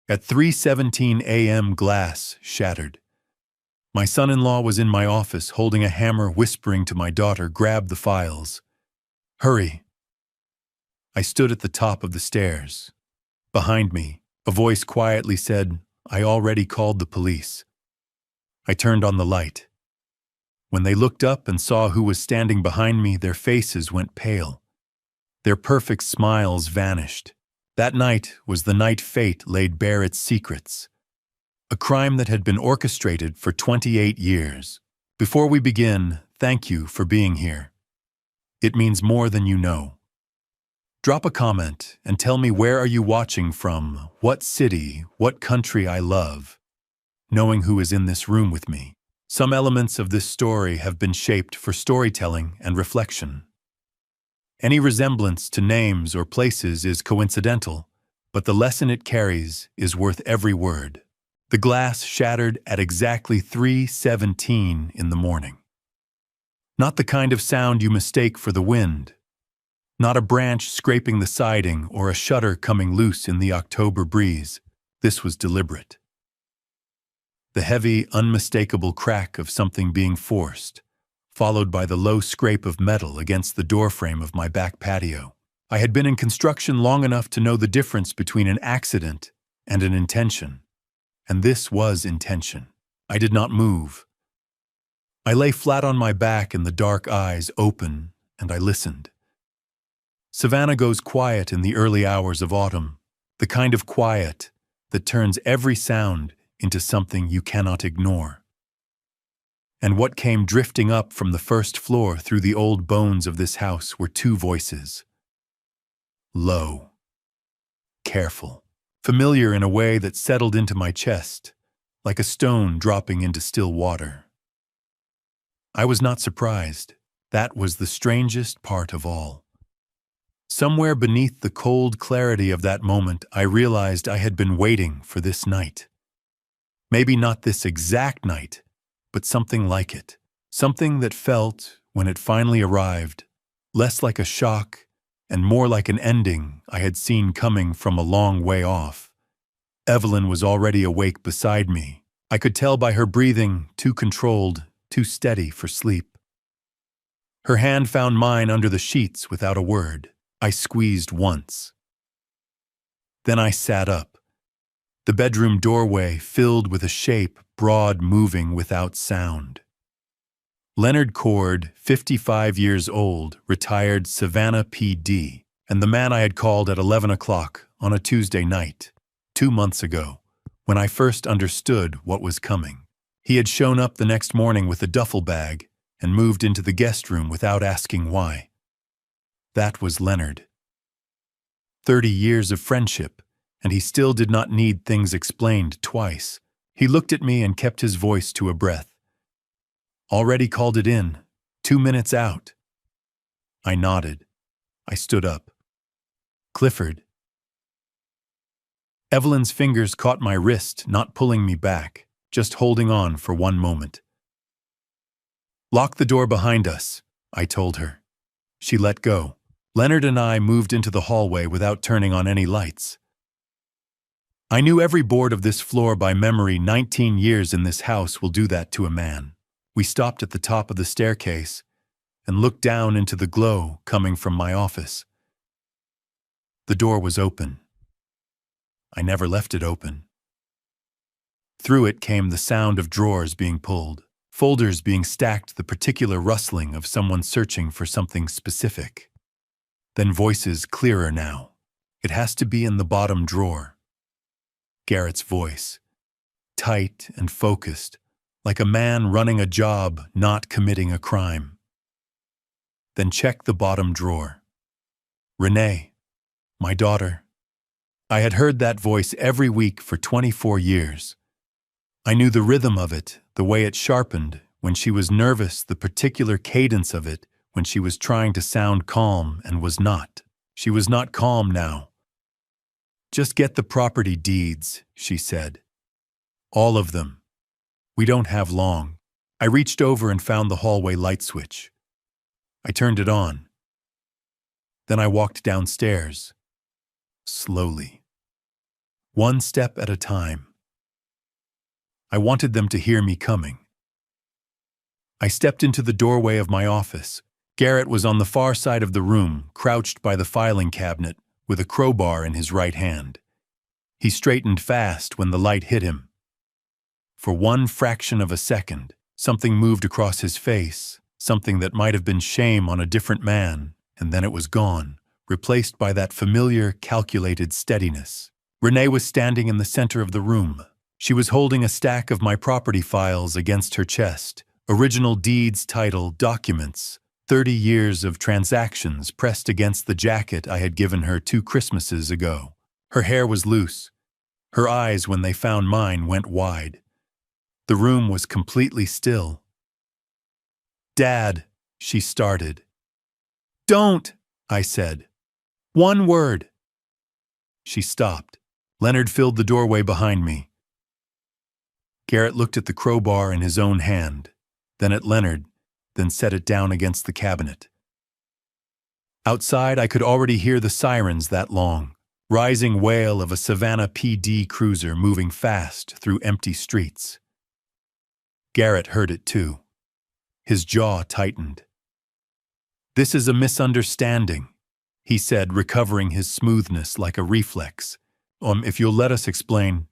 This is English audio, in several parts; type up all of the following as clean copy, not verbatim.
At 3:17 a.m., glass shattered. My son-in-law was in my office holding a hammer, whispering to my daughter, "Grab the files. Hurry." I stood at the top of the stairs. Behind me, a voice quietly said, "I already called the police." I turned on the light. When they looked up and saw who was standing behind me, their faces went pale. Their perfect smiles vanished. That night was the night fate laid bare its secrets. A crime that had been orchestrated for 28 years. Before we begin, thank you for being here. It means more than you know. Drop a comment and tell me, where are you watching from, what city, what country. I love knowing who is in this room with me. Some elements of this story have been shaped for storytelling and reflection. Any resemblance to names or places is coincidental, but the lesson it carries is worth every word. The glass shattered at exactly 3:17 in the morning. Not the kind of sound you mistake for the wind. Not a branch scraping the siding or a shutter coming loose in the October breeze. This was deliberate. The heavy, unmistakable crack of something being forced, followed by the low scrape of metal against the doorframe of my back patio. I had been in construction long enough to know the difference between an accident and an intention. And this was intention. I did not move. I lay flat on my back and the dark eyes open, and I listened. Savannah goes quiet in the early hours of autumn, the kind of quiet that turns every sound into something you cannot ignore. And what came drifting up from the first floor through the old bones of this house were two voices. Low, careful, familiar in a way that settled into my chest, like a stone dropping into still water. I was not surprised. That was the strangest part of all. Somewhere beneath the cold clarity of that moment, I realized I had been waiting for this night. Maybe not this exact night, but something like it. Something that felt, when it finally arrived, less like a shock and more like an ending I had seen coming from a long way off. Evelyn was already awake beside me. I could tell by her breathing, too controlled, too steady for sleep. Her hand found mine under the sheets without a word. I squeezed once. Then I sat up. The bedroom doorway filled with a shape, broad, moving without sound. Leonard Cord, 55 years old, retired Savannah PD, and the man I had called at 11 o'clock on a Tuesday night, 2 months ago, when I first understood what was coming. He had shown up the next morning with a duffel bag and moved into the guest room without asking why. That was Leonard. 30 years of friendship, and he still did not need things explained twice. He looked at me and kept his voice to a breath. Already called it in, 2 minutes out. I nodded. I stood up. Clifford. Evelyn's fingers caught my wrist, not pulling me back, just holding on for one moment. Lock the door behind us, I told her. She let go. Leonard and I moved into the hallway without turning on any lights. I knew every board of this floor by memory. 19 years in this house will do that to a man. We stopped at the top of the staircase and looked down into the glow coming from my office. The door was open. I never left it open. Through it came the sound of drawers being pulled, folders being stacked, the particular rustling of someone searching for something specific. Then voices clearer now. It has to be in the bottom drawer. Garrett's voice, tight and focused, like a man running a job, not committing a crime. Then check the bottom drawer. Renee, my daughter. I had heard that voice every week for 24 years. I knew the rhythm of it, the way it sharpened when she was nervous, the particular cadence of it when she was trying to sound calm and was not. She was not calm now. Just get the property deeds, she said. All of them. We don't have long. I reached over and found the hallway light switch. I turned it on. Then I walked downstairs. Slowly. one step at a time. I wanted them to hear me coming. I stepped into the doorway of my office. Garrett was on the far side of the room, crouched by the filing cabinet, with a crowbar in his right hand. He straightened fast when the light hit him. For one fraction of a second, something moved across his face, something that might have been shame on a different man, and then it was gone, replaced by that familiar, calculated steadiness. Renee was standing in the center of the room. She was holding a stack of my property files against her chest, original deeds, title, documents, 30 years of transactions pressed against the jacket I had given her 2 Christmases ago. Her hair was loose. Her eyes, when they found mine, went wide. The room was completely still. "Dad," she started. "Don't," I said. "One word." She stopped. Leonard filled the doorway behind me. Garrett looked at the crowbar in his own hand, then at Leonard, then set it down against the cabinet. Outside, I could already hear the sirens that long, rising wail of a Savannah PD cruiser moving fast through empty streets. Garrett heard it too. His jaw tightened. "This is a misunderstanding," he said, recovering his smoothness like a reflex. If you'll let us explain."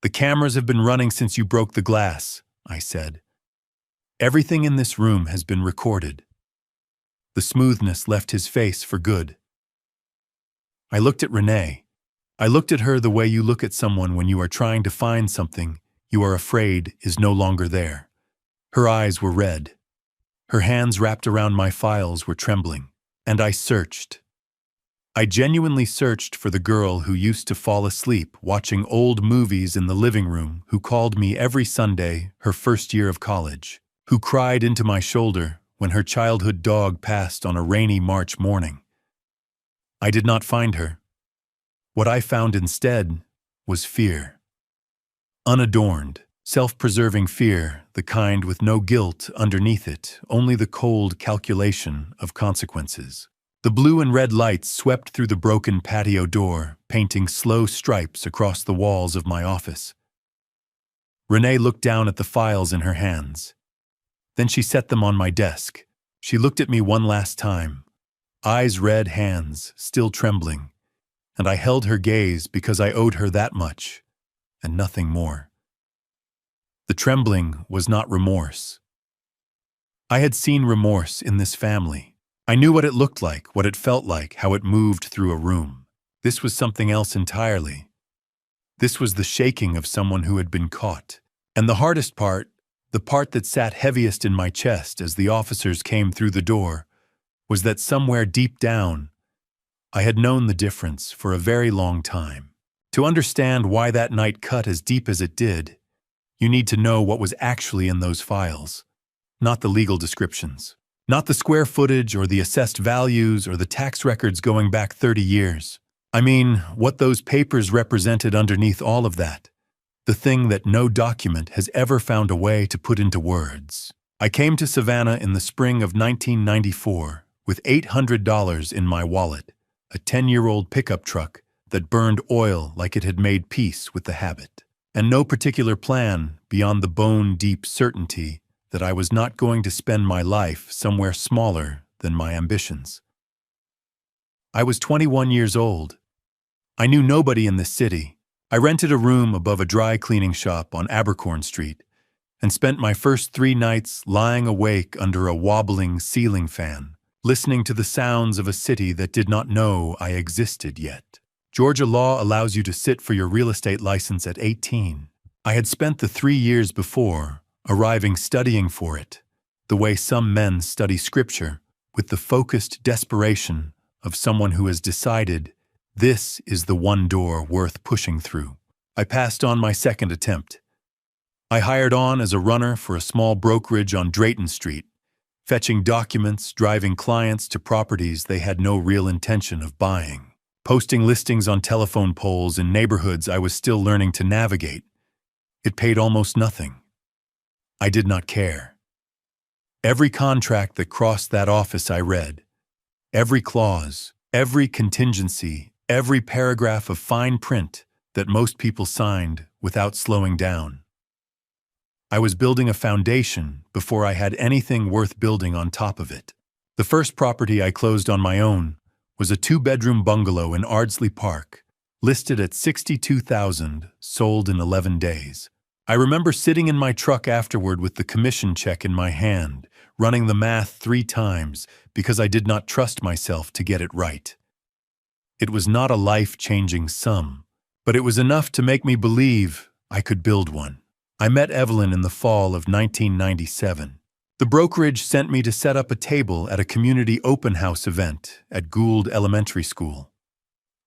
"The cameras have been running since you broke the glass," I said. "Everything in this room has been recorded." The smoothness left his face for good. I looked at Renee. I looked at her the way you look at someone when you are trying to find something you are afraid is no longer there. Her eyes were red. Her hands wrapped around my files were trembling, and I searched. I genuinely searched for the girl who used to fall asleep watching old movies in the living room, who called me every Sunday her first year of college, who cried into my shoulder when her childhood dog passed on a rainy March morning. I did not find her. What I found instead was fear. Unadorned, self-preserving fear, the kind with no guilt underneath it, only the cold calculation of consequences. The blue and red lights swept through the broken patio door, painting slow stripes across the walls of my office. Renee looked down at the files in her hands. Then she set them on my desk. She looked at me one last time, eyes red, hands still trembling, and I held her gaze because I owed her that much, and nothing more. The trembling was not remorse. I had seen remorse in this family. I knew what it looked like, what it felt like, how it moved through a room. This was something else entirely. This was the shaking of someone who had been caught. And the hardest part, the part that sat heaviest in my chest as the officers came through the door, was that somewhere deep down, I had known the difference for a very long time. To understand why that night cut as deep as it did, you need to know what was actually in those files, not the legal descriptions. Not the square footage or the assessed values or the tax records going back 30 years. I mean, what those papers represented underneath all of that. The thing that no document has ever found a way to put into words. I came to Savannah in the spring of 1994 with $800 in my wallet, a 10-year-old pickup truck that burned oil like it had made peace with the habit, and no particular plan beyond the bone-deep certainty that I was not going to spend my life somewhere smaller than my ambitions. I was 21 years old. I knew nobody in the city. I rented a room above a dry cleaning shop on Abercorn Street and spent my first 3 nights lying awake under a wobbling ceiling fan, listening to the sounds of a city that did not know I existed yet. Georgia law allows you to sit for your real estate license at 18. I had spent the 3 years before arriving studying for it, the way some men study scripture, with the focused desperation of someone who has decided this is the one door worth pushing through. I passed on my second attempt. I hired on as a runner for a small brokerage on Drayton Street, fetching documents, driving clients to properties they had no real intention of buying, posting listings on telephone poles in neighborhoods I was still learning to navigate. It paid almost nothing. I did not care. Every contract that crossed that office I read. Every clause, every contingency, every paragraph of fine print that most people signed without slowing down. I was building a foundation before I had anything worth building on top of it. The first property I closed on my own was a 2-bedroom bungalow in Ardsley Park, listed at $62,000, sold in 11 days. I remember sitting in my truck afterward with the commission check in my hand, running the math 3 times because I did not trust myself to get it right. It was not a life-changing sum, but it was enough to make me believe I could build one. I met Evelyn in the fall of 1997. The brokerage sent me to set up a table at a community open house event at Gould Elementary School.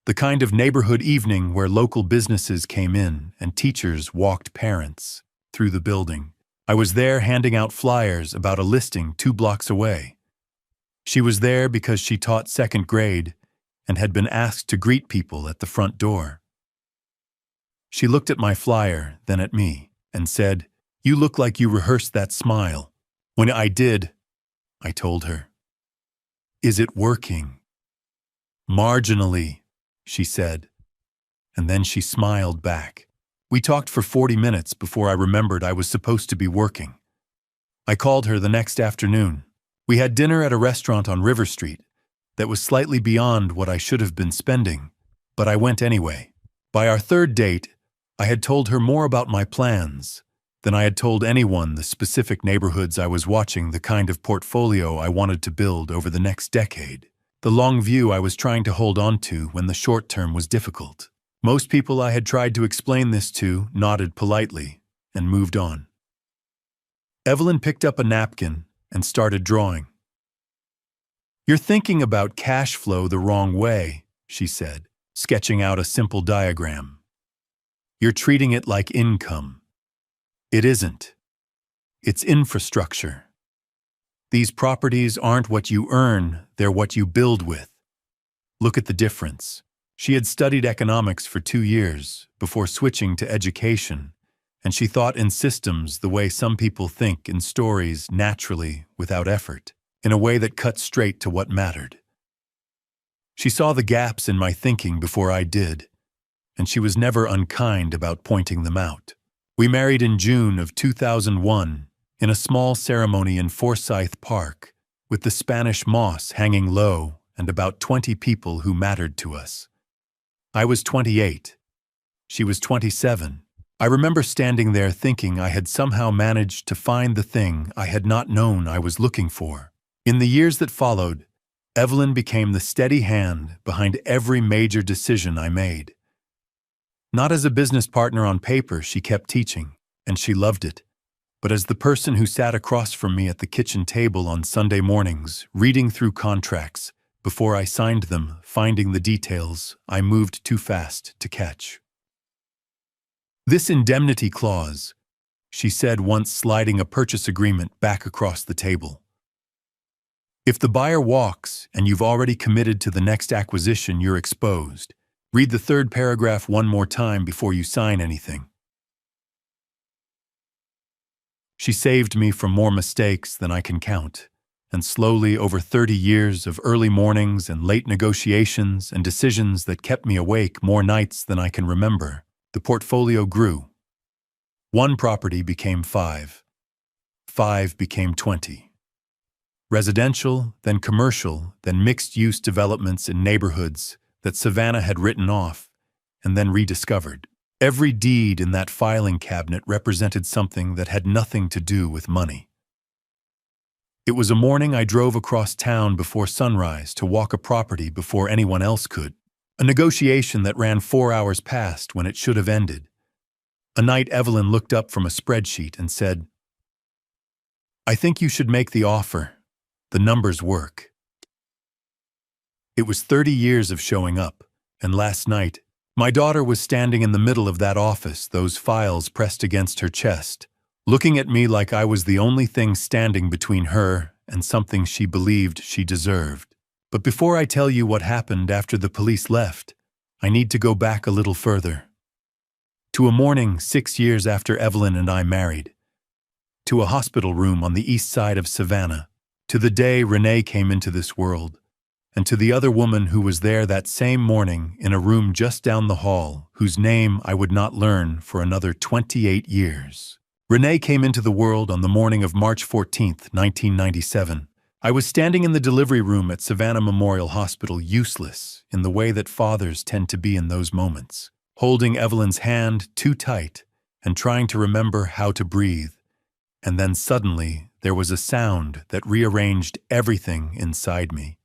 The kind of neighborhood evening where local businesses came in and teachers walked parents through the building. I was there handing out flyers about a listing 2 blocks away. She was there because she taught 2nd grade and had been asked to greet people at the front door. She looked at my flyer, then at me, and said, "You look like you rehearsed that smile." When I did, I told her. "Is it working?" "Marginally," she said, and then she smiled back. We talked for 40 minutes before I remembered I was supposed to be working. I called her the next afternoon. We had dinner at a restaurant on River Street that was slightly beyond what I should have been spending, but I went anyway. By our 3rd date, I had told her more about my plans than I had told anyone the specific neighborhoods I was watching, the kind of portfolio I wanted to build over the next decade, the long view I was trying to hold on to when the short term was difficult. Most people I had tried to explain this to nodded politely and moved on. Evelyn picked up a napkin and started drawing. "You're thinking about cash flow the wrong way," she said, sketching out a simple diagram. "You're treating it like income. It isn't. It's infrastructure. These properties aren't what you earn, they're what you build with. Look at the difference." She had studied economics for 2 years before switching to education, and she thought in systems the way some people think in stories, naturally, without effort, in a way that cut straight to what mattered. She saw the gaps in my thinking before I did, and she was never unkind about pointing them out. We married in June of 2001 in a small ceremony in Forsyth Park, with the Spanish moss hanging low and about 20 people who mattered to us. I was 28. She was 27. I remember standing there thinking I had somehow managed to find the thing I had not known I was looking for. In the years that followed, Evelyn became the steady hand behind every major decision I made. Not as a business partner on paper, she kept teaching, and she loved it, but as the person who sat across from me at the kitchen table on Sunday mornings, reading through contracts before I signed them, finding the details I moved too fast to catch. "This indemnity clause," she said once, sliding a purchase agreement back across the table. "If the buyer walks and you've already committed to the next acquisition, you're exposed. Read the 3rd paragraph one more time before you sign anything." She saved me from more mistakes than I can count, and slowly, over 30 years of early mornings and late negotiations and decisions that kept me awake more nights than I can remember, the portfolio grew. 1 property became 5. 5 became 20. Residential, then commercial, then mixed-use developments in neighborhoods that Savannah had written off and then rediscovered. Every deed in that filing cabinet represented something that had nothing to do with money. It was a morning I drove across town before sunrise to walk a property before anyone else could. A negotiation that ran 4 hours past when it should have ended. A night Evelyn looked up from a spreadsheet and said, "I think you should make the offer. The numbers work." It was 30 years of showing up, and last night, my daughter was standing in the middle of that office, those files pressed against her chest, looking at me like I was the only thing standing between her and something she believed she deserved. But before I tell you what happened after the police left, I need to go back a little further. To a morning 6 years after Evelyn and I married. To a hospital room on the east side of Savannah. To the day Renee came into this world. and to the other woman who was there that same morning in a room just down the hall, whose name I would not learn for another 28 years. Renee came into the world on the morning of March 14th, 1997. I was standing in the delivery room at Savannah Memorial Hospital, useless in the way that fathers tend to be in those moments, holding Evelyn's hand too tight and trying to remember how to breathe. And then suddenly there was a sound that rearranged everything inside me.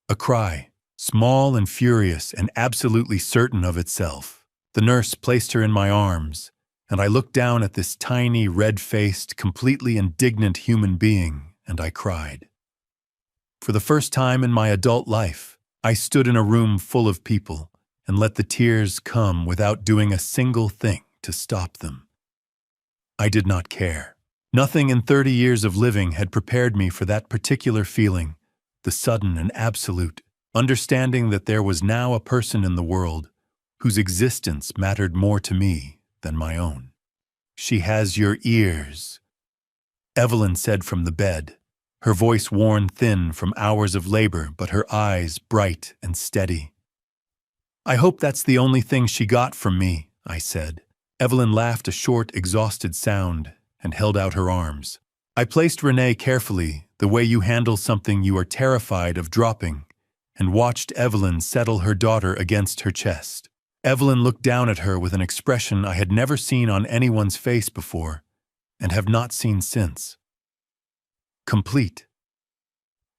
A cry, small and furious and absolutely certain of itself. The nurse placed her in my arms, and I looked down at this tiny, red-faced, completely indignant human being, and I cried. For the first time in my adult life, I stood in a room full of people and let the tears come without doing a single thing to stop them. I did not care. Nothing in 30 years of living had prepared me for that particular feeling, the sudden and absolute, understanding that there was now a person in the world whose existence mattered more to me than my own. "She has your ears," Evelyn said from the bed, her voice worn thin from hours of labor but her eyes bright and steady. "I hope that's the only thing she got from me," I said. Evelyn laughed a short, exhausted sound and held out her arms. I placed Renee carefully, the way you handle something you are terrified of dropping, and watched Evelyn settle her daughter against her chest. Evelyn looked down at her with an expression I had never seen on anyone's face before, and have not seen since. Complete.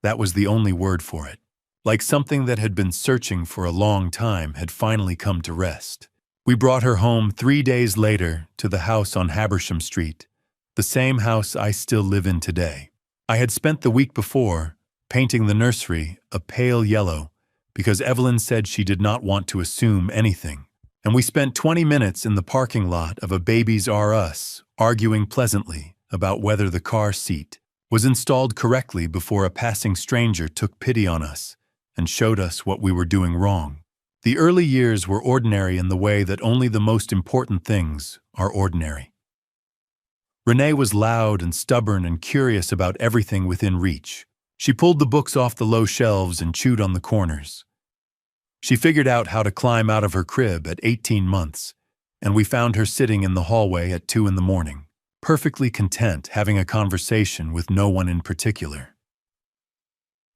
That was the only word for it. Like something that had been searching for a long time had finally come to rest. We brought her home 3 days later to the house on Habersham Street, the same house I still live in today. I had spent the week before painting the nursery a pale yellow because Evelyn said she did not want to assume anything, and we spent 20 minutes in the parking lot of a Babies R Us arguing pleasantly about whether the car seat was installed correctly before a passing stranger took pity on us and showed us what we were doing wrong. The early years were ordinary in the way that only the most important things are ordinary. Renee was loud and stubborn and curious about everything within reach. She pulled the books off the low shelves and chewed on the corners. She figured out how to climb out of her crib at 18 months, and we found her sitting in the hallway at 2 in the morning, perfectly content having a conversation with no one in particular.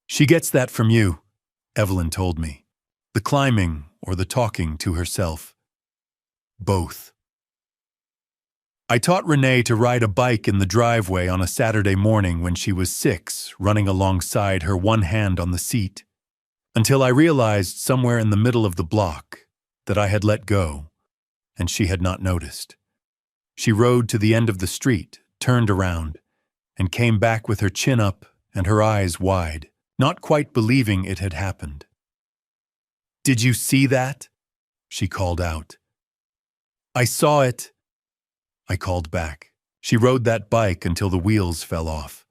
"She gets that from you," Evelyn told me. "The climbing or the talking to herself. Both." I taught Renee to ride a bike in the driveway on a Saturday morning when she was 6, running alongside her, one hand on the seat, until I realized somewhere in the middle of the block that I had let go, and she had not noticed. She rode to the end of the street, turned around, and came back with her chin up and her eyes wide, not quite believing it had happened. "Did you see that?" she called out. "I saw it," I called back. She rode that bike until the wheels fell off.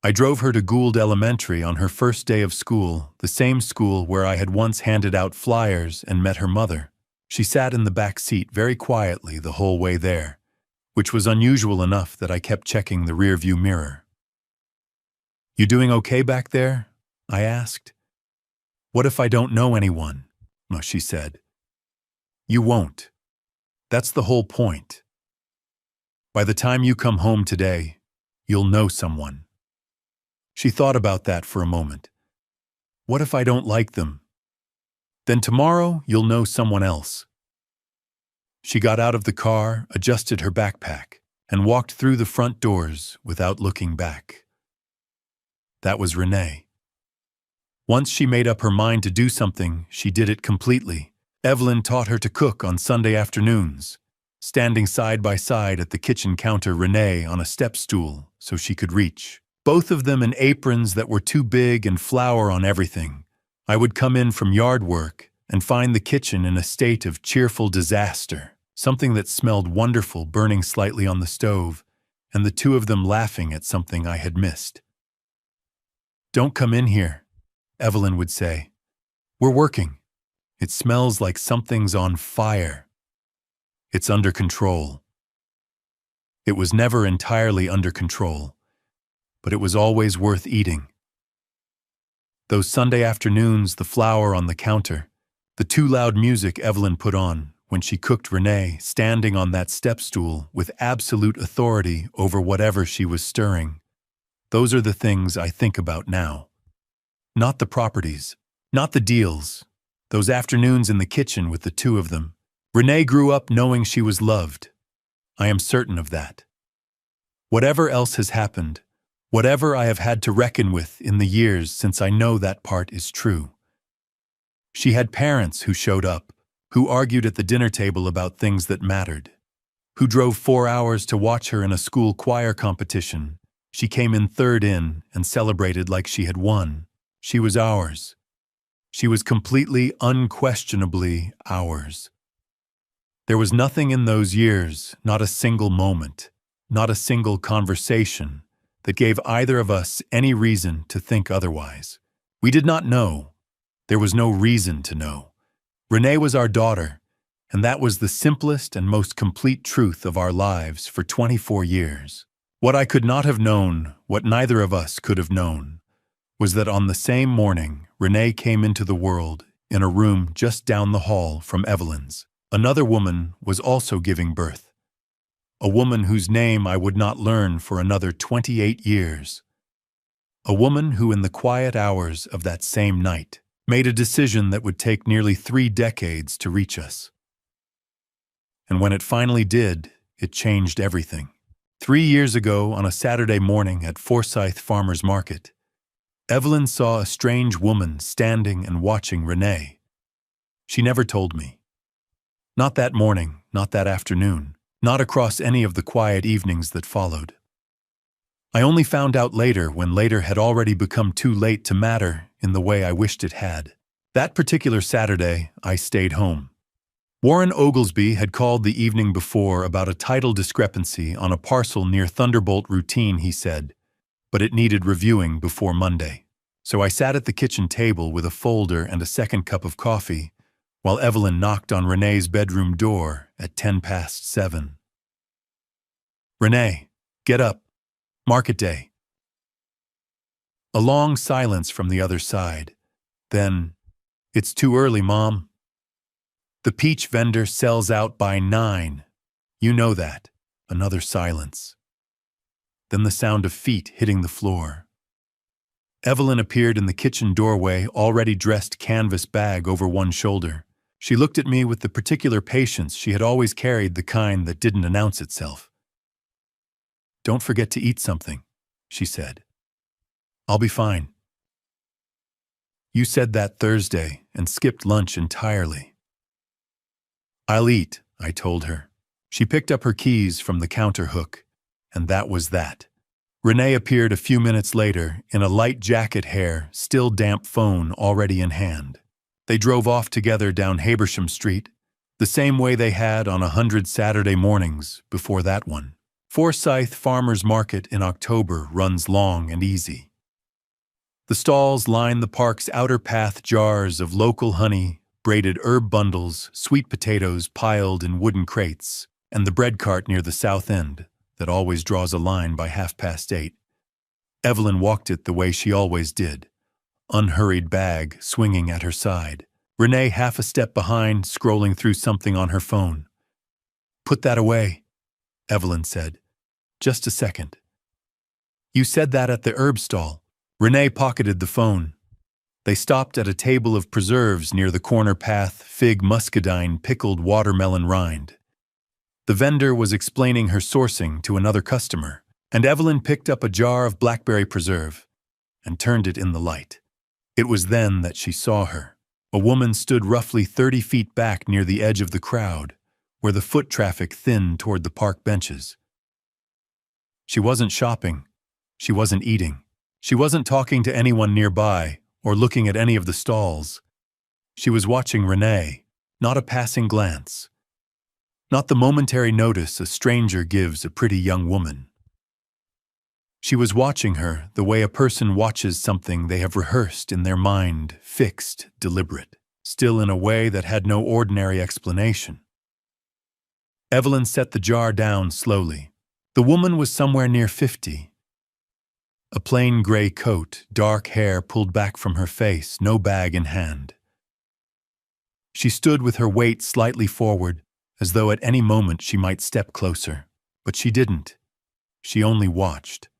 I drove her to Gould Elementary on her first day of school, the same school where I had once handed out flyers and met her mother. She sat in the back seat very quietly the whole way there, which was unusual enough that I kept checking the rearview mirror. "You doing okay back there?" I asked. "What if I don't know anyone?" she said. "You won't. That's the whole point. By the time you come home today, you'll know someone." She thought about that for a moment. "What if I don't like them?" "Then tomorrow you'll know someone else." She got out of the car, adjusted her backpack, and walked through the front doors without looking back. That was Renee. Once she made up her mind to do something, she did it completely. Evelyn taught her to cook on Sunday afternoons, standing side by side at the kitchen counter, Renee on a step stool so she could reach. Both of them in aprons that were too big and flour on everything. I would come in from yard work and find the kitchen in a state of cheerful disaster, something that smelled wonderful burning slightly on the stove, and the two of them laughing at something I had missed. "Don't come in here," Evelyn would say. "We're working. It smells like something's on fire. It's under control." It was never entirely under control, but it was always worth eating. Those Sunday afternoons, the flour on the counter, the too loud music Evelyn put on when she cooked Renee, standing on that step stool with absolute authority over whatever she was stirring. Those are the things I think about now. Not the properties, not the deals, those afternoons in the kitchen with the two of them. Renee grew up knowing she was loved. I am certain of that. Whatever else has happened, whatever I have had to reckon with in the years since, I know that part is true. She had parents who showed up, who argued at the dinner table about things that mattered, who drove 4 hours to watch her in a school choir competition. She came in third in and celebrated like she had won. She was ours. She was completely, unquestionably ours. There was nothing in those years, not a single moment, not a single conversation, that gave either of us any reason to think otherwise. We did not know. There was no reason to know. Renee was our daughter, and that was the simplest and most complete truth of our lives for 24 years. What I could not have known, what neither of us could have known, was that on the same morning, Renee came into the world in a room just down the hall from Evelyn's. Another woman was also giving birth. A woman whose name I would not learn for another 28 years. A woman who, in the quiet hours of that same night, made a decision that would take nearly 3 decades to reach us. And when it finally did, it changed everything. 3 years ago, on a Saturday morning at Forsyth Farmers Market, Evelyn saw a strange woman standing and watching Renee. She never told me. Not that morning, not that afternoon, not across any of the quiet evenings that followed. I only found out later, when later had already become too late to matter in the way I wished it had. That particular Saturday, I stayed home. Warren Oglesby had called the evening before about a title discrepancy on a parcel near Thunderbolt Routine, he said, but it needed reviewing before Monday. So I sat at the kitchen table with a folder and a second cup of coffee, while Evelyn knocked on Renee's bedroom door at 7:10. "Renee, get up. Market day." A long silence from the other side. Then, "It's too early, Mom. The peach vendor sells out by 9. You know that." Another silence. Then the sound of feet hitting the floor. Evelyn appeared in the kitchen doorway, already dressed, canvas bag over one shoulder. She looked at me with the particular patience she had always carried, the kind that didn't announce itself. "Don't forget to eat something," she said. "I'll be fine." "You said that Thursday and skipped lunch entirely." "I'll eat," I told her. She picked up her keys from the counter hook, and that was that. Renee appeared a few minutes later in a light jacket, hair, still damp, phone already in hand. They drove off together down Habersham Street, the same way they had on 100 Saturday mornings before that one. Forsyth Farmers Market in October runs long and easy. The stalls line the park's outer path, jars of local honey, braided herb bundles, sweet potatoes piled in wooden crates, and the bread cart near the south end that always draws a line by 8:30. Evelyn walked it the way she always did, unhurried, bag swinging at her side. Renee half a step behind, scrolling through something on her phone. "Put that away," Evelyn said. "Just a second." "You said that at the herb stall." Renee pocketed the phone. They stopped at a table of preserves near the corner path, fig, muscadine, pickled watermelon rind. The vendor was explaining her sourcing to another customer, and Evelyn picked up a jar of blackberry preserve and turned it in the light. It was then that she saw her. A woman stood roughly 30 feet back near the edge of the crowd, where the foot traffic thinned toward the park benches. She wasn't shopping. She wasn't eating. She wasn't talking to anyone nearby or looking at any of the stalls. She was watching Renee, not a passing glance, not the momentary notice a stranger gives a pretty young woman. She was watching her the way a person watches something they have rehearsed in their mind, fixed, deliberate, still in a way that had no ordinary explanation. Evelyn set the jar down slowly. The woman was somewhere near 50. A plain gray coat, dark hair pulled back from her face, no bag in hand. She stood with her weight slightly forward, as though at any moment she might step closer. But she didn't. She only watched.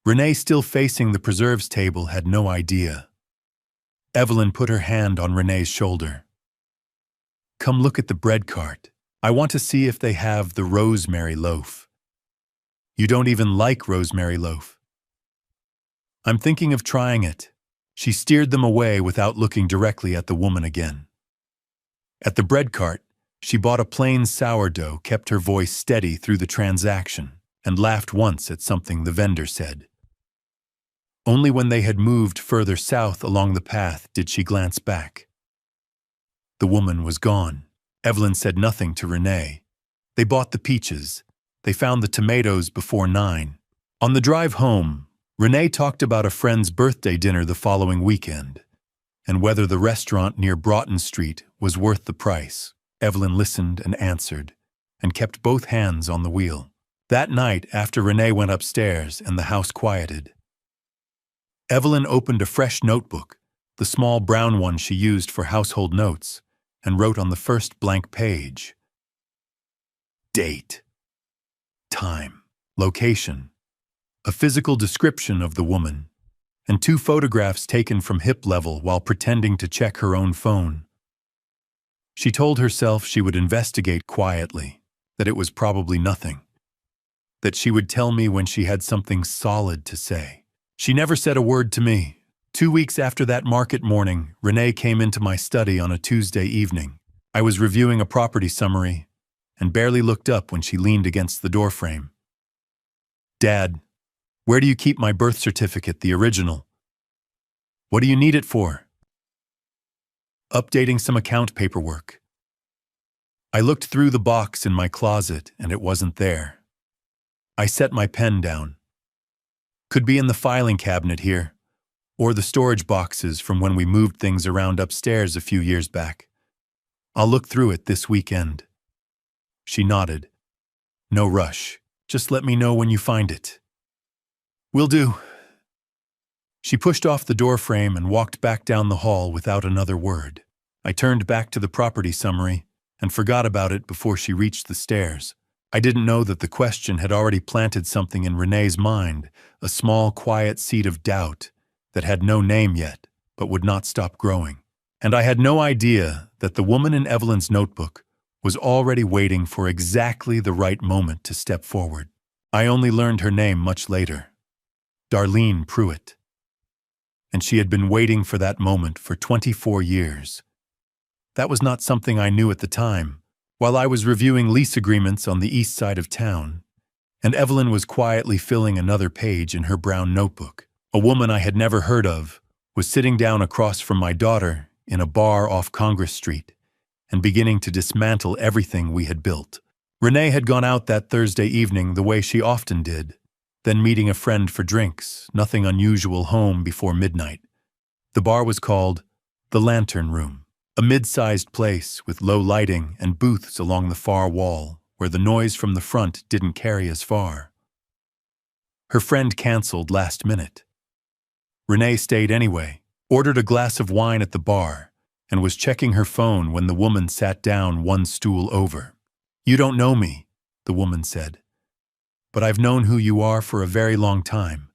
Renee, still facing the preserves table, had no idea. Evelyn put her hand on Renee's shoulder. "Come look at the bread cart. I want to see if they have the rosemary loaf." "You don't even like rosemary loaf." "I'm thinking of trying it." She steered them away without looking directly at the woman again. At the bread cart, she bought a plain sourdough, kept her voice steady through the transaction, and laughed once at something the vendor said. Only when they had moved further south along the path did she glance back. The woman was gone. Evelyn said nothing to Renee. They bought the peaches. They found the tomatoes before 9. On the drive home, Renee talked about a friend's birthday dinner the following weekend, and whether the restaurant near Broughton Street was worth the price. Evelyn listened and answered, and kept both hands on the wheel. That night, after Renee went upstairs and the house quieted, Evelyn opened a fresh notebook, the small brown one she used for household notes, and wrote on the first blank page: date, time, location, a physical description of the woman, and 2 photographs taken from hip level while pretending to check her own phone. She told herself she would investigate quietly, that it was probably nothing, that she would tell me when she had something solid to say. She never said a word to me. 2 weeks after that market morning, Renee came into my study on a Tuesday evening. I was reviewing a property summary and barely looked up when she leaned against the doorframe. "Dad, where do you keep my birth certificate, the original?" "What do you need it for?" "Updating some account paperwork." I looked through the box in my closet and it wasn't there. I set my pen down. "Could be in the filing cabinet here, or the storage boxes from when we moved things around upstairs a few years back. I'll look through it this weekend." She nodded. "No rush. Just let me know when you find it." "Will do." She pushed off the doorframe and walked back down the hall without another word. I turned back to the property summary and forgot about it before she reached the stairs. I didn't know that the question had already planted something in Renee's mind, a small, quiet seed of doubt that had no name yet, but would not stop growing. And I had no idea that the woman in Evelyn's notebook was already waiting for exactly the right moment to step forward. I only learned her name much later. Darlene Pruitt. And she had been waiting for that moment for 24 years. That was not something I knew at the time. While I was reviewing lease agreements on the east side of town, and Evelyn was quietly filling another page in her brown notebook, a woman I had never heard of was sitting down across from my daughter in a bar off Congress Street and beginning to dismantle everything we had built. Renee had gone out that Thursday evening the way she often did, then meeting a friend for drinks, nothing unusual, home before midnight. The bar was called the Lantern Room, a mid-sized place with low lighting and booths along the far wall where the noise from the front didn't carry as far. Her friend canceled last minute. Renee stayed anyway, ordered a glass of wine at the bar, and was checking her phone when the woman sat down one stool over. "You don't know me," the woman said, "but I've known who you are for a very long time."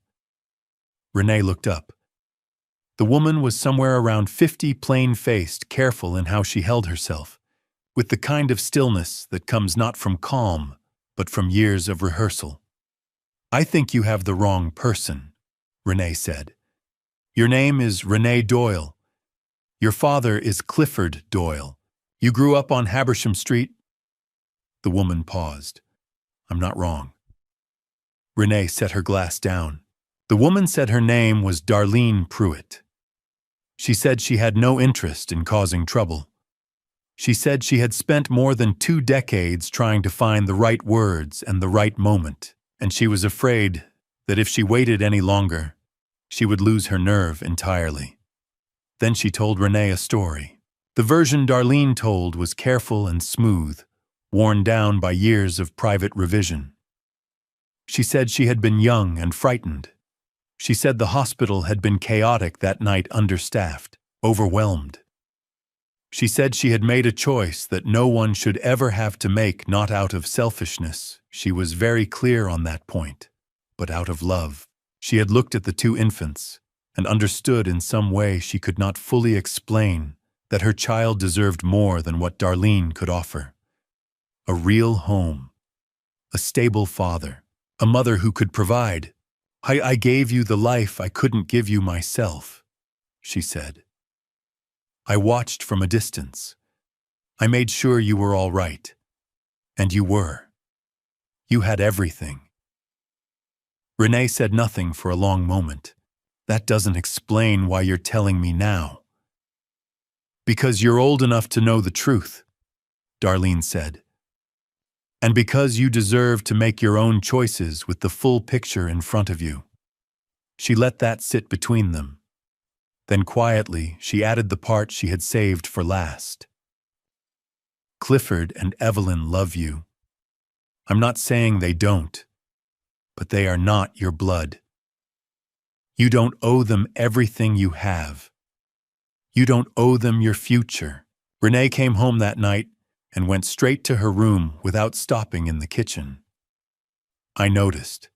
Renee looked up. The woman was somewhere around 50, plain-faced, careful in how she held herself, with the kind of stillness that comes not from calm, but from years of rehearsal. "I think you have the wrong person," Renee said. "Your name is Renee Doyle. Your father is Clifford Doyle. You grew up on Habersham Street?" The woman paused. "I'm not wrong." Renee set her glass down. The woman said her name was Darlene Pruitt. She said she had no interest in causing trouble. She said she had spent more than 2 decades trying to find the right words and the right moment, and she was afraid that if she waited any longer, she would lose her nerve entirely. Then she told Renee a story. The version Darlene told was careful and smooth, worn down by years of private revision. She said she had been young and frightened, She said the hospital had been chaotic that night, understaffed, overwhelmed. She said she had made a choice that no one should ever have to make, not out of selfishness. She was very clear on that point, but out of love. She had looked at the two infants and understood in some way she could not fully explain that her child deserved more than what Darlene could offer. A real home, a stable father, a mother who could provide. I gave you the life I couldn't give you myself, she said. I watched from a distance. I made sure you were all right. And you were. You had everything. Renee said nothing for a long moment. That doesn't explain why you're telling me now. Because you're old enough to know the truth, Darlene said. And because you deserve to make your own choices with the full picture in front of you. She let that sit between them. Then quietly, she added the part she had saved for last. Clifford and Evelyn love you. I'm not saying they don't, but they are not your blood. You don't owe them everything you have. You don't owe them your future. Renee came home that night and went straight to her room without stopping in the kitchen. I noticed.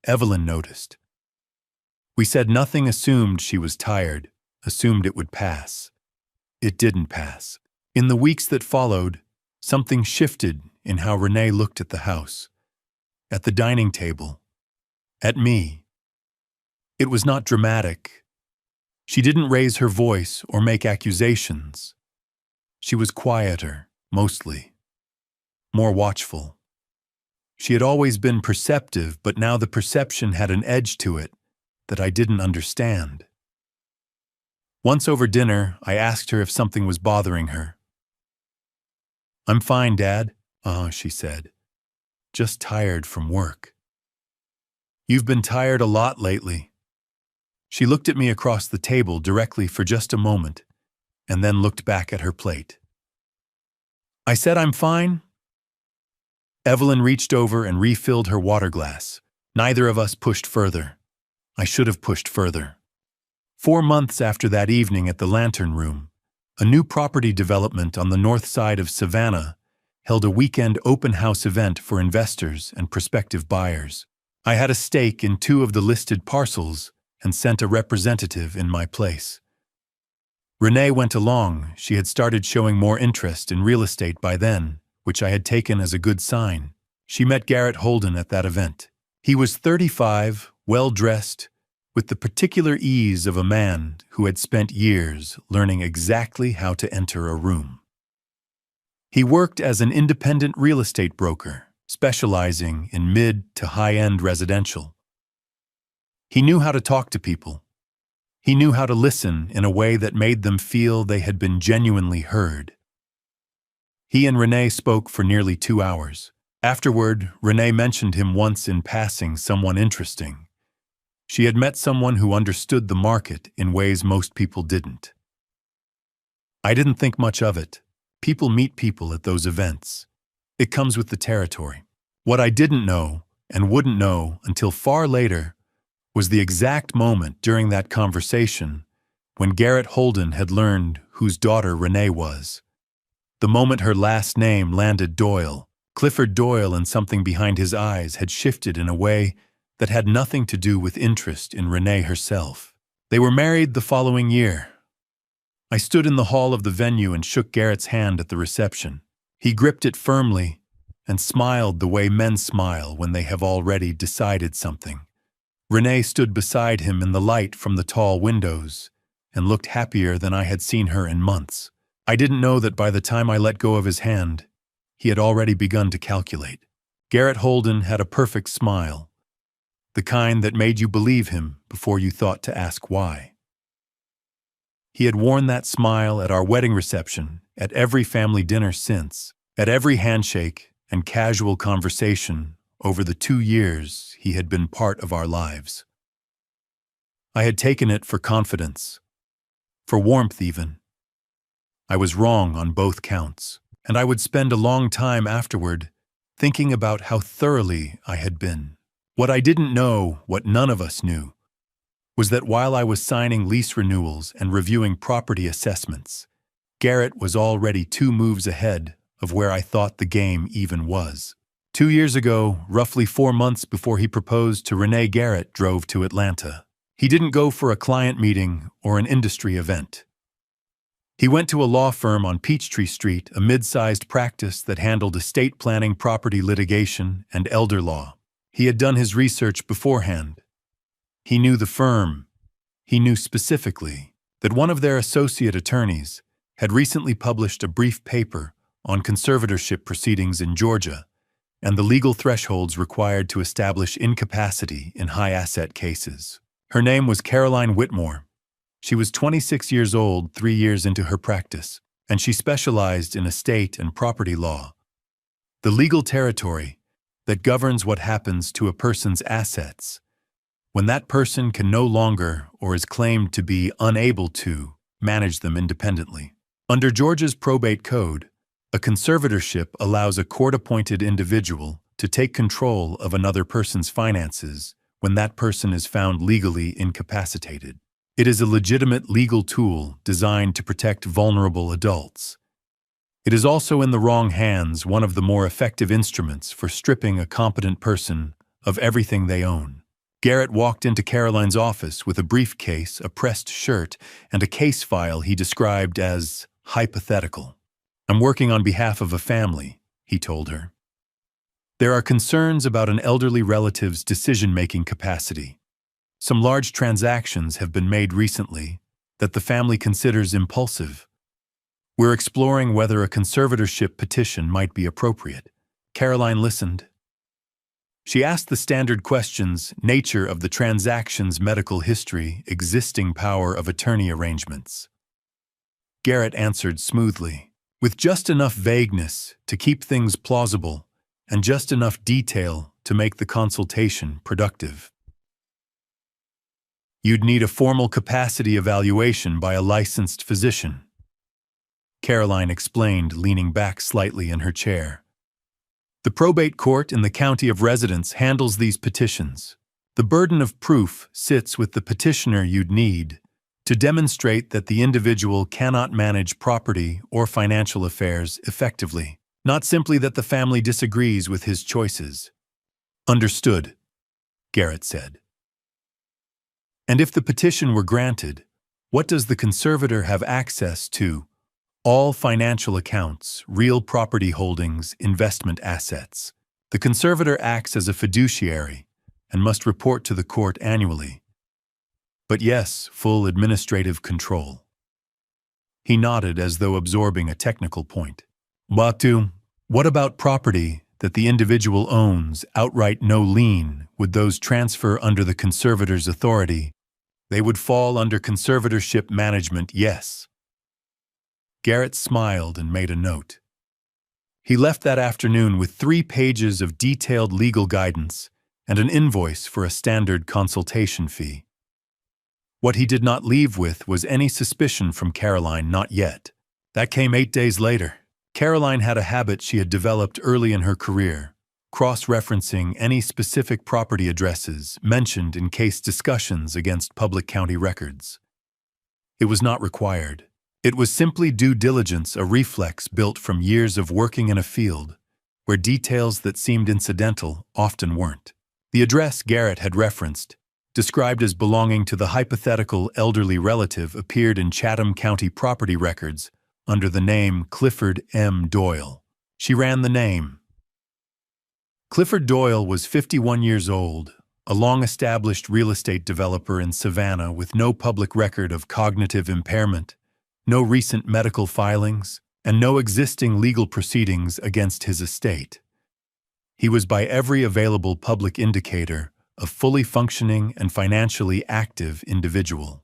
Evelyn noticed. We said nothing, assumed she was tired, assumed it would pass. It didn't pass. In the weeks that followed, something shifted in how Renee looked at the house, at the dining table, at me. It was not dramatic. She didn't raise her voice or make accusations. She was quieter, mostly, more watchful. She had always been perceptive, but now the perception had an edge to it that I didn't understand. Once over dinner, I asked her if something was bothering her. I'm fine, Dad, she said. Just tired from work. You've been tired a lot lately. She looked at me across the table directly for just a moment, and then looked back at her plate. I said I'm fine. Evelyn reached over and refilled her water glass. Neither of us pushed further. I should have pushed further. 4 months after that evening at the Lantern Room, a new property development on the north side of Savannah held a weekend open house event for investors and prospective buyers. I had a stake in 2 of the listed parcels and sent a representative in my place. Renee went along. She had started showing more interest in real estate by then, which I had taken as a good sign. She met Garrett Holden at that event. He was 35, well-dressed, with the particular ease of a man who had spent years learning exactly how to enter a room. He worked as an independent real estate broker, specializing in mid to high-end residential. He knew how to talk to people. He knew how to listen in a way that made them feel they had been genuinely heard. He and Renee spoke for nearly 2 hours. Afterward, Renee mentioned him once in passing, someone interesting. She had met someone who understood the market in ways most people didn't. I didn't think much of it. People meet people at those events. It comes with the territory. What I didn't know, and wouldn't know until far later, was the exact moment during that conversation when Garrett Holden had learned whose daughter Renee was. The moment her last name landed Doyle, Clifford Doyle, and something behind his eyes had shifted in a way that had nothing to do with interest in Renee herself. They were married the following year. I stood in the hall of the venue and shook Garrett's hand at the reception. He gripped it firmly and smiled the way men smile when they have already decided something. Renee stood beside him in the light from the tall windows and looked happier than I had seen her in months. I didn't know that by the time I let go of his hand, he had already begun to calculate. Garrett Holden had a perfect smile, the kind that made you believe him before you thought to ask why. He had worn that smile at our wedding reception, at every family dinner since, at every handshake and casual conversation over the 2 years he had been part of our lives. I had taken it for confidence, for warmth even. I was wrong on both counts, and I would spend a long time afterward thinking about how thoroughly I had been. What I didn't know, what none of us knew, was that while I was signing lease renewals and reviewing property assessments, Garrett was already 2 moves ahead of where I thought the game even was. 2 years ago, roughly 4 months before he proposed to Renee, Garrett drove to Atlanta. He didn't go for a client meeting or an industry event. He went to a law firm on Peachtree Street, a mid-sized practice that handled estate planning, property litigation, and elder law. He had done his research beforehand. He knew the firm. He knew specifically that one of their associate attorneys had recently published a brief paper on conservatorship proceedings in Georgia and the legal thresholds required to establish incapacity in high-asset cases. Her name was Caroline Whitmore. She was 26 years old 3 years into her practice, and she specialized in estate and property law, the legal territory that governs what happens to a person's assets when that person can no longer or is claimed to be unable to manage them independently. Under Georgia's probate code, a conservatorship allows a court-appointed individual to take control of another person's finances when that person is found legally incapacitated. It is a legitimate legal tool designed to protect vulnerable adults. It is also, in the wrong hands, one of the more effective instruments for stripping a competent person of everything they own. Garrett walked into Caroline's office with a briefcase, a pressed shirt, and a case file he described as hypothetical. "I'm working on behalf of a family," he told her. "There are concerns about an elderly relative's decision-making capacity. Some large transactions have been made recently that the family considers impulsive. We're exploring whether a conservatorship petition might be appropriate." Caroline listened. She asked the standard questions: nature of the transactions, medical history, existing power of attorney arrangements. Garrett answered smoothly, with just enough vagueness to keep things plausible and just enough detail to make the consultation productive. "You'd need a formal capacity evaluation by a licensed physician," Caroline explained, leaning back slightly in her chair. "The probate court in the county of residence handles these petitions. The burden of proof sits with the petitioner. You'd need to demonstrate that the individual cannot manage property or financial affairs effectively, not simply that the family disagrees with his choices." "Understood," Garrett said. "And if the petition were granted, what does the conservator have access to? All financial accounts, real property holdings, investment assets. The conservator acts as a fiduciary and must report to the court annually. But yes, full administrative control." He nodded as though absorbing a technical point. "Batu, what about property that the individual owns, outright, no lien? Would those transfer under the conservator's authority?" "They would fall under conservatorship management, yes." Garrett smiled and made a note. He left that afternoon with 3 pages of detailed legal guidance and an invoice for a standard consultation fee. What he did not leave with was any suspicion from Caroline, not yet. That came 8 days later. Caroline had a habit she had developed early in her career, cross-referencing any specific property addresses mentioned in case discussions against public county records. It was not required. It was simply due diligence, a reflex built from years of working in a field where details that seemed incidental often weren't. The address Garrett had referenced, described as belonging to the hypothetical elderly relative, appeared in Chatham County property records under the name Clifford M. Doyle. She ran the name. Clifford Doyle was 51 years old, a long-established real estate developer in Savannah with no public record of cognitive impairment, no recent medical filings, and no existing legal proceedings against his estate. He was by every available public indicator a fully functioning and financially active individual.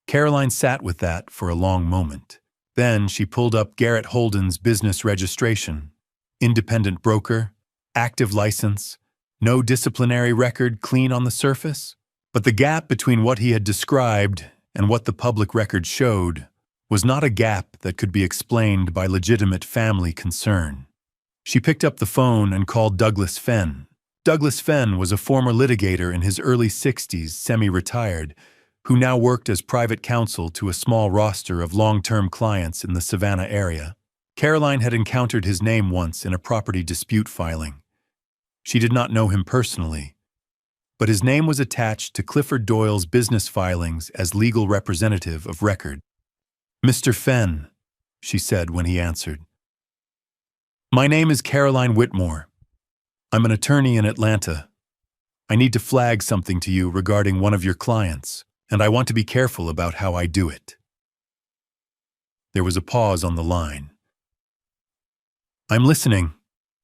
Caroline sat with that for a long moment. Then she pulled up Garrett Holden's business registration. Independent broker, active license, no disciplinary record, clean on the surface. But the gap between what he had described and what the public record showed was not a gap that could be explained by legitimate family concern. She picked up the phone and called Douglas Fenn, Douglas Fenn was a former litigator in his early 60s, semi-retired, who now worked as private counsel to a small roster of long-term clients in the Savannah area. Caroline had encountered his name once in a property dispute filing. She did not know him personally, but his name was attached to Clifford Doyle's business filings as legal representative of record. "Mr. Fenn," she said when he answered. "My name is Caroline Whitmore. I'm an attorney in Atlanta. I need to flag something to you regarding one of your clients, and I want to be careful about how I do it." There was a pause on the line. "I'm listening,"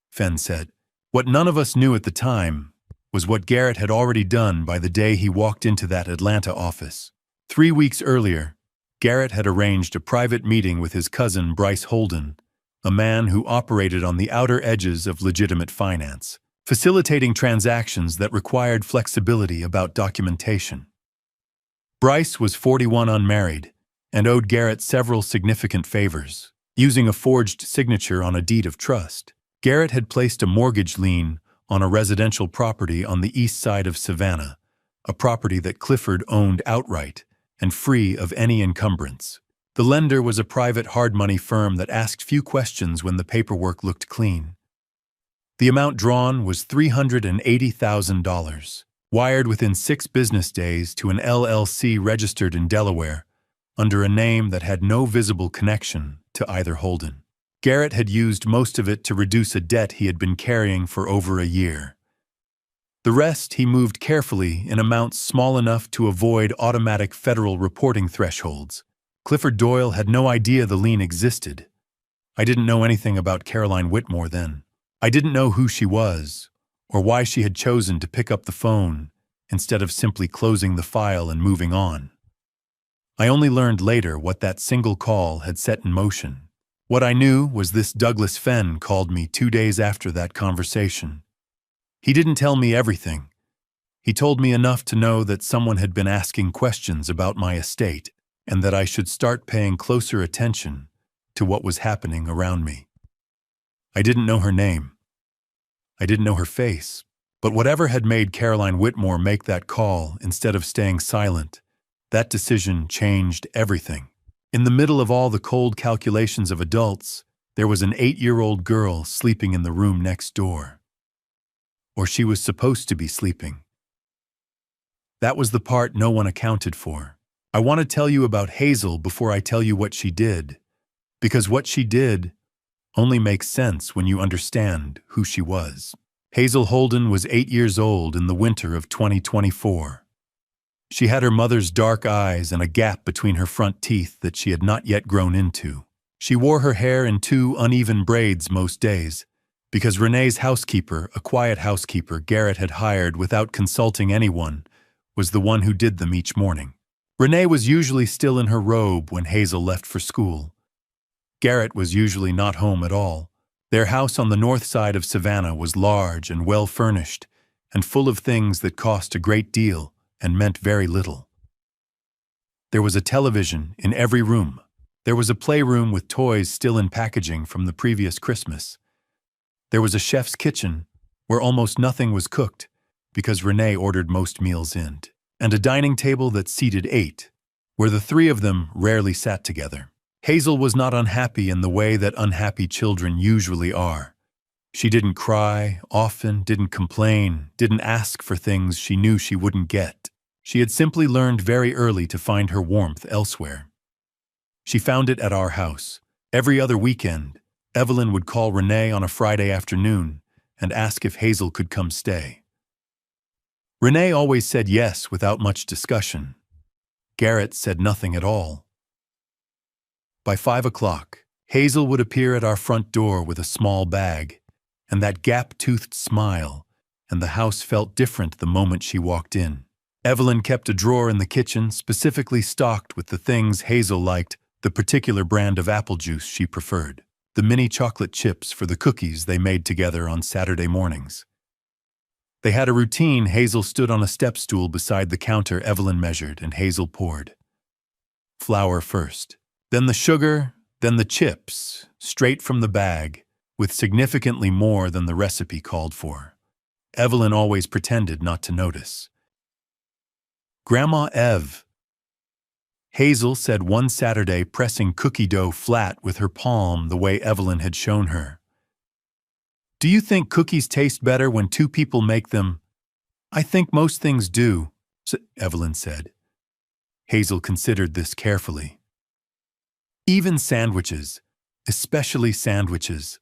Fenn said. What none of us knew at the time was what Garrett had already done by the day he walked into that Atlanta office. 3 weeks earlier, Garrett had arranged a private meeting with his cousin Bryce Holden, a man who operated on the outer edges of legitimate finance, facilitating transactions that required flexibility about documentation. Bryce was 41, unmarried, and owed Garrett several significant favors. Using a forged signature on a deed of trust, Garrett had placed a mortgage lien on a residential property on the east side of Savannah, a property that Clifford owned outright and free of any encumbrance. The lender was a private hard money firm that asked few questions when the paperwork looked clean. The amount drawn was $380,000, wired within 6 business days to an LLC registered in Delaware under a name that had no visible connection to either Holden. Garrett had used most of it to reduce a debt he had been carrying for over a year. The rest he moved carefully in amounts small enough to avoid automatic federal reporting thresholds. Clifford Doyle had no idea the lien existed. I didn't know anything about Caroline Whitmore then. I didn't know who she was, or why she had chosen to pick up the phone instead of simply closing the file and moving on. I only learned later what that single call had set in motion. What I knew was this: Douglas Fenn called me 2 days after that conversation. He didn't tell me everything. He told me enough to know that someone had been asking questions about my estate, and that I should start paying closer attention to what was happening around me. I didn't know her name. I didn't know her face. But whatever had made Caroline Whitmore make that call instead of staying silent, that decision changed everything. In the middle of all the cold calculations of adults, there was an 8-year-old girl sleeping in the room next door. Or she was supposed to be sleeping. That was the part no one accounted for. I want to tell you about Hazel before I tell you what she did, because what she did only makes sense when you understand who she was. Hazel Holden was 8 years old in the winter of 2024. She had her mother's dark eyes and a gap between her front teeth that she had not yet grown into. She wore her hair in 2 uneven braids most days, because Renee's housekeeper, a quiet housekeeper Garrett had hired without consulting anyone, was the one who did them each morning. Renee was usually still in her robe when Hazel left for school. Garrett was usually not home at all. Their house on the north side of Savannah was large and well-furnished, and full of things that cost a great deal and meant very little. There was a television in every room. There was a playroom with toys still in packaging from the previous Christmas. There was a chef's kitchen where almost nothing was cooked because Renee ordered most meals in, and a dining table that seated 8, where the 3 of them rarely sat together. Hazel was not unhappy in the way that unhappy children usually are. She didn't cry often, didn't complain, didn't ask for things she knew she wouldn't get. She had simply learned very early to find her warmth elsewhere. She found it at our house. Every other weekend, Evelyn would call Renee on a Friday afternoon and ask if Hazel could come stay. Renee always said yes without much discussion. Garrett said nothing at all. By 5 o'clock, Hazel would appear at our front door with a small bag, and that gap-toothed smile, and the house felt different the moment she walked in. Evelyn kept a drawer in the kitchen specifically stocked with the things Hazel liked, the particular brand of apple juice she preferred, the mini chocolate chips for the cookies they made together on Saturday mornings. They had a routine. Hazel stood on a step stool beside the counter. Evelyn measured and Hazel poured. Flour first, then the sugar, then the chips, straight from the bag, with significantly more than the recipe called for. Evelyn always pretended not to notice. "Grandma Ev," Hazel said one Saturday, pressing cookie dough flat with her palm the way Evelyn had shown her. "Do you think cookies taste better when two people make them?" "I think most things do," Evelyn said. Hazel considered this carefully. "Even sandwiches, especially sandwiches."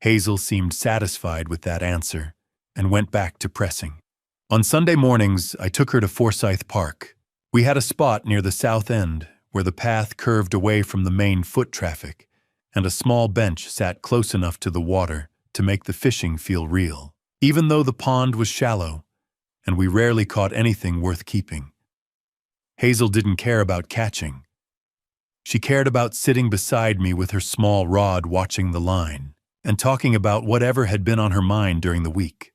Hazel seemed satisfied with that answer and went back to pressing. On Sunday mornings, I took her to Forsyth Park. We had a spot near the south end where the path curved away from the main foot traffic, and a small bench sat close enough to the water to make the fishing feel real, even though the pond was shallow, and we rarely caught anything worth keeping. Hazel didn't care about catching. She cared about sitting beside me with her small rod watching the line and talking about whatever had been on her mind during the week.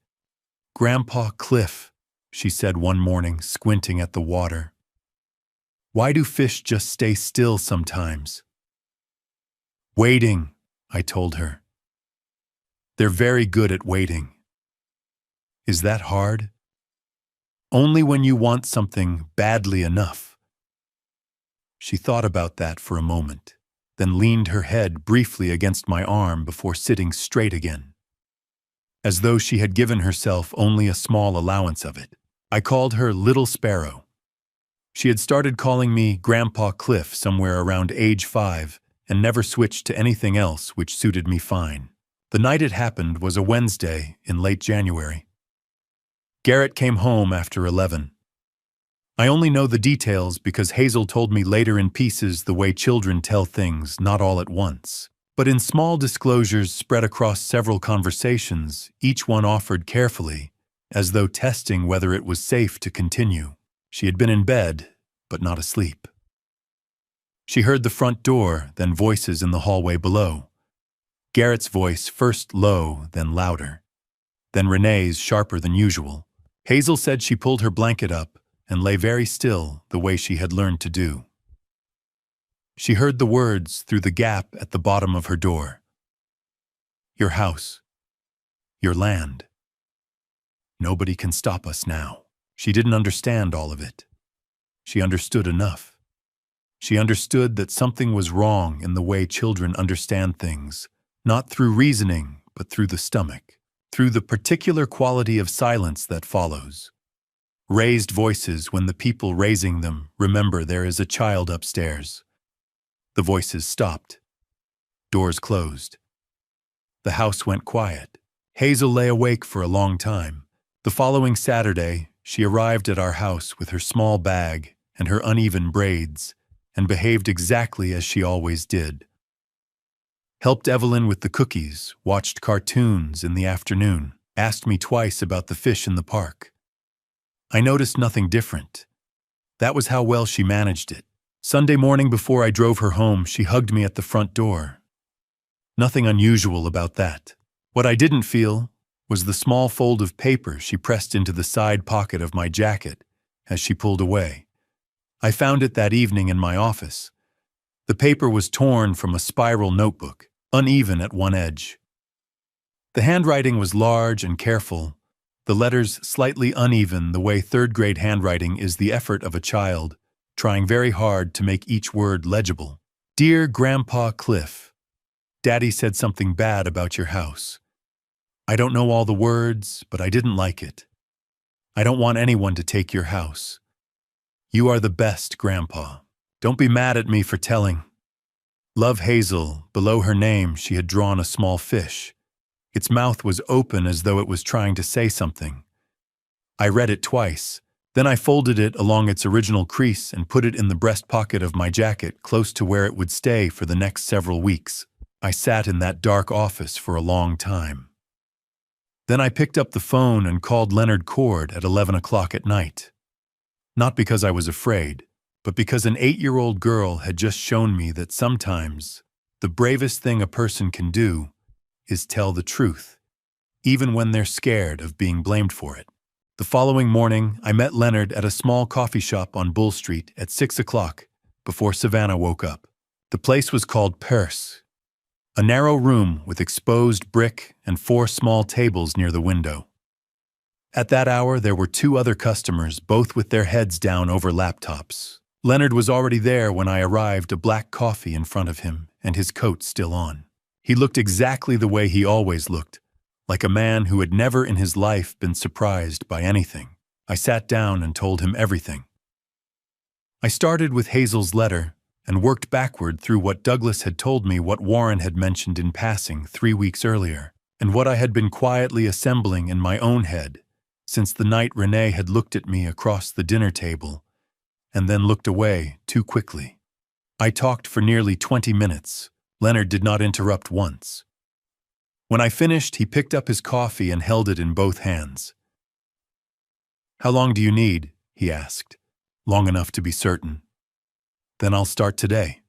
"Grandpa Cliff," she said one morning, squinting at the water. "Why do fish just stay still sometimes?" "Waiting," I told her. "They're very good at waiting." "Is that hard?" "Only when you want something badly enough." She thought about that for a moment, then leaned her head briefly against my arm before sitting straight again, as though she had given herself only a small allowance of it. I called her Little Sparrow. She had started calling me Grandpa Cliff somewhere around age 5 and never switched to anything else, which suited me fine. The night it happened was a Wednesday in late January. Garrett came home after 11. I only know the details because Hazel told me later in pieces the way children tell things, not all at once, but in small disclosures spread across several conversations, each one offered carefully, as though testing whether it was safe to continue. She had been in bed, but not asleep. She heard the front door, then voices in the hallway below. Garrett's voice, first low, then louder. Then Renee's, sharper than usual. Hazel said she pulled her blanket up and lay very still, the way she had learned to do. She heard the words through the gap at the bottom of her door. "Your house. Your land. Nobody can stop us now." She didn't understand all of it. She understood enough. She understood that something was wrong in the way children understand things, not through reasoning, but through the stomach, through the particular quality of silence that follows. Raised voices when the people raising them remember there is a child upstairs. The voices stopped. Doors closed. The house went quiet. Hazel lay awake for a long time. The following Saturday, she arrived at our house with her small bag and her uneven braids, and behaved exactly as she always did. Helped Evelyn with the cookies, watched cartoons in the afternoon, asked me twice about the fish in the park. I noticed nothing different. That was how well she managed it. Sunday morning before I drove her home, she hugged me at the front door. Nothing unusual about that. What I didn't feel was the small fold of paper she pressed into the side pocket of my jacket as she pulled away. I found it that evening in my office. The paper was torn from a spiral notebook, uneven at one edge. The handwriting was large and careful, the letters slightly uneven the way third-grade handwriting is, the effort of a child, trying very hard to make each word legible. "Dear Grandpa Cliff, Daddy said something bad about your house. I don't know all the words, but I didn't like it. I don't want anyone to take your house. You are the best, Grandpa. Don't be mad at me for telling. Love, Hazel." Below her name, she had drawn a small fish. Its mouth was open as though it was trying to say something. I read it twice. Then I folded it along its original crease and put it in the breast pocket of my jacket, close to where it would stay for the next several weeks. I sat in that dark office for a long time. Then I picked up the phone and called Leonard Cord at 11 o'clock at night. Not because I was afraid, but because an 8-year-old girl had just shown me that sometimes the bravest thing a person can do is tell the truth, even when they're scared of being blamed for it. The following morning, I met Leonard at a small coffee shop on Bull Street at 6 o'clock before Savannah woke up. The place was called Purse, a narrow room with exposed brick and 4 small tables near the window. At that hour, there were two other customers, both with their heads down over laptops. Leonard was already there when I arrived, a black coffee in front of him and his coat still on. He looked exactly the way he always looked, like a man who had never in his life been surprised by anything. I sat down and told him everything. I started with Hazel's letter and worked backward through what Douglas had told me, what Warren had mentioned in passing 3 weeks earlier, and what I had been quietly assembling in my own head since the night Renee had looked at me across the dinner table and then looked away too quickly. I talked for nearly 20 minutes. Leonard did not interrupt once. When I finished, he picked up his coffee and held it in both hands. "How long do you need?" he asked. "Long enough to be certain." "Then I'll start today."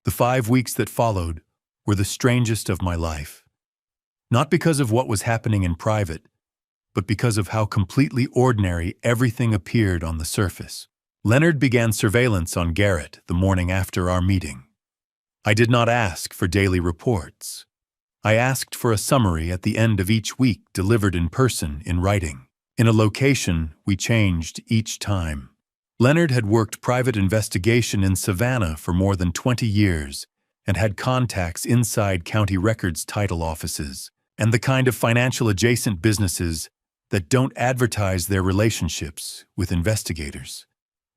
The 5 weeks that followed were the strangest of my life. Not because of what was happening in private, but because of how completely ordinary everything appeared on the surface. Leonard began surveillance on Garrett the morning after our meeting. I did not ask for daily reports. I asked for a summary at the end of each week, delivered in person, in writing. In a location we changed each time. Leonard had worked private investigation in Savannah for more than 20 years and had contacts inside county records title offices and the kind of financial adjacent businesses that don't advertise their relationships with investigators.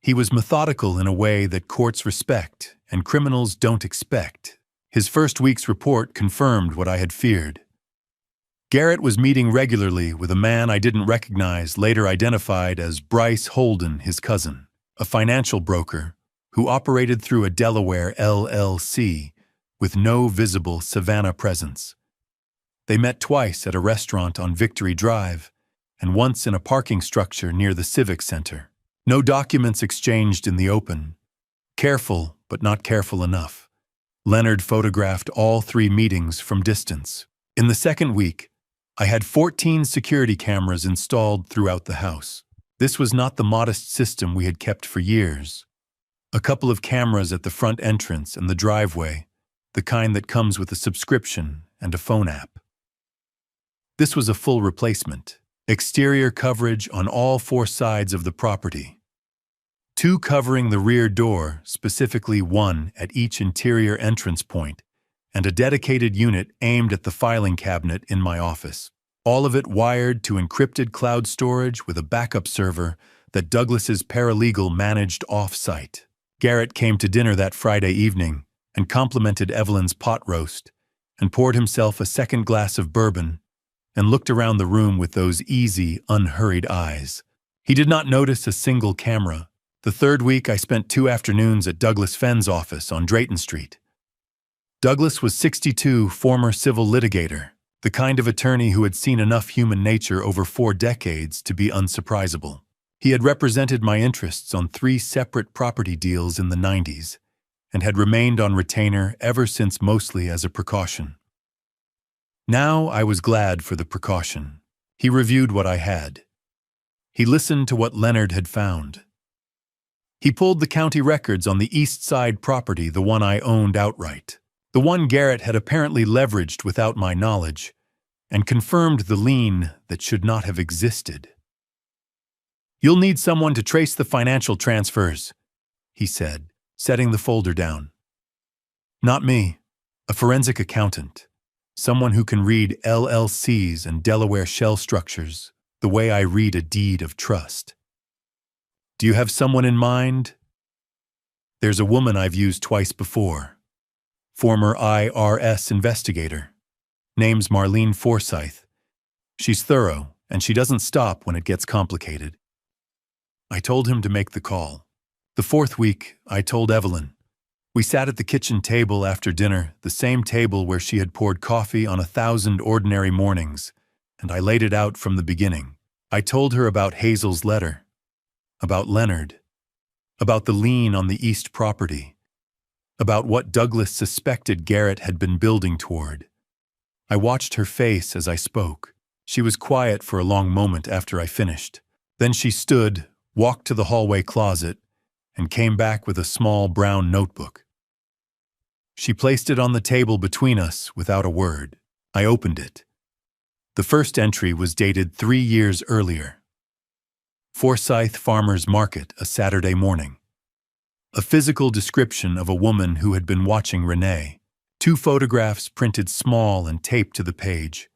He was methodical in a way that courts respect and criminals don't expect. His first week's report confirmed what I had feared. Garrett was meeting regularly with a man I didn't recognize, later identified as Bryce Holden, his cousin, a financial broker who operated through a Delaware LLC with no visible Savannah presence. They met twice at a restaurant on Victory Drive and once in a parking structure near the Civic Center. No documents exchanged in the open. Careful, but not careful enough. Leonard photographed all 3 meetings from distance. In the second week, I had 14 security cameras installed throughout the house. This was not the modest system we had kept for years. A couple of cameras at the front entrance and the driveway, the kind that comes with a subscription and a phone app. This was a full replacement. Exterior coverage on all 4 sides of the property. 2 covering the rear door, specifically 1 at each interior entrance point, and a dedicated unit aimed at the filing cabinet in my office. All of it wired to encrypted cloud storage with a backup server that Douglas's paralegal managed off-site. Garrett came to dinner that Friday evening and complimented Evelyn's pot roast and poured himself a second glass of bourbon and looked around the room with those easy, unhurried eyes. He did not notice a single camera. The third week, I spent 2 afternoons at Douglas Fenn's office on Drayton Street. Douglas was 62, former civil litigator, the kind of attorney who had seen enough human nature over 4 decades to be unsurprisable. He had represented my interests on 3 separate property deals in the 90s and had remained on retainer ever since, mostly as a precaution. Now I was glad for the precaution. He reviewed what I had. He listened to what Leonard had found. He pulled the county records on the East Side property, the one I owned outright, the one Garrett had apparently leveraged without my knowledge, and confirmed the lien that should not have existed. "You'll need someone to trace the financial transfers," he said, setting the folder down. "Not me, a forensic accountant. Someone who can read LLCs and Delaware shell structures the way I read a deed of trust." "Do you have someone in mind?" "There's a woman I've used twice before. Former IRS investigator. Name's Marlene Forsyth. She's thorough, and she doesn't stop when it gets complicated." I told him to make the call. The 4th week, I told Evelyn. We sat at the kitchen table after dinner, the same table where she had poured coffee on 1,000 ordinary mornings, and I laid it out from the beginning. I told her about Hazel's letter, about Leonard, about the lien on the East property, about what Douglas suspected Garrett had been building toward. I watched her face as I spoke. She was quiet for a long moment after I finished. Then she stood, walked to the hallway closet, and came back with a small brown notebook. She placed it on the table between us without a word. I opened it. The first entry was dated 3 years earlier. Forsyth Farmers Market, a Saturday morning. A physical description of a woman who had been watching Renee. 2 photographs printed small and taped to the page.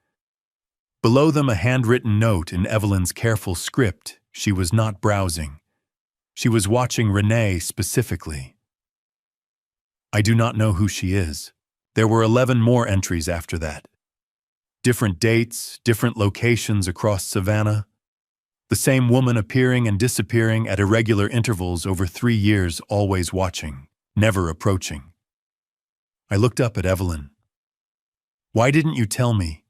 Below them a handwritten note in Evelyn's careful script. She was not browsing. She was watching Renee specifically. I do not know who she is. There were 11 more entries after that. Different dates, different locations across Savannah. The same woman appearing and disappearing at irregular intervals over 3 years, always watching, never approaching. I looked up at Evelyn. Why didn't you tell me?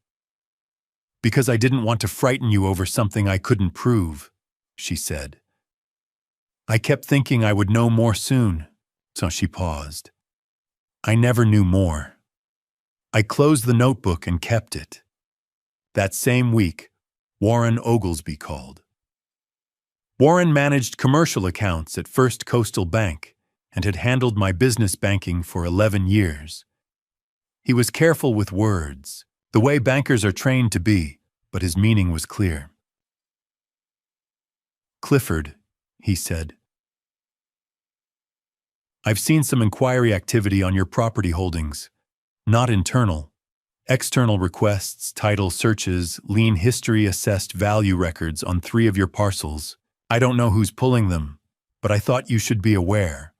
Because I didn't want to frighten you over something I couldn't prove, she said. I kept thinking I would know more soon, so she paused. I never knew more. I closed the notebook and kept it. That same week, Warren Oglesby called. Warren managed commercial accounts at First Coastal Bank and had handled my business banking for 11 years. He was careful with words, the way bankers are trained to be, but his meaning was clear. Clifford, he said, I've seen some inquiry activity on your property holdings, not internal. External requests, title searches, lien history assessed value records on 3 of your parcels. I don't know who's pulling them, but I thought you should be aware.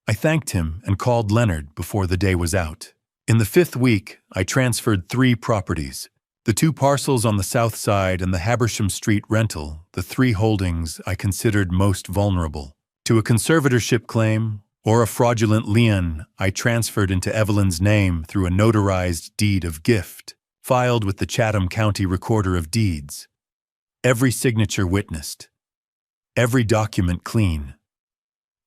I thanked him and called Leonard before the day was out. In the 5th week, I transferred 3 properties. The 2 parcels on the south side and the Habersham Street rental, the 3 holdings I considered most vulnerable. To a conservatorship claim or a fraudulent lien, I transferred into Evelyn's name through a notarized deed of gift, filed with the Chatham County Recorder of Deeds. Every signature witnessed. Every document clean.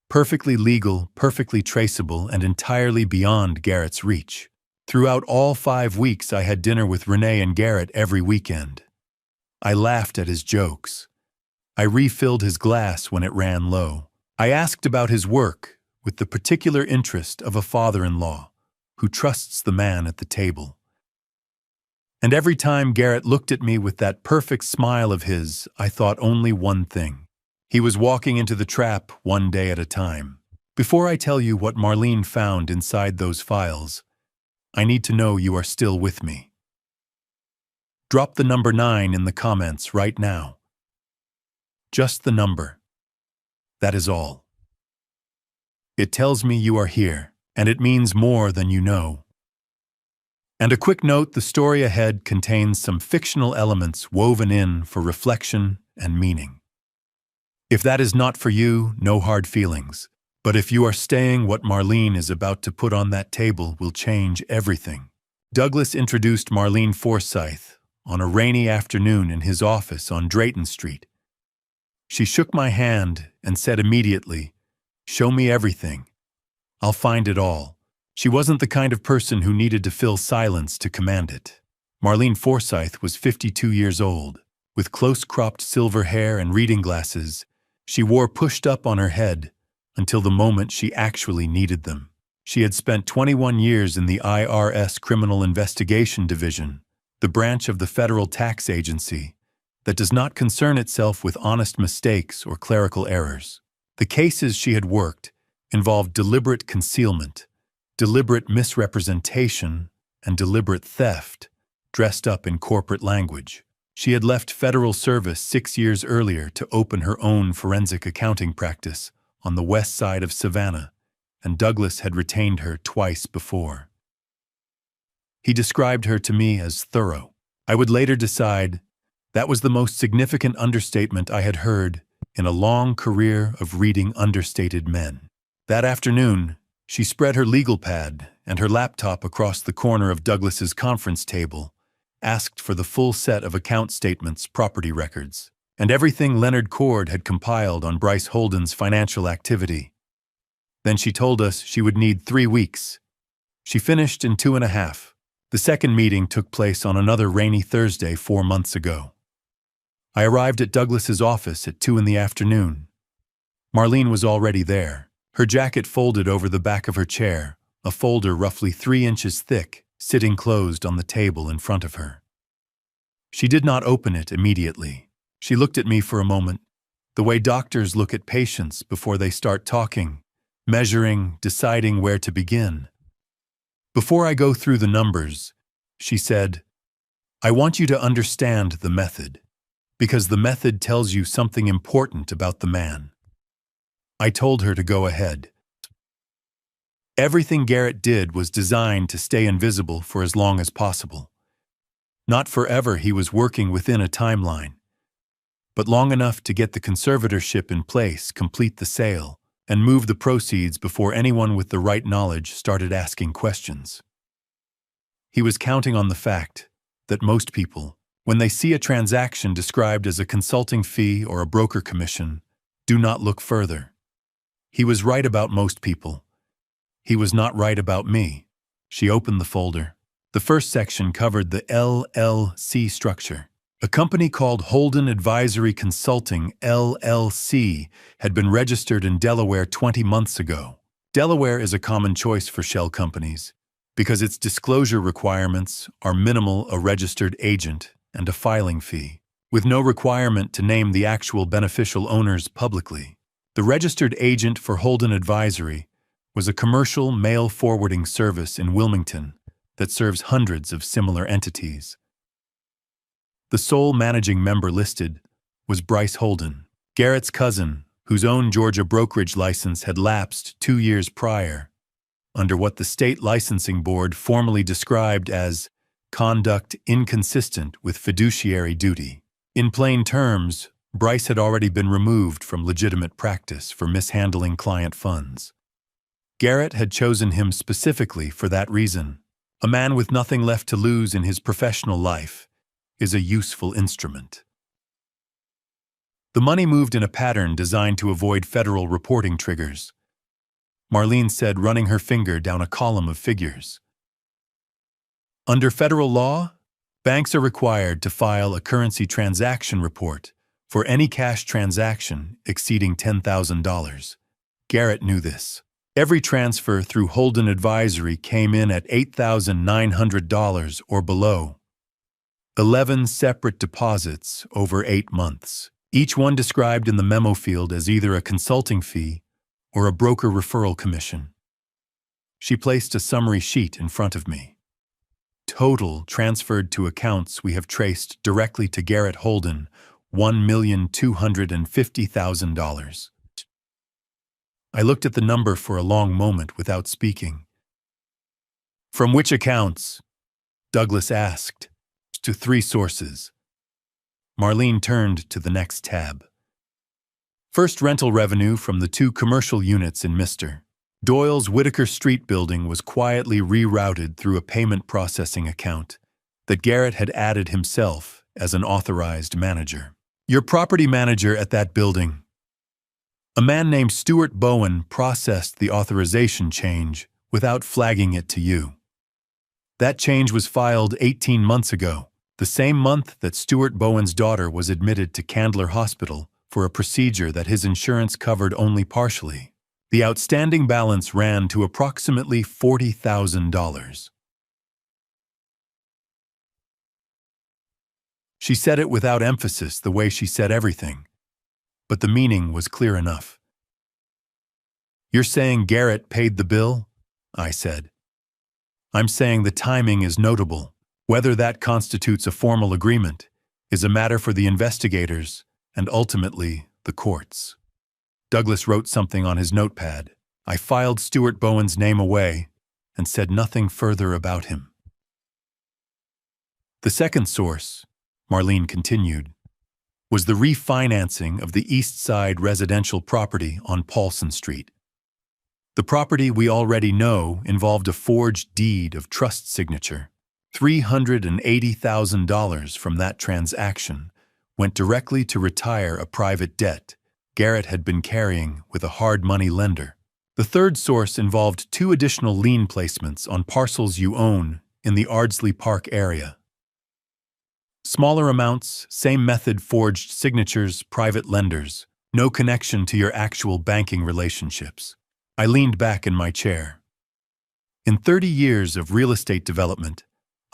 Perfectly legal, perfectly traceable, and entirely beyond Garrett's reach. Throughout all 5 weeks, I had dinner with Renee and Garrett every weekend. I laughed at his jokes. I refilled his glass when it ran low. I asked about his work, with the particular interest of a father-in-law who trusts the man at the table. And every time Garrett looked at me with that perfect smile of his, I thought only one thing. He was walking into the trap one day at a time. Before I tell you what Marlene found inside those files, I need to know you are still with me. Drop the number 9 in the comments right now. Just the number. That is all. It tells me you are here, and it means more than you know. And a quick note, the story ahead contains some fictional elements woven in for reflection and meaning. If that is not for you, no hard feelings. But if you are staying, what Marlene is about to put on that table will change everything. Douglas introduced Marlene Forsyth on a rainy afternoon in his office on Drayton Street. She shook my hand and said immediately, "Show me everything. I'll find it all." She wasn't the kind of person who needed to fill silence to command it. Marlene Forsyth was 52 years old. With close-cropped silver hair and reading glasses, she wore pushed up on her head until the moment she actually needed them. She had spent 21 years in the IRS Criminal Investigation Division, the branch of the federal tax agency that does not concern itself with honest mistakes or clerical errors. The cases she had worked involved deliberate concealment, deliberate misrepresentation, and deliberate theft, dressed up in corporate language. She had left federal service 6 years earlier to open her own forensic accounting practice on the west side of Savannah, and Douglas had retained her twice before. He described her to me as thorough. I would later decide that was the most significant understatement I had heard in a long career of reading understated men. That afternoon, she spread her legal pad and her laptop across the corner of Douglas's conference table, asked for the full set of account statements, property records, and everything Leonard Cord had compiled on Bryce Holden's financial activity. Then she told us she would need 3 weeks. She finished in 2.5. The second meeting took place on another rainy Thursday 4 months ago. I arrived at Douglas's office at 2 in the afternoon. Marlene was already there, her jacket folded over the back of her chair, a folder roughly 3 inches thick, sitting closed on the table in front of her. She did not open it immediately. She looked at me for a moment, the way doctors look at patients before they start talking, measuring, deciding where to begin. "Before I go through the numbers," she said, "I want you to understand the method, because the method tells you something important about the man." I told her to go ahead. Everything Garrett did was designed to stay invisible for as long as possible. Not forever, he was working within a timeline, but long enough to get the conservatorship in place, complete the sale, and move the proceeds before anyone with the right knowledge started asking questions. He was counting on the fact that most people, when they see a transaction described as a consulting fee or a broker commission, do not look further. He was right about most people. He was not right about me. She opened the folder. The first section covered the LLC structure. A company called Holden Advisory Consulting, LLC, had been registered in Delaware 20 months ago. Delaware is a common choice for shell companies because its disclosure requirements are minimal, a registered agent, and a filing fee, with no requirement to name the actual beneficial owners publicly. The registered agent for Holden Advisory was a commercial mail forwarding service in Wilmington that serves hundreds of similar entities. The sole managing member listed was Bryce Holden, Garrett's cousin, whose own Georgia brokerage license had lapsed 2 years prior, under what the state licensing board formally described as conduct inconsistent with fiduciary duty. In plain terms, Bryce had already been removed from legitimate practice for mishandling client funds. Garrett had chosen him specifically for that reason. A man with nothing left to lose in his professional life is a useful instrument. The money moved in a pattern designed to avoid federal reporting triggers. Marlene said, running her finger down a column of figures. Under federal law, banks are required to file a currency transaction report for any cash transaction exceeding $10,000. Garrett knew this. Every transfer through Holden Advisory came in at $8,900 or below. 11 separate deposits over 8 months, each one described in the memo field as either a consulting fee or a broker referral commission. She placed a summary sheet in front of me. Total transferred to accounts we have traced directly to Garrett Holden, $1,250,000. I looked at the number for a long moment without speaking. "From which accounts?" Douglas asked. "To 3 sources." Marlene turned to the next tab. First, rental revenue from the 2 commercial units in Mr. Doyle's Whitaker Street building was quietly rerouted through a payment processing account that Garrett had added himself as an authorized manager. "Your property manager at that building. A man named Stuart Bowen processed the authorization change without flagging it to you. That change was filed 18 months ago, the same month that Stuart Bowen's daughter was admitted to Candler Hospital for a procedure that his insurance covered only partially. The outstanding balance ran to approximately $40,000. She said it without emphasis, the way she said everything, but the meaning was clear enough. "You're saying Garrett paid the bill?" I said. "I'm saying the timing is notable. Whether that constitutes a formal agreement is a matter for the investigators and ultimately the courts." Douglas wrote something on his notepad. I filed Stuart Bowen's name away and said nothing further about him. The second source, Marlene continued, was the refinancing of the East Side residential property on Paulson Street. The property we already know involved a forged deed of trust signature. $380,000 from that transaction went directly to retire a private debt Garrett had been carrying with a hard money lender. The third source involved 2 additional lien placements on parcels you own in the Ardsley Park area. Smaller amounts, same method, forged signatures, private lenders, no connection to your actual banking relationships. I leaned back in my chair. In 30 years of real estate development,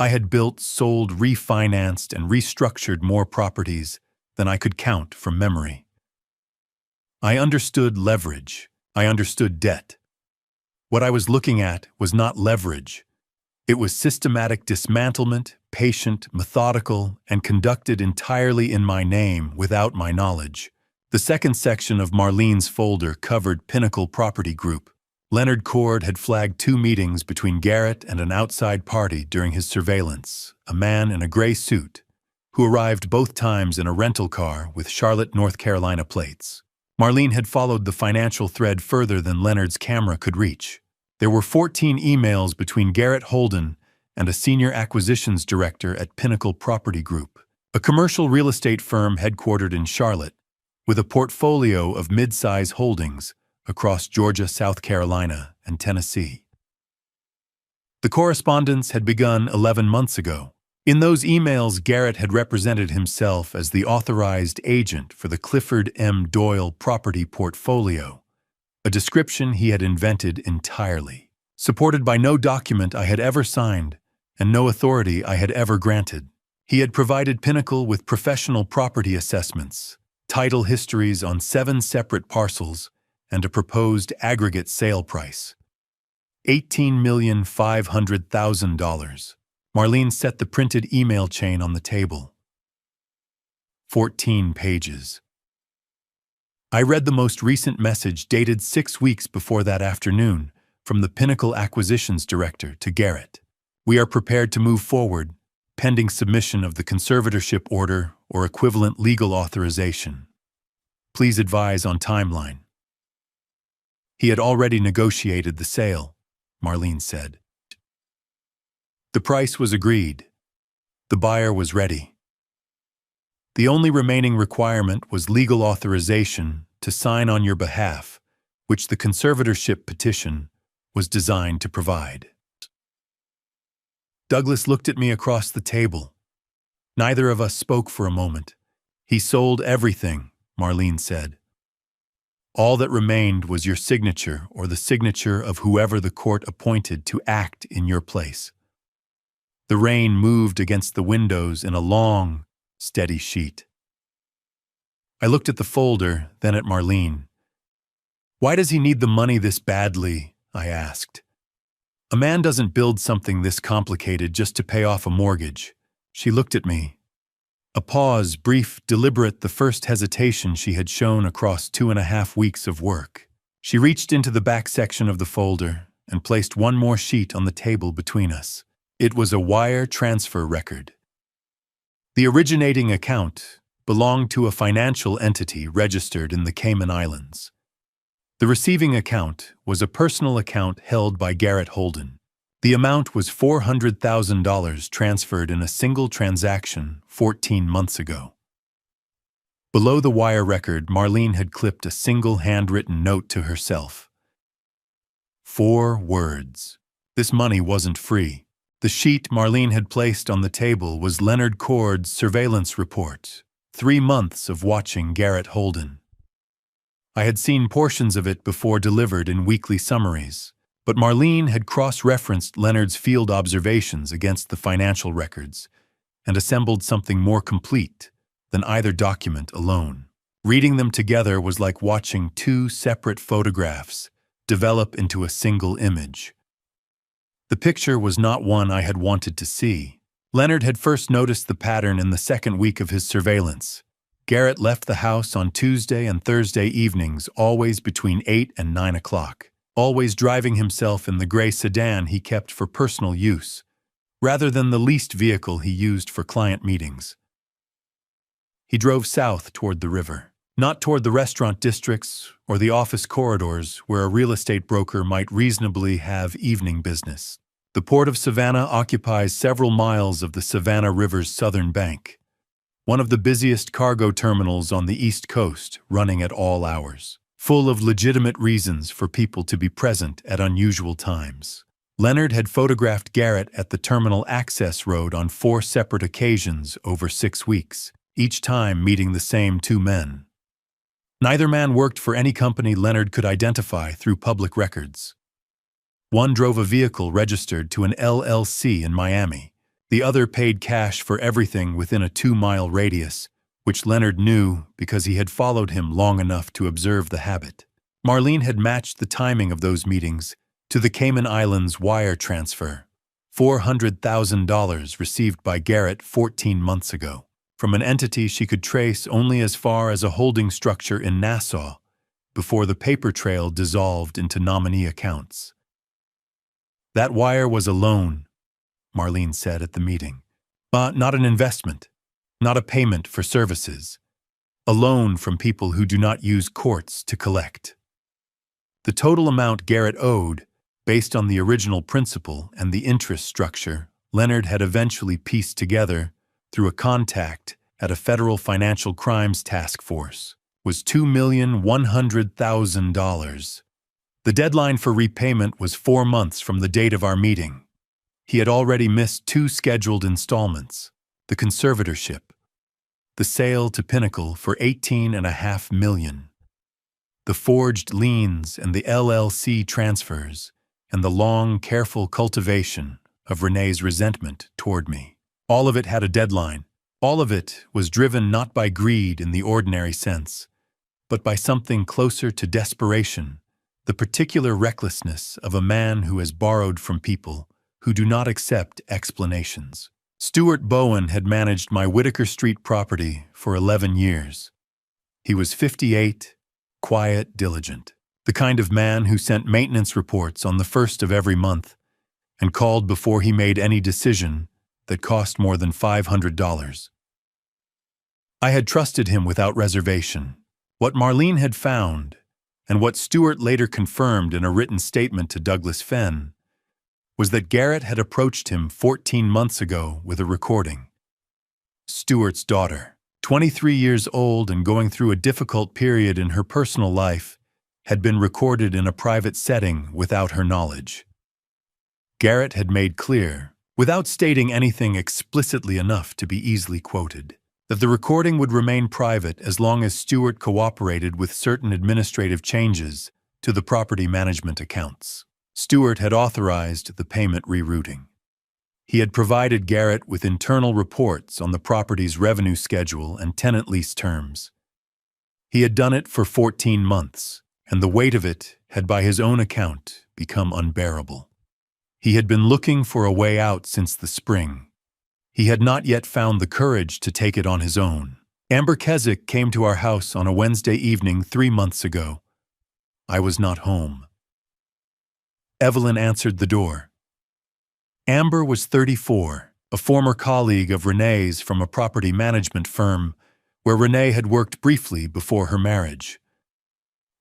I had built, sold, refinanced, and restructured more properties than I could count from memory. I understood leverage. I understood debt. What I was looking at was not leverage. It was systematic dismantlement, patient, methodical, and conducted entirely in my name without my knowledge. The second section of Marlene's folder covered Pinnacle Property Group. Leonard Cord had flagged 2 meetings between Garrett and an outside party during his surveillance, a man in a gray suit, who arrived both times in a rental car with Charlotte, North Carolina plates. Marlene had followed the financial thread further than Leonard's camera could reach. There were 14 emails between Garrett Holden and a senior acquisitions director at Pinnacle Property Group, a commercial real estate firm headquartered in Charlotte, with a portfolio of mid-size holdings across Georgia, South Carolina, and Tennessee. The correspondence had begun 11 months ago. In those emails, Garrett had represented himself as the authorized agent for the Clifford M. Doyle property portfolio, a description he had invented entirely, supported by no document I had ever signed and no authority I had ever granted. He had provided Pinnacle with professional property assessments, title histories on 7 separate parcels, and a proposed aggregate sale price. $18,500,000. Marlene set the printed email chain on the table. 14 pages. I read the most recent message dated 6 weeks before that afternoon from the Pinnacle Acquisitions Director to Garrett. We are prepared to move forward, pending submission of the conservatorship order or equivalent legal authorization. Please advise on timeline. He had already negotiated the sale, Marlene said. The price was agreed. The buyer was ready. The only remaining requirement was legal authorization to sign on your behalf, which the conservatorship petition was designed to provide. Douglas looked at me across the table. Neither of us spoke for a moment. He sold everything, Marlene said. All that remained was your signature or the signature of whoever the court appointed to act in your place. The rain moved against the windows in a long, steady sheet. I looked at the folder, then at Marlene. Why does he need the money this badly? I asked. A man doesn't build something this complicated just to pay off a mortgage. She looked at me. A pause, brief, deliberate, the first hesitation she had shown across 2.5 weeks of work. She reached into the back section of the folder and placed one more sheet on the table between us. It was a wire transfer record. The originating account belonged to a financial entity registered in the Cayman Islands. The receiving account was a personal account held by Garrett Holden. The amount was $400,000 transferred in a single transaction 14 months ago. Below the wire record, Marlene had clipped a single handwritten note to herself. 4 words. This money wasn't free. The sheet Marlene had placed on the table was Leonard Cord's surveillance report, 3 months of watching Garrett Holden. I had seen portions of it before delivered in weekly summaries, but Marlene had cross-referenced Leonard's field observations against the financial records and assembled something more complete than either document alone. Reading them together was like watching 2 separate photographs develop into a single image. The picture was not one I had wanted to see. Leonard had first noticed the pattern in the 2nd week of his surveillance. Garrett left the house on Tuesday and Thursday evenings, always between 8 and 9 o'clock, always driving himself in the gray sedan he kept for personal use, rather than the leased vehicle he used for client meetings. He drove south toward the river, not toward the restaurant districts or the office corridors where a real estate broker might reasonably have evening business. The port of Savannah occupies several miles of the Savannah River's southern bank, one of the busiest cargo terminals on the East Coast, running at all hours, full of legitimate reasons for people to be present at unusual times. Leonard had photographed Garrett at the terminal access road on 4 separate occasions over 6 weeks, each time meeting the same 2 men. Neither man worked for any company Leonard could identify through public records. One drove a vehicle registered to an LLC in Miami. The other paid cash for everything within a 2-mile radius, which Leonard knew because he had followed him long enough to observe the habit. Marlene had matched the timing of those meetings to the Cayman Islands wire transfer, $400,000 received by Garrett 14 months ago, from an entity she could trace only as far as a holding structure in Nassau, before the paper trail dissolved into nominee accounts. That wire was a loan, Marlene said at the meeting, but not an investment, not a payment for services, a loan from people who do not use courts to collect. The total amount Garrett owed, based on the original principal and the interest structure Leonard had eventually pieced together through a contact at a federal financial crimes task force, was $2,100,000. The deadline for repayment was 4 months from the date of our meeting. He had already missed 2 scheduled installments, the conservatorship, the sale to Pinnacle for $18.5 million, the forged liens and the LLC transfers, and the long, careful cultivation of Renee's resentment toward me. All of it had a deadline. All of it was driven not by greed in the ordinary sense, but by something closer to desperation, the particular recklessness of a man who has borrowed from people who do not accept explanations. Stuart Bowen had managed my Whitaker Street property for 11 years. He was 58, quiet, diligent, the kind of man who sent maintenance reports on the first of every month and called before he made any decision that cost more than $500. I had trusted him without reservation. What Marlene had found, and what Stuart later confirmed in a written statement to Douglas Fenn, was that Garrett had approached him 14 months ago with a recording. Stuart's daughter, 23 years old and going through a difficult period in her personal life, had been recorded in a private setting without her knowledge. Garrett had made clear, without stating anything explicitly enough to be easily quoted, that the recording would remain private as long as Stuart cooperated with certain administrative changes to the property management accounts. Stuart had authorized the payment rerouting. He had provided Garrett with internal reports on the property's revenue schedule and tenant lease terms. He had done it for 14 months, and the weight of it had by his own account become unbearable. He had been looking for a way out since the spring. He had not yet found the courage to take it on his own. Amber Keswick came to our house on a Wednesday evening 3 months ago. I was not home. Evelyn answered the door. Amber was 34, a former colleague of Renee's from a property management firm where Renee had worked briefly before her marriage.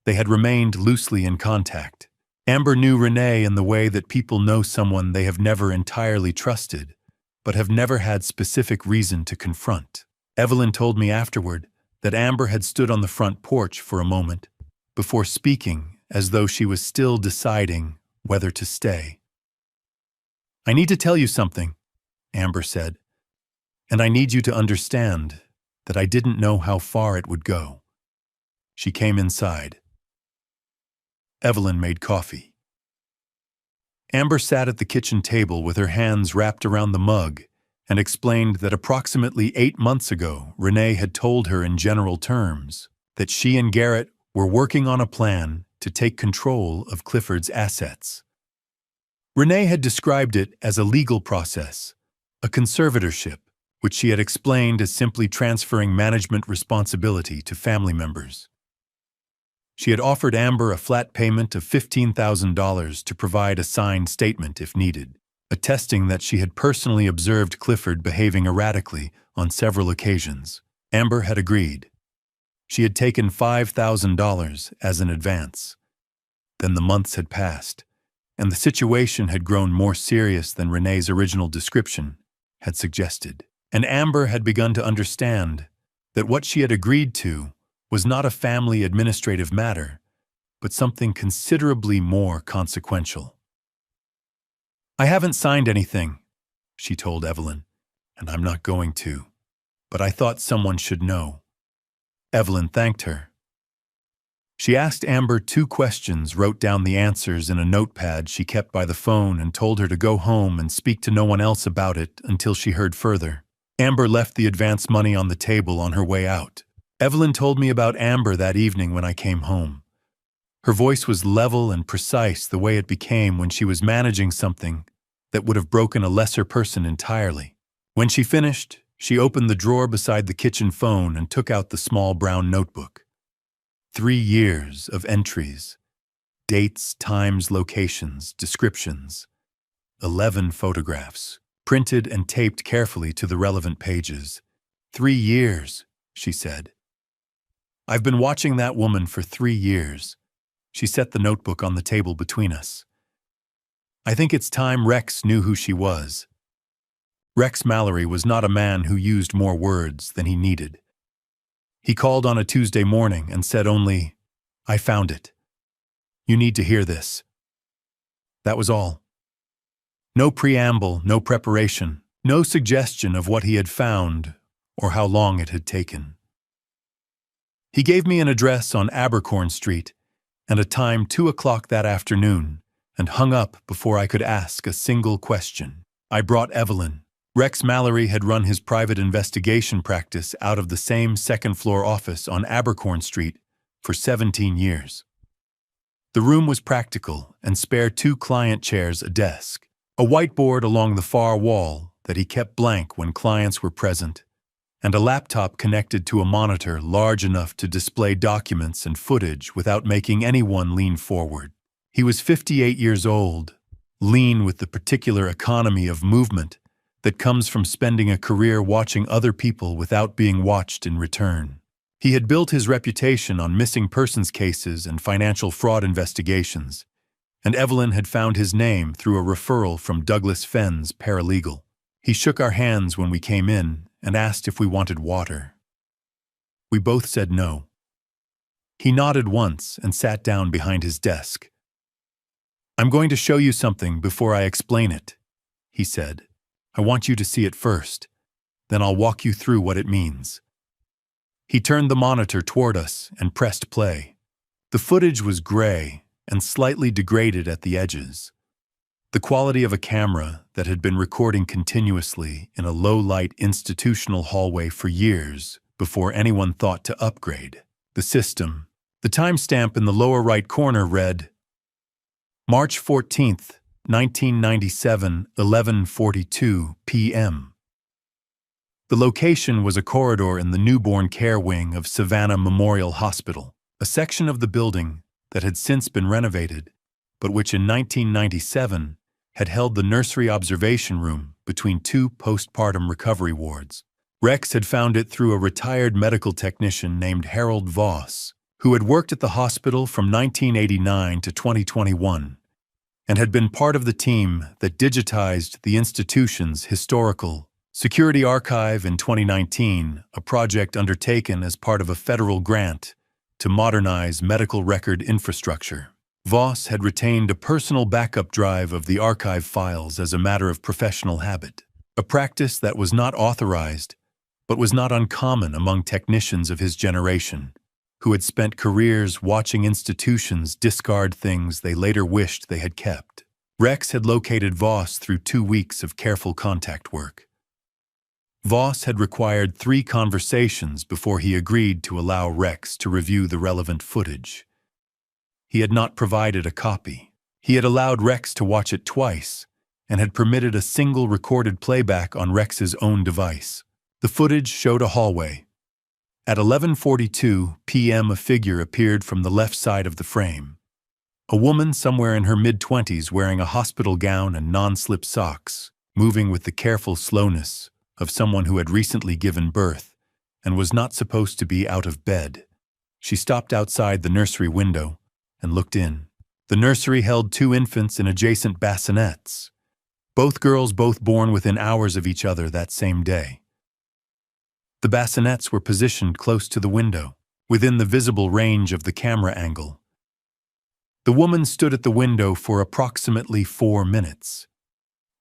They had remained loosely in contact. Amber knew Renee in the way that people know someone they have never entirely trusted, but have never had specific reason to confront. Evelyn told me afterward that Amber had stood on the front porch for a moment before speaking as though she was still deciding whether to stay. "I need to tell you something," Amber said, "and I need you to understand that I didn't know how far it would go." She came inside. Evelyn made coffee. Amber sat at the kitchen table with her hands wrapped around the mug and explained that approximately 8 months ago, Renee had told her in general terms that she and Garrett were working on a plan to take control of Clifford's assets. Renee had described it as a legal process, a conservatorship, which she had explained as simply transferring management responsibility to family members. She had offered Amber a flat payment of $15,000 to provide a signed statement if needed, attesting that she had personally observed Clifford behaving erratically on several occasions. Amber had agreed. She had taken $5,000 as an advance. Then the months had passed, and the situation had grown more serious than Renee's original description had suggested. And Amber had begun to understand that what she had agreed to was not a family administrative matter, but something considerably more consequential. "I haven't signed anything," she told Evelyn, "and I'm not going to, but I thought someone should know." Evelyn thanked her. She asked Amber 2 questions, wrote down the answers in a notepad she kept by the phone, and told her to go home and speak to no one else about it until she heard further. Amber left the advance money on the table on her way out. Evelyn told me about Amber that evening when I came home. Her voice was level and precise, the way it became when she was managing something that would have broken a lesser person entirely. When she finished, she opened the drawer beside the kitchen phone and took out the small brown notebook. 3 years of entries. Dates, times, locations, descriptions. 11 photographs, printed and taped carefully to the relevant pages. 3 years, she said. I've been watching that woman for 3 years. She set the notebook on the table between us. I think it's time Rex knew who she was. Rex Mallory was not a man who used more words than he needed. He called on a Tuesday morning and said only, "I found it. You need to hear this." That was all. No preamble, no preparation, no suggestion of what he had found or how long it had taken. He gave me an address on Abercorn Street and a time 2 o'clock that afternoon, and hung up before I could ask a single question. I brought Evelyn. Rex Mallory had run his private investigation practice out of the same second-floor office on Abercorn Street for 17 years. The room was practical and spared 2 client chairs, a desk, a whiteboard along the far wall that he kept blank when clients were present, and a laptop connected to a monitor large enough to display documents and footage without making anyone lean forward. He was 58 years old, lean with the particular economy of movement that comes from spending a career watching other people without being watched in return. He had built his reputation on missing persons cases and financial fraud investigations, and Evelyn had found his name through a referral from Douglas Fenn's paralegal. He shook our hands when we came in and asked if we wanted water. We both said no. He nodded once and sat down behind his desk. "I'm going to show you something before I explain it," he said. "I want you to see it first, then I'll walk you through what it means." He turned the monitor toward us and pressed play. The footage was gray and slightly degraded at the edges. The quality of a camera that had been recording continuously in a low-light institutional hallway for years before anyone thought to upgrade the system. The timestamp in the lower right corner read, March 14th, 1997, 11:42 p.m. The location was a corridor in the newborn care wing of Savannah Memorial Hospital, a section of the building that had since been renovated, but which in 1997 had held the nursery observation room between 2 postpartum recovery wards. Rex had found it through a retired medical technician named Harold Voss, who had worked at the hospital from 1989 to 2021, and had been part of the team that digitized the institution's historical security archive in 2019, a project undertaken as part of a federal grant to modernize medical record infrastructure. Voss had retained a personal backup drive of the archive files as a matter of professional habit, a practice that was not authorized but was not uncommon among technicians of his generation, who had spent careers watching institutions discard things they later wished they had kept. Rex had located Voss through 2 weeks of careful contact work. Voss had required 3 conversations before he agreed to allow Rex to review the relevant footage. He had not provided a copy. He had allowed Rex to watch it twice and had permitted a single recorded playback on Rex's own device. The footage showed a hallway. At 11:42 p.m. a figure appeared from the left side of the frame. A woman somewhere in her mid-20s wearing a hospital gown and non-slip socks, moving with the careful slowness of someone who had recently given birth and was not supposed to be out of bed. She stopped outside the nursery window and looked in. The nursery held 2 infants in adjacent bassinets, both girls born within hours of each other that same day. The bassinets were positioned close to the window, within the visible range of the camera angle. The woman stood at the window for approximately 4 minutes.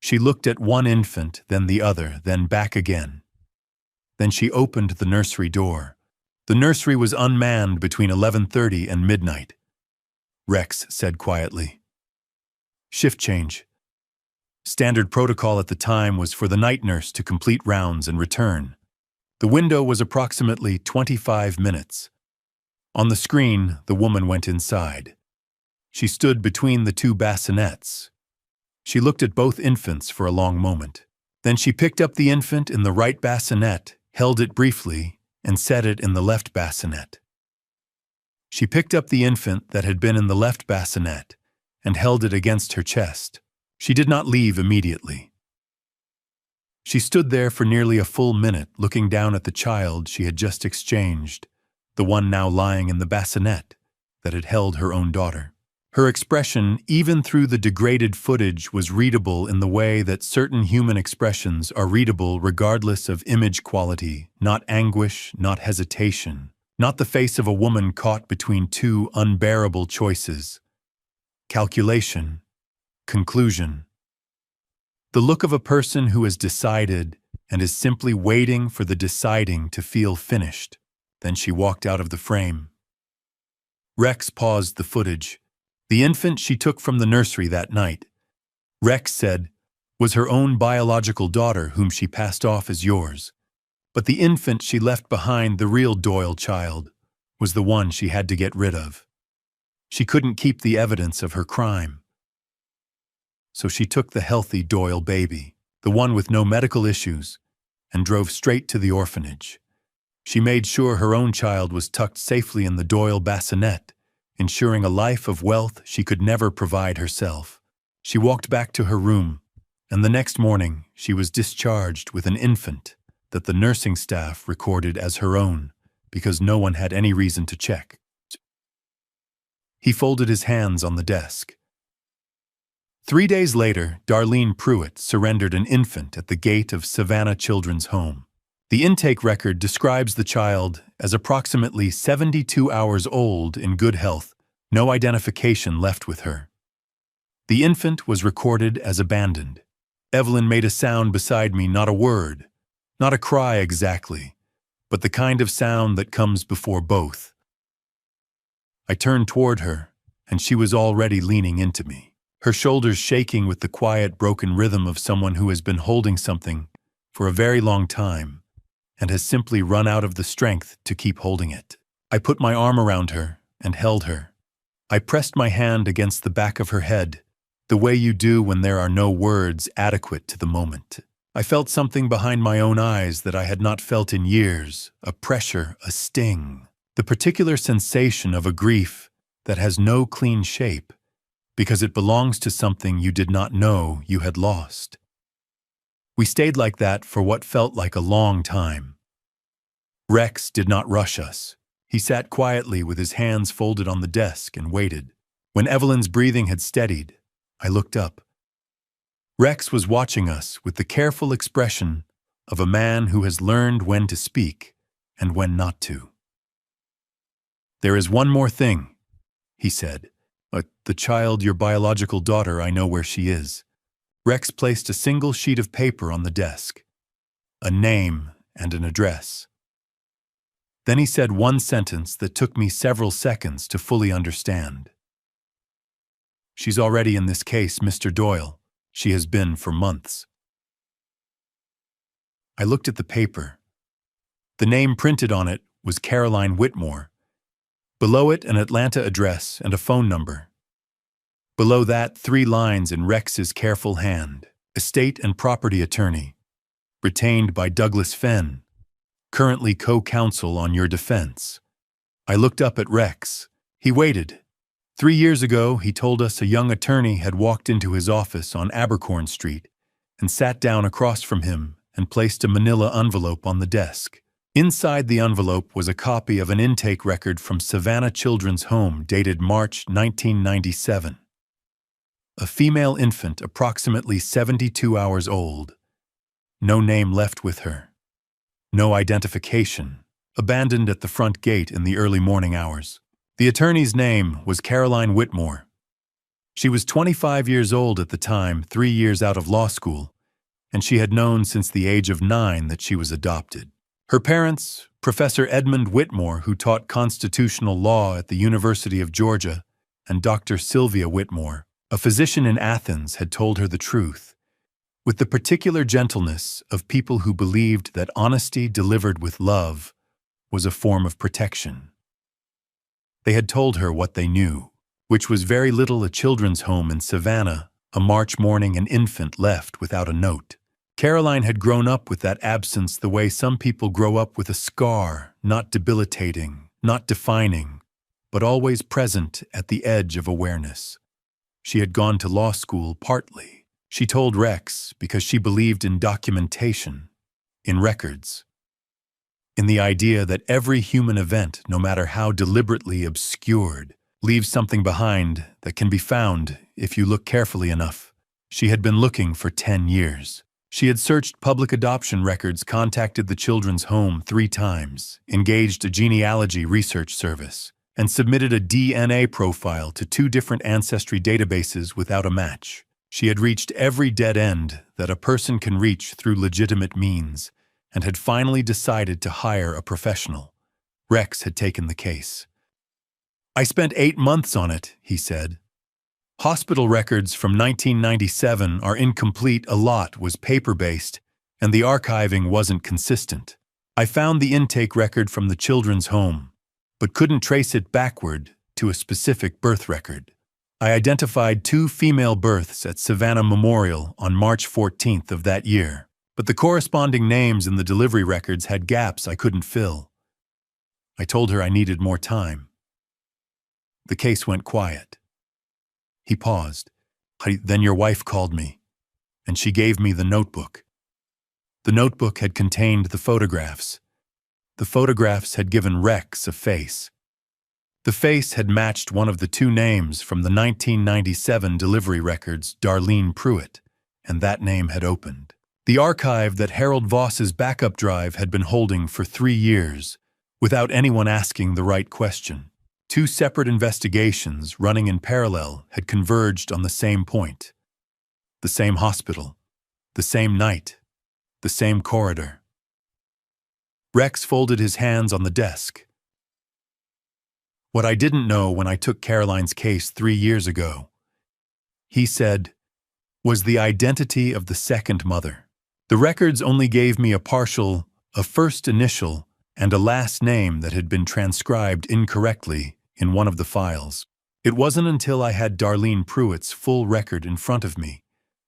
She looked at one infant, then the other, then back again. Then she opened the nursery door. The nursery was unmanned between 11:30 and midnight, Rex said quietly. Shift change. Standard protocol at the time was for the night nurse to complete rounds and return. The window was approximately 25 minutes. On the screen, the woman went inside. She stood between the two bassinets. She looked at both infants for a long moment. Then she picked up the infant in the right bassinet, held it briefly, and set it in the left bassinet. She picked up the infant that had been in the left bassinet and held it against her chest. She did not leave immediately. She stood there for nearly a full minute, looking down at the child she had just exchanged, the one now lying in the bassinet that had held her own daughter. Her expression, even through the degraded footage, was readable in the way that certain human expressions are readable regardless of image quality, not anguish, not hesitation, not the face of a woman caught between two unbearable choices. Calculation, conclusion. The look of a person who has decided and is simply waiting for the deciding to feel finished. Then she walked out of the frame. Rex paused the footage. The infant she took from the nursery that night, Rex said, was her own biological daughter whom she passed off as yours. But the infant she left behind, the real Doyle child, was the one she had to get rid of. She couldn't keep the evidence of her crime. So she took the healthy Doyle baby, the one with no medical issues, and drove straight to the orphanage. She made sure her own child was tucked safely in the Doyle bassinet, ensuring a life of wealth she could never provide herself. She walked back to her room, and the next morning she was discharged with an infant that the nursing staff recorded as her own because no one had any reason to check. He folded his hands on the desk. 3 days later, Darlene Pruitt surrendered an infant at the gate of Savannah Children's Home. The intake record describes the child as approximately 72 hours old in good health, no identification left with her. The infant was recorded as abandoned. Evelyn made a sound beside me, not a word, not a cry exactly, but the kind of sound that comes before both. I turned toward her, and she was already leaning into me, her shoulders shaking with the quiet, broken rhythm of someone who has been holding something for a very long time and has simply run out of the strength to keep holding it. I put my arm around her and held her. I pressed my hand against the back of her head, the way you do when there are no words adequate to the moment. I felt something behind my own eyes that I had not felt in years, a pressure, a sting, the particular sensation of a grief that has no clean shape because it belongs to something you did not know you had lost. We stayed like that for what felt like a long time. Rex did not rush us. He sat quietly with his hands folded on the desk and waited. When Evelyn's breathing had steadied, I looked up. Rex was watching us with the careful expression of a man who has learned when to speak and when not to. "There is one more thing," he said. The child, your biological daughter, I know where she is." Rex placed a single sheet of paper on the desk, a name and an address. Then he said one sentence that took me several seconds to fully understand. "She's already in this case, Mr. Doyle. She has been for months." I looked at the paper. The name printed on it was Caroline Whitmore. Below it, an Atlanta address and a phone number. Below that, 3 lines in Rex's careful hand. Estate and property attorney. Retained by Douglas Fenn. Currently co-counsel on your defense. I looked up at Rex. He waited. 3 years ago, he told us a young attorney had walked into his office on Abercorn Street and sat down across from him and placed a manila envelope on the desk. Inside the envelope was a copy of an intake record from Savannah Children's Home dated March 1997. A female infant approximately 72 hours old. No name left with her. No identification. Abandoned at the front gate in the early morning hours. The attorney's name was Caroline Whitmore. She was 25 years old at the time, 3 years out of law school, and she had known since the age of 9 that she was adopted. Her parents, Professor Edmund Whitmore, who taught constitutional law at the University of Georgia, and Dr. Sylvia Whitmore, a physician in Athens, had told her the truth, with the particular gentleness of people who believed that honesty delivered with love was a form of protection. They had told her what they knew, which was very little. A children's home in Savannah, a March morning, an infant left without a note. Caroline had grown up with that absence the way some people grow up with a scar, not debilitating, not defining, but always present at the edge of awareness. She had gone to law school partly, she told Rex, because she believed in documentation, in records, in the idea that every human event, no matter how deliberately obscured, leaves something behind that can be found if you look carefully enough. She had been looking for 10 years. She had searched public adoption records, contacted the children's home 3 times, engaged a genealogy research service, and submitted a DNA profile to 2 different ancestry databases without a match. She had reached every dead end that a person can reach through legitimate means, and had finally decided to hire a professional. Rex had taken the case. "I spent 8 months on it," he said. "Hospital records from 1997 are incomplete, a lot was paper-based, and the archiving wasn't consistent. I found the intake record from the children's home, but couldn't trace it backward to a specific birth record. I identified 2 female births at Savannah Memorial on March 14th of that year, but the corresponding names in the delivery records had gaps I couldn't fill. I told her I needed more time." The case went quiet. He paused. "Then your wife called me, and she gave me the notebook. The notebook had contained the photographs. The photographs had given Rex a face. The face had matched one of the 2 names from the 1997 delivery records, Darlene Pruitt, and that name had opened the archive that Harold Voss's backup drive had been holding for 3 years, without anyone asking the right question. 2 separate investigations running in parallel had converged on the same point. The same hospital, the same night, the same corridor. Rex folded his hands on the desk. "What I didn't know when I took Caroline's case 3 years ago," he said, "was the identity of the second mother. The records only gave me a partial, a first initial, and a last name that had been transcribed incorrectly in one of the files. It wasn't until I had Darlene Pruitt's full record in front of me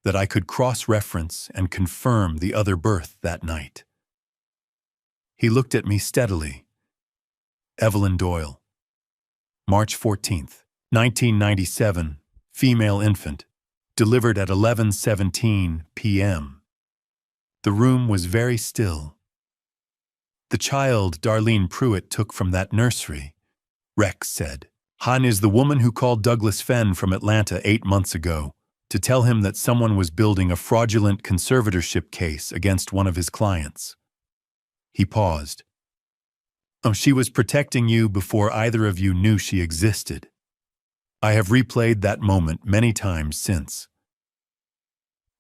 that I could cross-reference and confirm the other birth that night." He looked at me steadily. "Evelyn Doyle. March 14th, 1997, female infant, delivered at 11:17 p.m. The room was very still. "The child Darlene Pruitt took from that nursery," Rex said. "Han is the woman who called Douglas Fenn from Atlanta 8 months ago to tell him that someone was building a fraudulent conservatorship case against one of his clients." He paused. "She was protecting you before either of you knew she existed. I have replayed that moment many times since."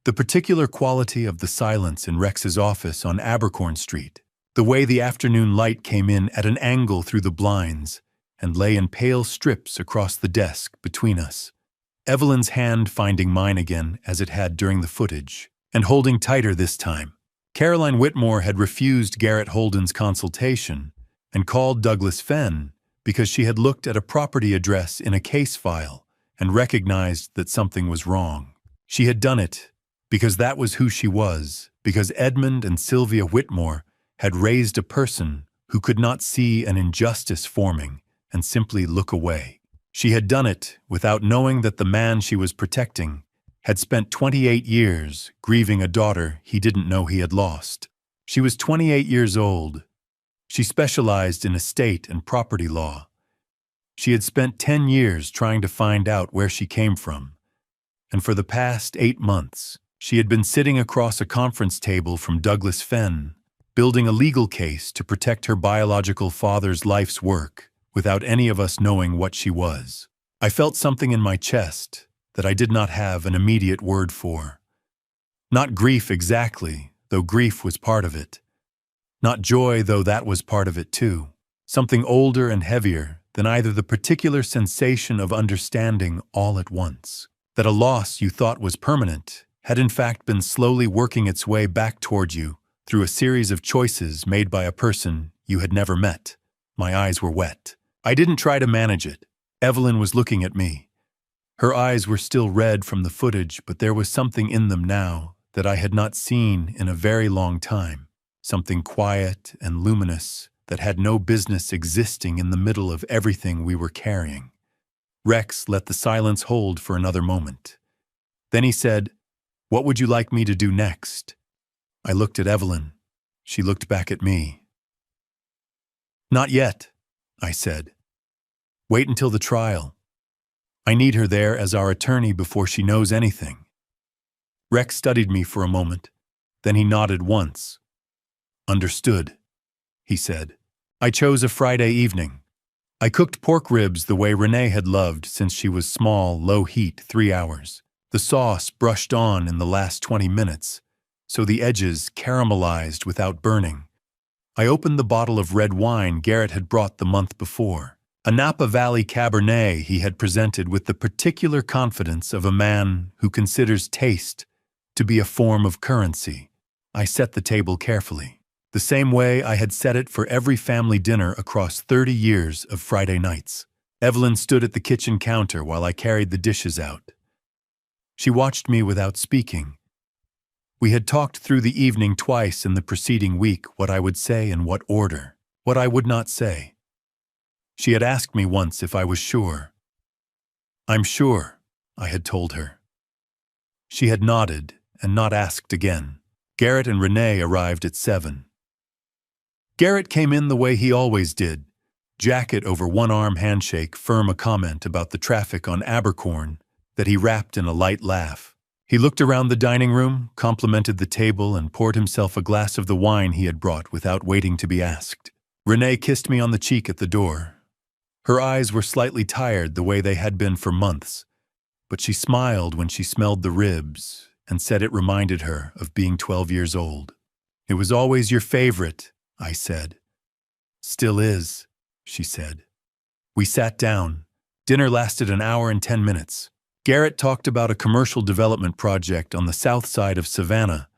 The particular quality of the silence in Rex's office on Abercorn Street, the way the afternoon light came in at an angle through the blinds and lay in pale strips across the desk between us, Evelyn's hand finding mine again as it had during the footage, and holding tighter this time. Caroline Whitmore had refused Garrett Holden's consultation and called Douglas Fenn because she had looked at a property address in a case file and recognized that something was wrong. She had done it because that was who she was, because Edmund and Sylvia Whitmore had raised a person who could not see an injustice forming and simply look away. She had done it without knowing that the man she was protecting had spent 28 years grieving a daughter he didn't know he had lost. She was 28 years old. She specialized in estate and property law. She had spent 10 years trying to find out where she came from, and for the past 8 months, she had been sitting across a conference table from Douglas Fenn, building a legal case to protect her biological father's life's work, without any of us knowing what she was. I felt something in my chest that I did not have an immediate word for. Not grief exactly, though grief was part of it. Not joy, though that was part of it too. Something older and heavier than either the particular sensation of understanding all at once. That a loss you thought was permanent had in fact been slowly working its way back toward you through a series of choices made by a person you had never met. My eyes were wet. I didn't try to manage it. Evelyn was looking at me. Her eyes were still red from the footage, but there was something in them now that I had not seen in a very long time. Something quiet and luminous that had no business existing in the middle of everything we were carrying. Rex let the silence hold for another moment. Then he said, "What would you like me to do next?" I looked at Evelyn. She looked back at me. "Not yet," I said. "Wait until the trial. I need her there as our attorney before she knows anything." Rex studied me for a moment. Then he nodded once. "Understood," he said. I chose a Friday evening. I cooked pork ribs the way Renee had loved since she was small, low heat, 3 hours. The sauce brushed on in the last 20 minutes, so the edges caramelized without burning. I opened the bottle of red wine Garrett had brought the month before, a Napa Valley Cabernet he had presented with the particular confidence of a man who considers taste to be a form of currency. I set the table carefully, the same way I had set it for every family dinner across 30 years of Friday nights. Evelyn stood at the kitchen counter while I carried the dishes out. She watched me without speaking. We had talked through the evening twice in the preceding week what I would say in what order, what I would not say. She had asked me once if I was sure. "I'm sure," I had told her. She had nodded and not asked again. Garrett and Renee arrived at 7. Garrett came in the way he always did, jacket over one-arm handshake, firm a comment about the traffic on Abercorn that he wrapped in a light laugh. He looked around the dining room, complimented the table, and poured himself a glass of the wine he had brought without waiting to be asked. Renee kissed me on the cheek at the door. Her eyes were slightly tired the way they had been for months, but she smiled when she smelled the ribs and said it reminded her of being 12 years old. "It was always your favorite," I said. "Still is," she said. We sat down. Dinner lasted an hour and 10 minutes. Garrett talked about a commercial development project on the south side of Savannah,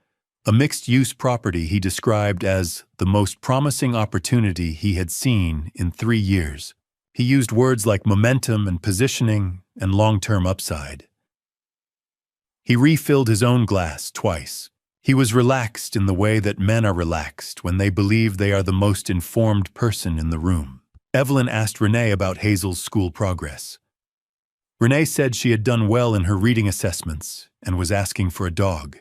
a mixed-use property he described as the most promising opportunity he had seen in 3 years. He used words like momentum and positioning and long-term upside. He refilled his own glass twice. He was relaxed in the way that men are relaxed when they believe they are the most informed person in the room. Evelyn asked Renee about Hazel's school progress. Renee said she had done well in her reading assessments and was asking for a dog.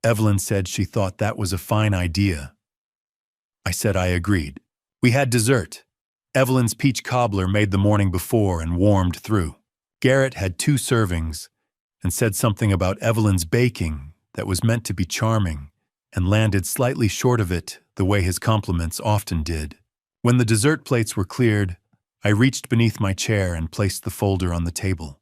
Evelyn said she thought that was a fine idea. I said I agreed. We had dessert. Evelyn's peach cobbler made the morning before and warmed through. Garrett had 2 servings and said something about Evelyn's baking that was meant to be charming and landed slightly short of it the way his compliments often did. When the dessert plates were cleared, I reached beneath my chair and placed the folder on the table.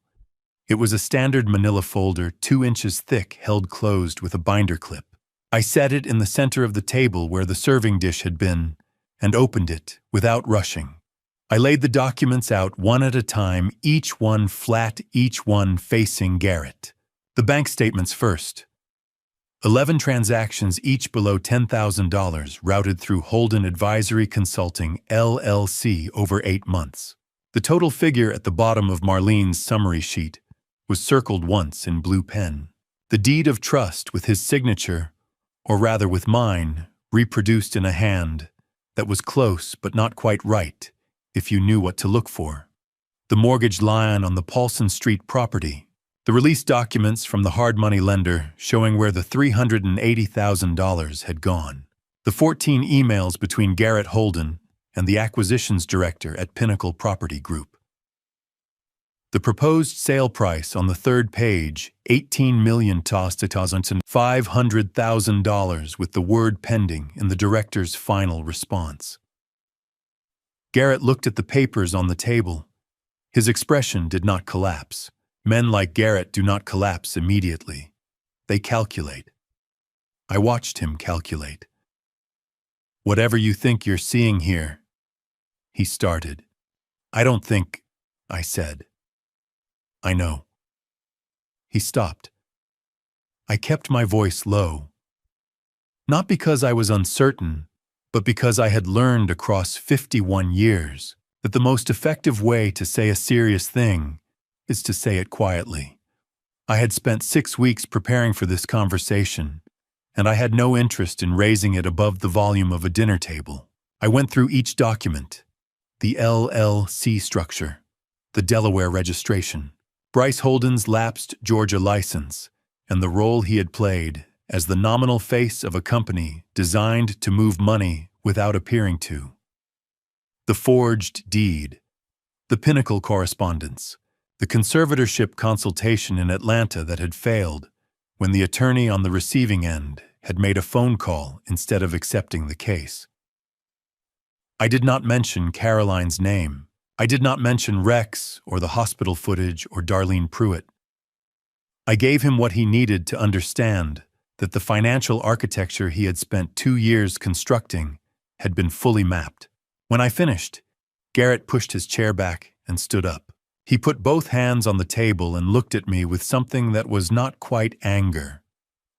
It was a standard manila folder 2 inches thick held closed with a binder clip. I set it in the center of the table where the serving dish had been and opened it without rushing. I laid the documents out one at a time, each one flat, each one facing Garrett. The bank statements first. 11 transactions, each below $10,000, routed through Holden Advisory Consulting, LLC, over 8 months. The total figure at the bottom of Marlene's summary sheet was circled once in blue pen. The deed of trust with his signature, or rather with mine, reproduced in a hand that was close but not quite right, if you knew what to look for. The mortgage line on the Paulson Street property. The release documents from the hard money lender showing where the $380,000 had gone. The 14 emails between Garrett Holden and the acquisitions director at Pinnacle Property Group. The proposed sale price on the 3rd page, $18,500,000 with the word pending in the director's final response. Garrett looked at the papers on the table. His expression did not collapse. Men like Garrett do not collapse immediately. They calculate. I watched him calculate. Whatever you think you're seeing here, he started. I don't think, I said. I know. He stopped. I kept my voice low. Not because I was uncertain, but because I had learned across 51 years that the most effective way to say a serious thing is to say it quietly. I had spent 6 weeks preparing for this conversation, and I had no interest in raising it above the volume of a dinner table. I went through each document, the LLC structure, the Delaware registration, Bryce Holden's lapsed Georgia license, and the role he had played as the nominal face of a company designed to move money without appearing to. The forged deed, the Pinnacle correspondence, the conservatorship consultation in Atlanta that had failed when the attorney on the receiving end had made a phone call instead of accepting the case. I did not mention Caroline's name. I did not mention Rex or the hospital footage or Darlene Pruitt. I gave him what he needed to understand that the financial architecture he had spent 2 years constructing had been fully mapped. When I finished, Garrett pushed his chair back and stood up. He put both hands on the table and looked at me with something that was not quite anger,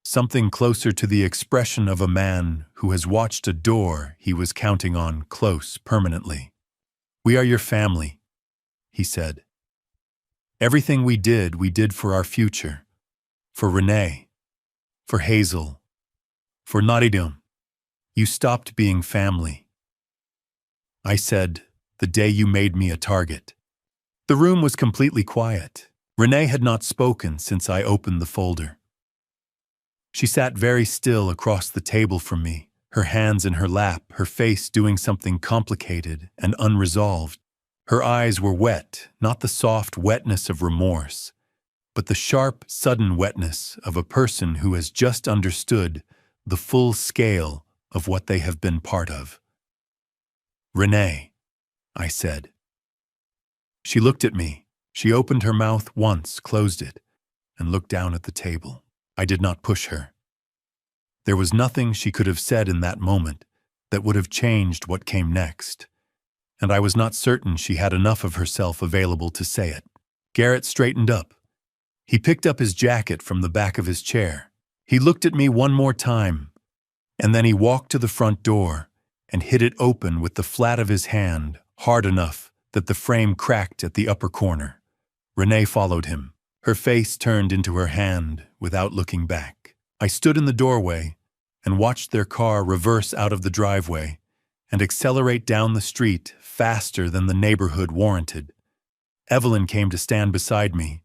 something closer to the expression of a man who has watched a door he was counting on close permanently. We are your family, he said. Everything we did for our future, for Renee, for Hazel, for Nadidum. You stopped being family. I said, the day you made me a target. The room was completely quiet. Renee had not spoken since I opened the folder. She sat very still across the table from me, her hands in her lap, her face doing something complicated and unresolved. Her eyes were wet, not the soft wetness of remorse, but the sharp, sudden wetness of a person who has just understood the full scale of what they have been part of. Renee, I said. She looked at me. She opened her mouth once, closed it, and looked down at the table. I did not push her. There was nothing she could have said in that moment that would have changed what came next, and I was not certain she had enough of herself available to say it. Garrett straightened up. He picked up his jacket from the back of his chair. He looked at me one more time, and then he walked to the front door and hit it open with the flat of his hand, hard enough that the frame cracked at the upper corner. Renee followed him. Her face turned into her hand without looking back. I stood in the doorway and watched their car reverse out of the driveway and accelerate down the street faster than the neighborhood warranted. Evelyn came to stand beside me.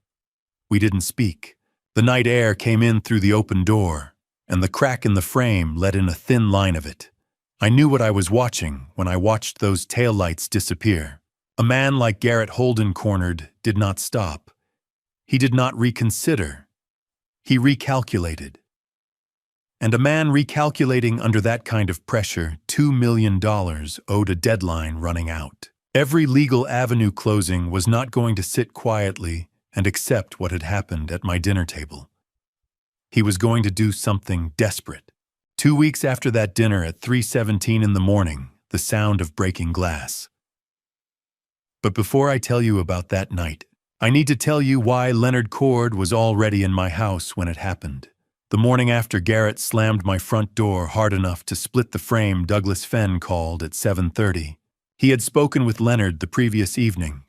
We didn't speak. The night air came in through the open door, and the crack in the frame let in a thin line of it. I knew what I was watching when I watched those taillights disappear. A man like Garrett Holden cornered did not stop. He did not reconsider. He recalculated. And a man recalculating under that kind of pressure, $2 million owed a deadline running out. Every legal avenue closing was not going to sit quietly and accept what had happened at my dinner table. He was going to do something desperate. 2 weeks after that dinner at 3:17 in the morning, the sound of breaking glass. But before I tell you about that night, I need to tell you why Leonard Cord was already in my house when it happened. The morning after Garrett slammed my front door hard enough to split the frame Douglas Fenn called at 7:30. He had spoken with Leonard the previous evening.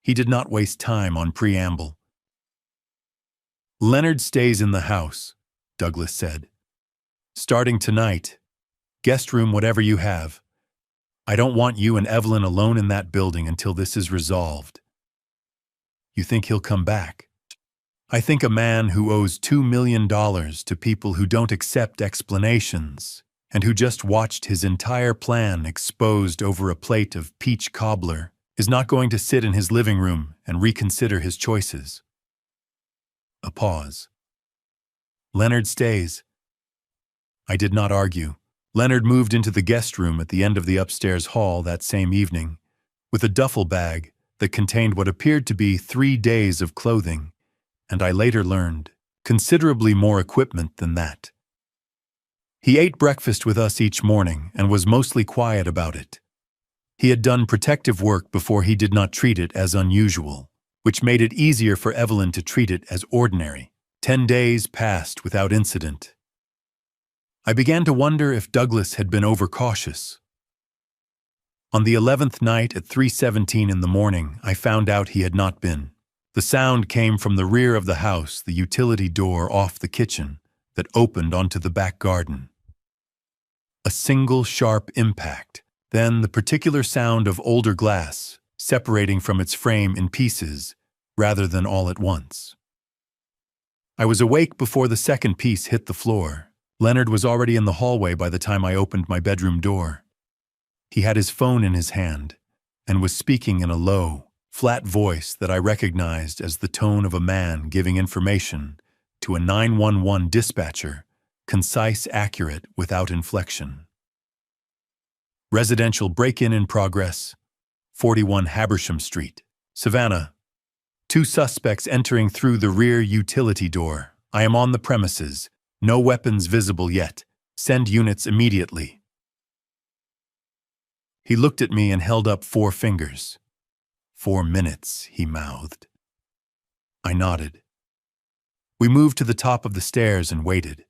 He did not waste time on preamble. Leonard stays in the house, Douglas said. Starting tonight, guest room whatever you have. I don't want you and Evelyn alone in that building until this is resolved. You think he'll come back? I think a man who owes $2 million to people who don't accept explanations and who just watched his entire plan exposed over a plate of peach cobbler is not going to sit in his living room and reconsider his choices. A pause. Leonard stays. I did not argue. Leonard moved into the guest room at the end of the upstairs hall that same evening with a duffel bag that contained what appeared to be 3 days of clothing, and I later learned considerably more equipment than that. He ate breakfast with us each morning and was mostly quiet about it. He had done protective work before he did not treat it as unusual, which made it easier for Evelyn to treat it as ordinary. 10 days passed without incident. I began to wonder if Douglas had been overcautious. On the 11th night at 3:17 in the morning, I found out he had not been. The sound came from the rear of the house, the utility door off the kitchen that opened onto the back garden. A single sharp impact, then the particular sound of older glass separating from its frame in pieces rather than all at once. I was awake before the second piece hit the floor. Leonard was already in the hallway by the time I opened my bedroom door. He had his phone in his hand and was speaking in a low, flat voice that I recognized as the tone of a man giving information to a 911 dispatcher, concise, accurate, without inflection. Residential break-in in progress, 41 Habersham Street, Savannah. 2 suspects entering through the rear utility door. I am on the premises. No weapons visible yet. Send units immediately. He looked at me and held up 4 fingers. 4 minutes, he mouthed. I nodded. We moved to the top of the stairs and waited.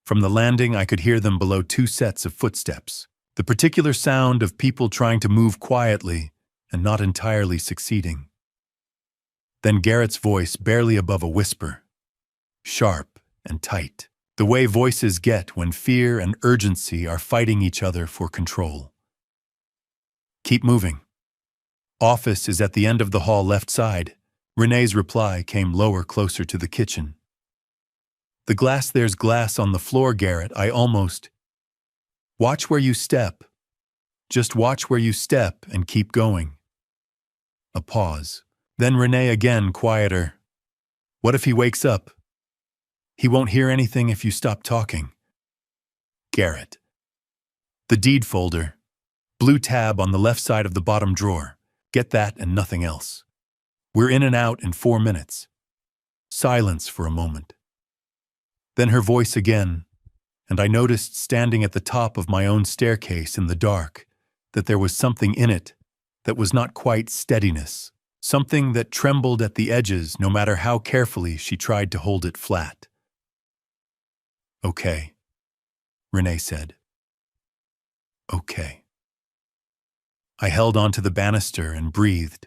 From the landing, I could hear them below 2 sets of footsteps. The particular sound of people trying to move quietly and not entirely succeeding. Then Garrett's voice barely above a whisper. Sharp and tight. The way voices get when fear and urgency are fighting each other for control. Keep moving. Office is at the end of the hall left side. Renee's reply came lower, closer to the kitchen. There's glass on the floor, Garrett. I almost... Watch where you step. Just watch where you step and keep going. A pause. Then Renee again, quieter. What if he wakes up? He won't hear anything if you stop talking. Garrett. The deed folder. Blue tab on the left side of the bottom drawer. Get that and nothing else. We're in and out in 4 minutes. Silence for a moment. Then her voice again, and I noticed standing at the top of my own staircase in the dark that there was something in it that was not quite steadiness, something that trembled at the edges no matter how carefully she tried to hold it flat. Okay, Renee said. Okay. I held onto the banister and breathed.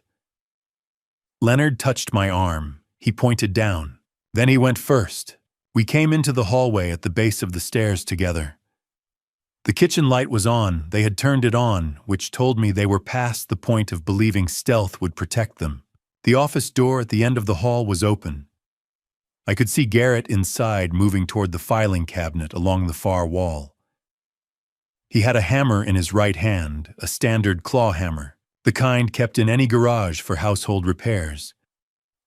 Leonard touched my arm. He pointed down. Then he went first. We came into the hallway at the base of the stairs together. The kitchen light was on. They had turned it on, which told me they were past the point of believing stealth would protect them. The office door at the end of the hall was open. I could see Garrett inside moving toward the filing cabinet along the far wall. He had a hammer in his right hand, a standard claw hammer, the kind kept in any garage for household repairs.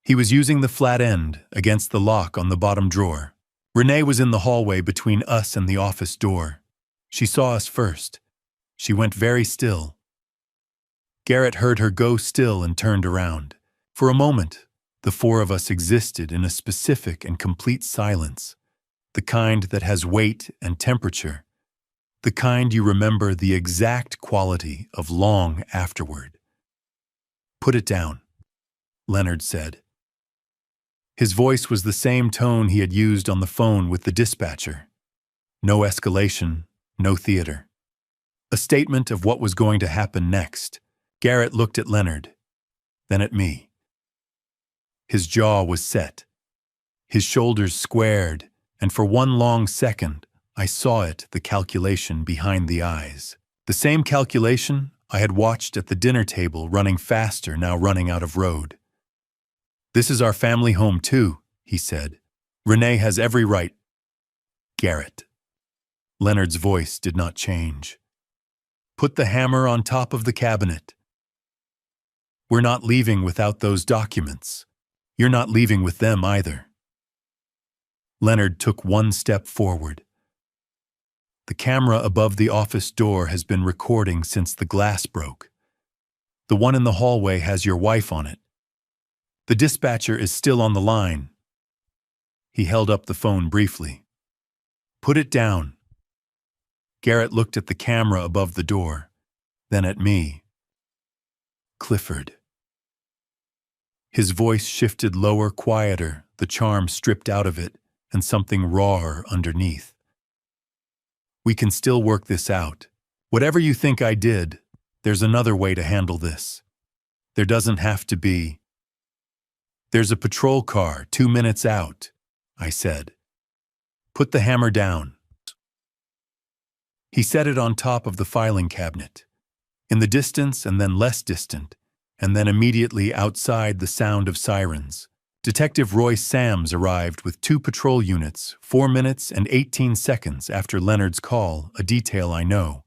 He was using the flat end against the lock on the bottom drawer. Renee was in the hallway between us and the office door. She saw us first. She went very still. Garrett heard her go still and turned around. For a moment, the 4 of us existed in a specific and complete silence, the kind that has weight and temperature, the kind you remember the exact quality of long afterward. Put it down, Leonard said. His voice was the same tone he had used on the phone with the dispatcher. No escalation, no theater. A statement of what was going to happen next. Garrett looked at Leonard, then at me. His jaw was set. His shoulders squared, and for one long second, I saw it, the calculation behind the eyes. The same calculation I had watched at the dinner table, running faster, now running out of road. This is our family home too, he said. Renee has every right. Garrett. Leonard's voice did not change. Put the hammer on top of the cabinet. We're not leaving without those documents. You're not leaving with them either. Leonard took one step forward. The camera above the office door has been recording since the glass broke. The one in the hallway has your wife on it. The dispatcher is still on the line. He held up the phone briefly. Put it down. Garrett looked at the camera above the door, then at me. Clifford. His voice shifted lower, quieter, the charm stripped out of it, and something rawer underneath. We can still work this out. Whatever you think I did, there's another way to handle this. There doesn't have to be. There's a patrol car 2 minutes out, I said. Put the hammer down. He set it on top of the filing cabinet. In the distance and then less distant, and then immediately outside the sound of sirens, Detective Roy Sams arrived with 2 patrol units 4 minutes and 18 seconds after Leonard's call, a detail I know,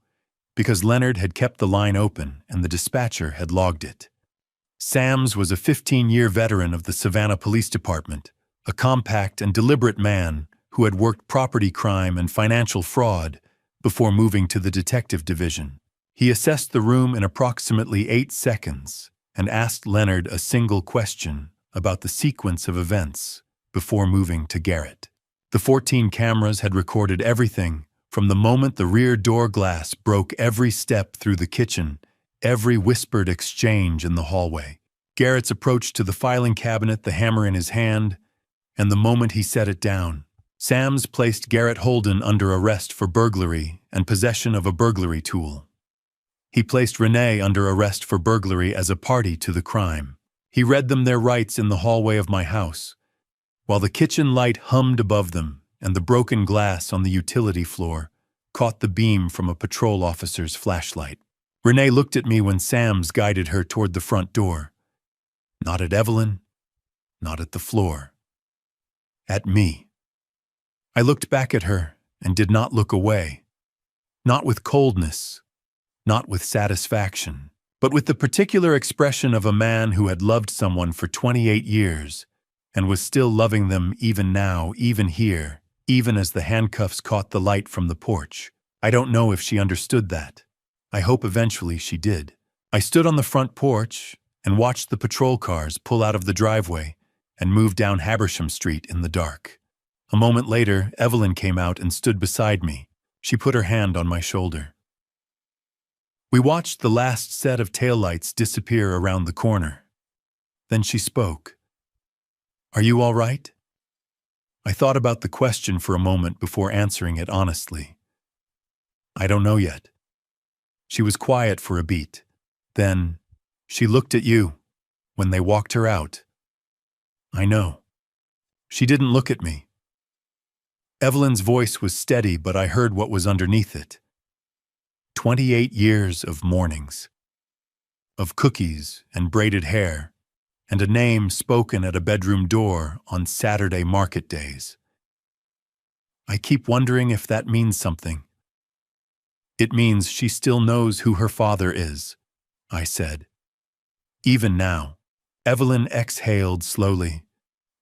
because Leonard had kept the line open and the dispatcher had logged it. Sams was a 15-year veteran of the Savannah Police Department, a compact and deliberate man who had worked property crime and financial fraud before moving to the detective division. He assessed the room in approximately 8 seconds and asked Leonard a single question about the sequence of events before moving to Garrett. The 14 cameras had recorded everything from the moment the rear door glass broke, every step through the kitchen, every whispered exchange in the hallway. Garrett's approach to the filing cabinet, the hammer in his hand, and the moment he set it down. Sams placed Garrett Holden under arrest for burglary and possession of a burglary tool. He placed Renee under arrest for burglary as a party to the crime. He read them their rights in the hallway of my house, while the kitchen light hummed above them and the broken glass on the utility floor caught the beam from a patrol officer's flashlight. Renee looked at me when Sams guided her toward the front door. Not at Evelyn, not at the floor. At me. I looked back at her and did not look away. Not with coldness, not with satisfaction, but with the particular expression of a man who had loved someone for 28 years and was still loving them even now, even here, even as the handcuffs caught the light from the porch. I don't know if she understood that. I hope eventually she did. I stood on the front porch and watched the patrol cars pull out of the driveway and move down Habersham Street in the dark. A moment later, Evelyn came out and stood beside me. She put her hand on my shoulder. We watched the last set of taillights disappear around the corner. Then she spoke. "Are you all right?" I thought about the question for a moment before answering it honestly. "I don't know yet." She was quiet for a beat. Then, "She looked at you when they walked her out." "I know." "She didn't look at me." Evelyn's voice was steady, but I heard what was underneath it. 28 years of mornings, of cookies and braided hair, and a name spoken at a bedroom door on Saturday market days. I keep wondering if that means something. "It means she still knows who her father is," I said. "Even now." Evelyn exhaled slowly.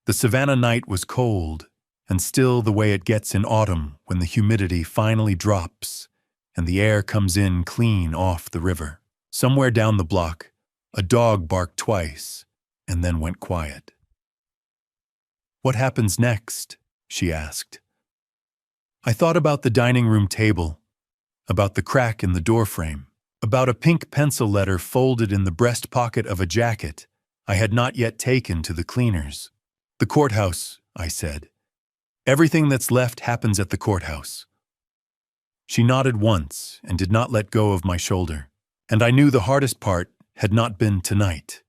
The Savannah night was cold, and still the way it gets in autumn when the humidity finally drops and the air comes in clean off the river. Somewhere down the block, a dog barked twice and then went quiet. "What happens next?" she asked. I thought about the dining room table, about the crack in the doorframe, about a pink pencil letter folded in the breast pocket of a jacket I had not yet taken to the cleaners. "The courthouse," I said. "Everything that's left happens at the courthouse." She nodded once and did not let go of my shoulder, and I knew the hardest part had not been tonight.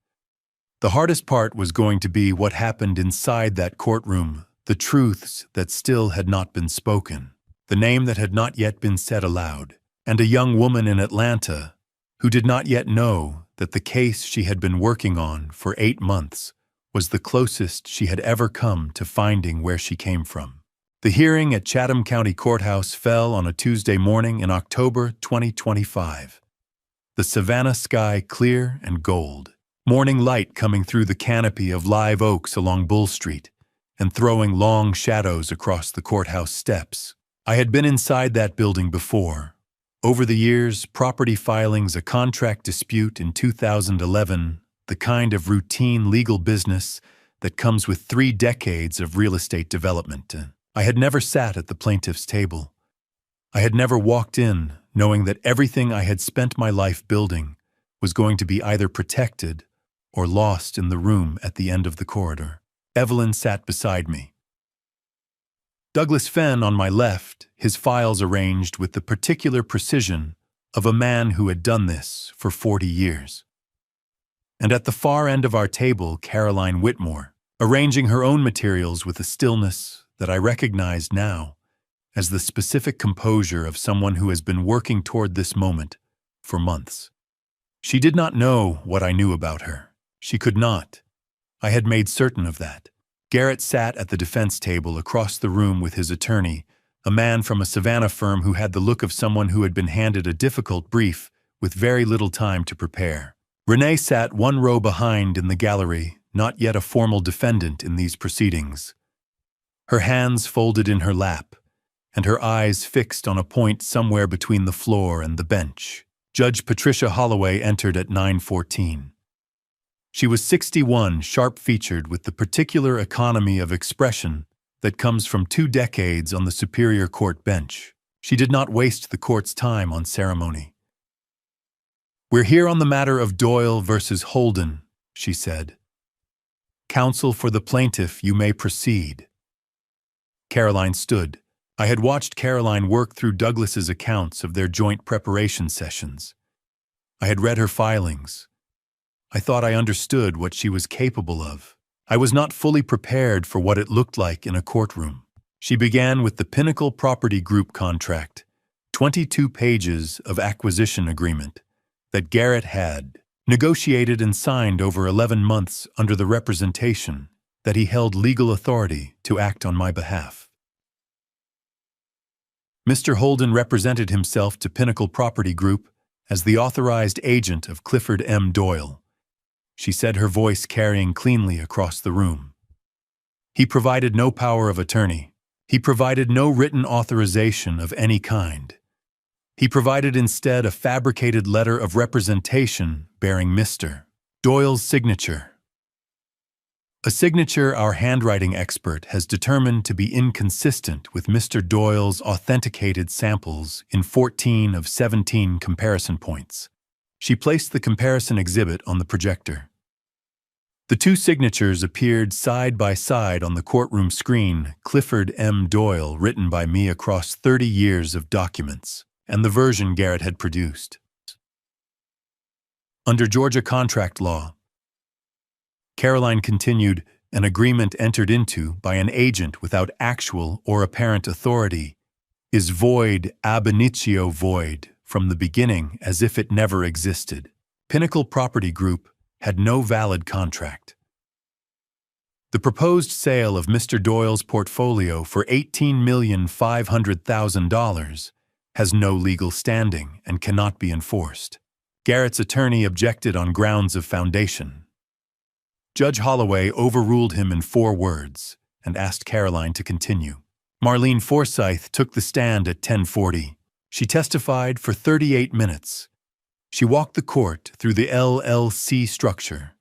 The hardest part was going to be what happened inside that courtroom, the truths that still had not been spoken, the name that had not yet been said aloud, and a young woman in Atlanta who did not yet know that the case she had been working on for 8 months was the closest she had ever come to finding where she came from. The hearing at Chatham County Courthouse fell on a Tuesday morning in October 2025. The Savannah sky clear and gold, morning light coming through the canopy of live oaks along Bull Street and throwing long shadows across the courthouse steps. I had been inside that building before. Over the years, property filings, a contract dispute in 2011, the kind of routine legal business that comes with 3 decades of real estate development. I had never sat at the plaintiff's table. I had never walked in knowing that everything I had spent my life building was going to be either protected or lost in the room at the end of the corridor. Evelyn sat beside me. Douglas Fenn on my left, his files arranged with the particular precision of a man who had done this for 40 years. And at the far end of our table, Caroline Whitmore, arranging her own materials with a stillness that I recognized now as the specific composure of someone who has been working toward this moment for months. She did not know what I knew about her. She could not. I had made certain of that. Garrett sat at the defense table across the room with his attorney, a man from a Savannah firm who had the look of someone who had been handed a difficult brief with very little time to prepare. Renee sat one row behind in the gallery, not yet a formal defendant in these proceedings. Her hands folded in her lap, and her eyes fixed on a point somewhere between the floor and the bench. Judge Patricia Holloway entered at 9:14. She was 61, sharp-featured, with the particular economy of expression that comes from 2 decades on the Superior Court bench. She did not waste the court's time on ceremony. "We're here on the matter of Doyle versus Holden," she said. "Counsel for the plaintiff, you may proceed." Caroline stood. I had watched Caroline work through Douglas's accounts of their joint preparation sessions. I had read her filings. I thought I understood what she was capable of. I was not fully prepared for what it looked like in a courtroom. She began with the Pinnacle Property Group contract, 22 pages of acquisition agreement that Garrett had negotiated and signed over 11 months under the representation that he held legal authority to act on my behalf. Mr. Holden represented himself to Pinnacle Property Group as the authorized agent of Clifford M. Doyle. She said, her voice carrying cleanly across the room. He provided no power of attorney. He provided no written authorization of any kind. He provided instead a fabricated letter of representation bearing Mr. Doyle's signature. A signature our handwriting expert has determined to be inconsistent with Mr. Doyle's authenticated samples in 14 of 17 comparison points. She placed the comparison exhibit on the projector. The 2 signatures appeared side by side on the courtroom screen, Clifford M. Doyle, written by me across 30 years of documents, and the version Garrett had produced. Under Georgia contract law, Caroline continued, an agreement entered into by an agent without actual or apparent authority is void ab initio, void from the beginning, as if it never existed. Pinnacle Property Group had no valid contract. The proposed sale of Mr. Doyle's portfolio for $18,500,000 has no legal standing and cannot be enforced. Garrett's attorney objected on grounds of foundation. Judge Holloway overruled him in 4 words and asked Caroline to continue. Marlene Forsyth took the stand at 10:40. She testified for 38 minutes. She walked the court through the LLC structure,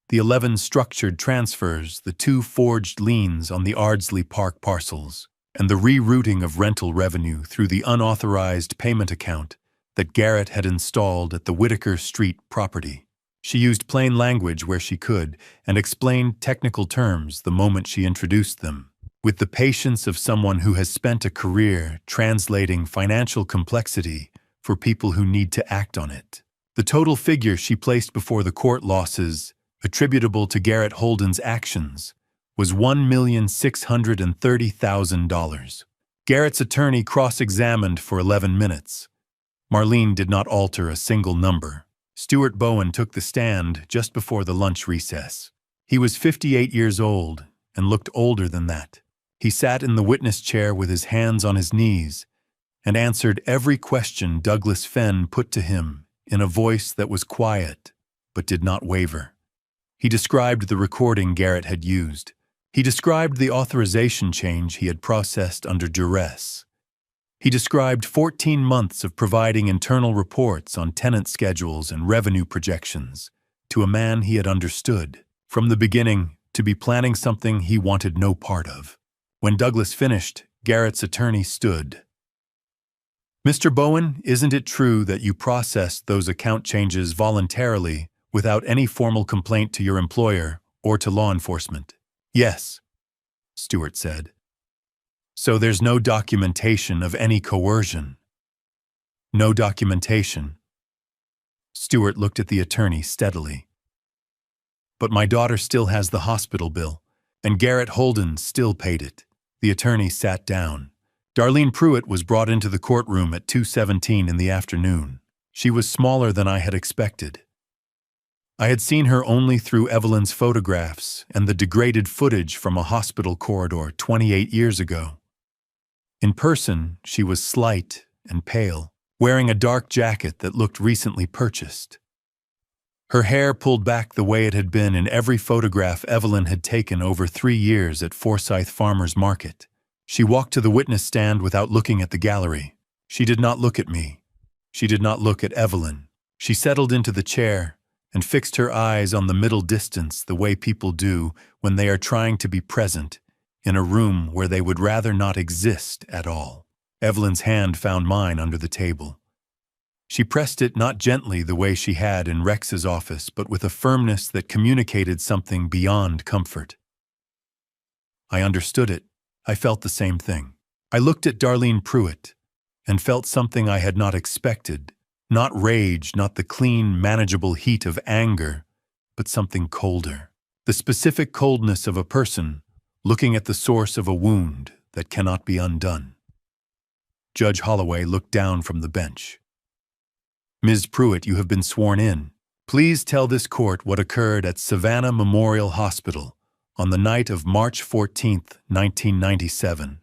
the 11 structured transfers, the 2 forged liens on the Ardsley Park parcels, and the rerouting of rental revenue through the unauthorized payment account that Garrett had installed at the Whitaker Street property. She used plain language where she could and explained technical terms the moment she introduced them, with the patience of someone who has spent a career translating financial complexity for people who need to act on it. The total figure she placed before the court, losses attributable to Garrett Holden's actions, was $1,630,000. Garrett's attorney cross-examined for 11 minutes. Marlene did not alter a single number. Stuart Bowen took the stand just before the lunch recess. He was 58 years old and looked older than that. He sat in the witness chair with his hands on his knees and answered every question Douglas Fenn put to him in a voice that was quiet but did not waver. He described the recording Garrett had used. He described the authorization change he had processed under duress. He described 14 months of providing internal reports on tenant schedules and revenue projections to a man he had understood from the beginning to be planning something he wanted no part of. When Douglas finished, Garrett's attorney stood. Mr. Bowen, isn't it true that you processed those account changes voluntarily without any formal complaint to your employer or to law enforcement? Yes, Stewart said. So there's no documentation of any coercion? No documentation. Stewart looked at the attorney steadily. But my daughter still has the hospital bill, and Garrett Holden still paid it. The attorney sat down. Darlene Pruitt was brought into the courtroom at 2:17 in the afternoon. She was smaller than I had expected. I had seen her only through Evelyn's photographs and the degraded footage from a hospital corridor 28 years ago. In person, she was slight and pale, wearing a dark jacket that looked recently purchased. Her hair pulled back the way it had been in every photograph Evelyn had taken over 3 years at Forsyth Farmers Market. She walked to the witness stand without looking at the gallery. She did not look at me. She did not look at Evelyn. She settled into the chair and fixed her eyes on the middle distance the way people do when they are trying to be present in a room where they would rather not exist at all. Evelyn's hand found mine under the table. She pressed it not gently the way she had in Rex's office, but with a firmness that communicated something beyond comfort. I understood it. I felt the same thing. I looked at Darlene Pruitt and felt something I had not expected. Not rage, not the clean, manageable heat of anger, but something colder. The specific coldness of a person looking at the source of a wound that cannot be undone. Judge Holloway looked down from the bench. Ms. Pruitt, you have been sworn in. Please tell this court what occurred at Savannah Memorial Hospital on the night of March 14th, 1997.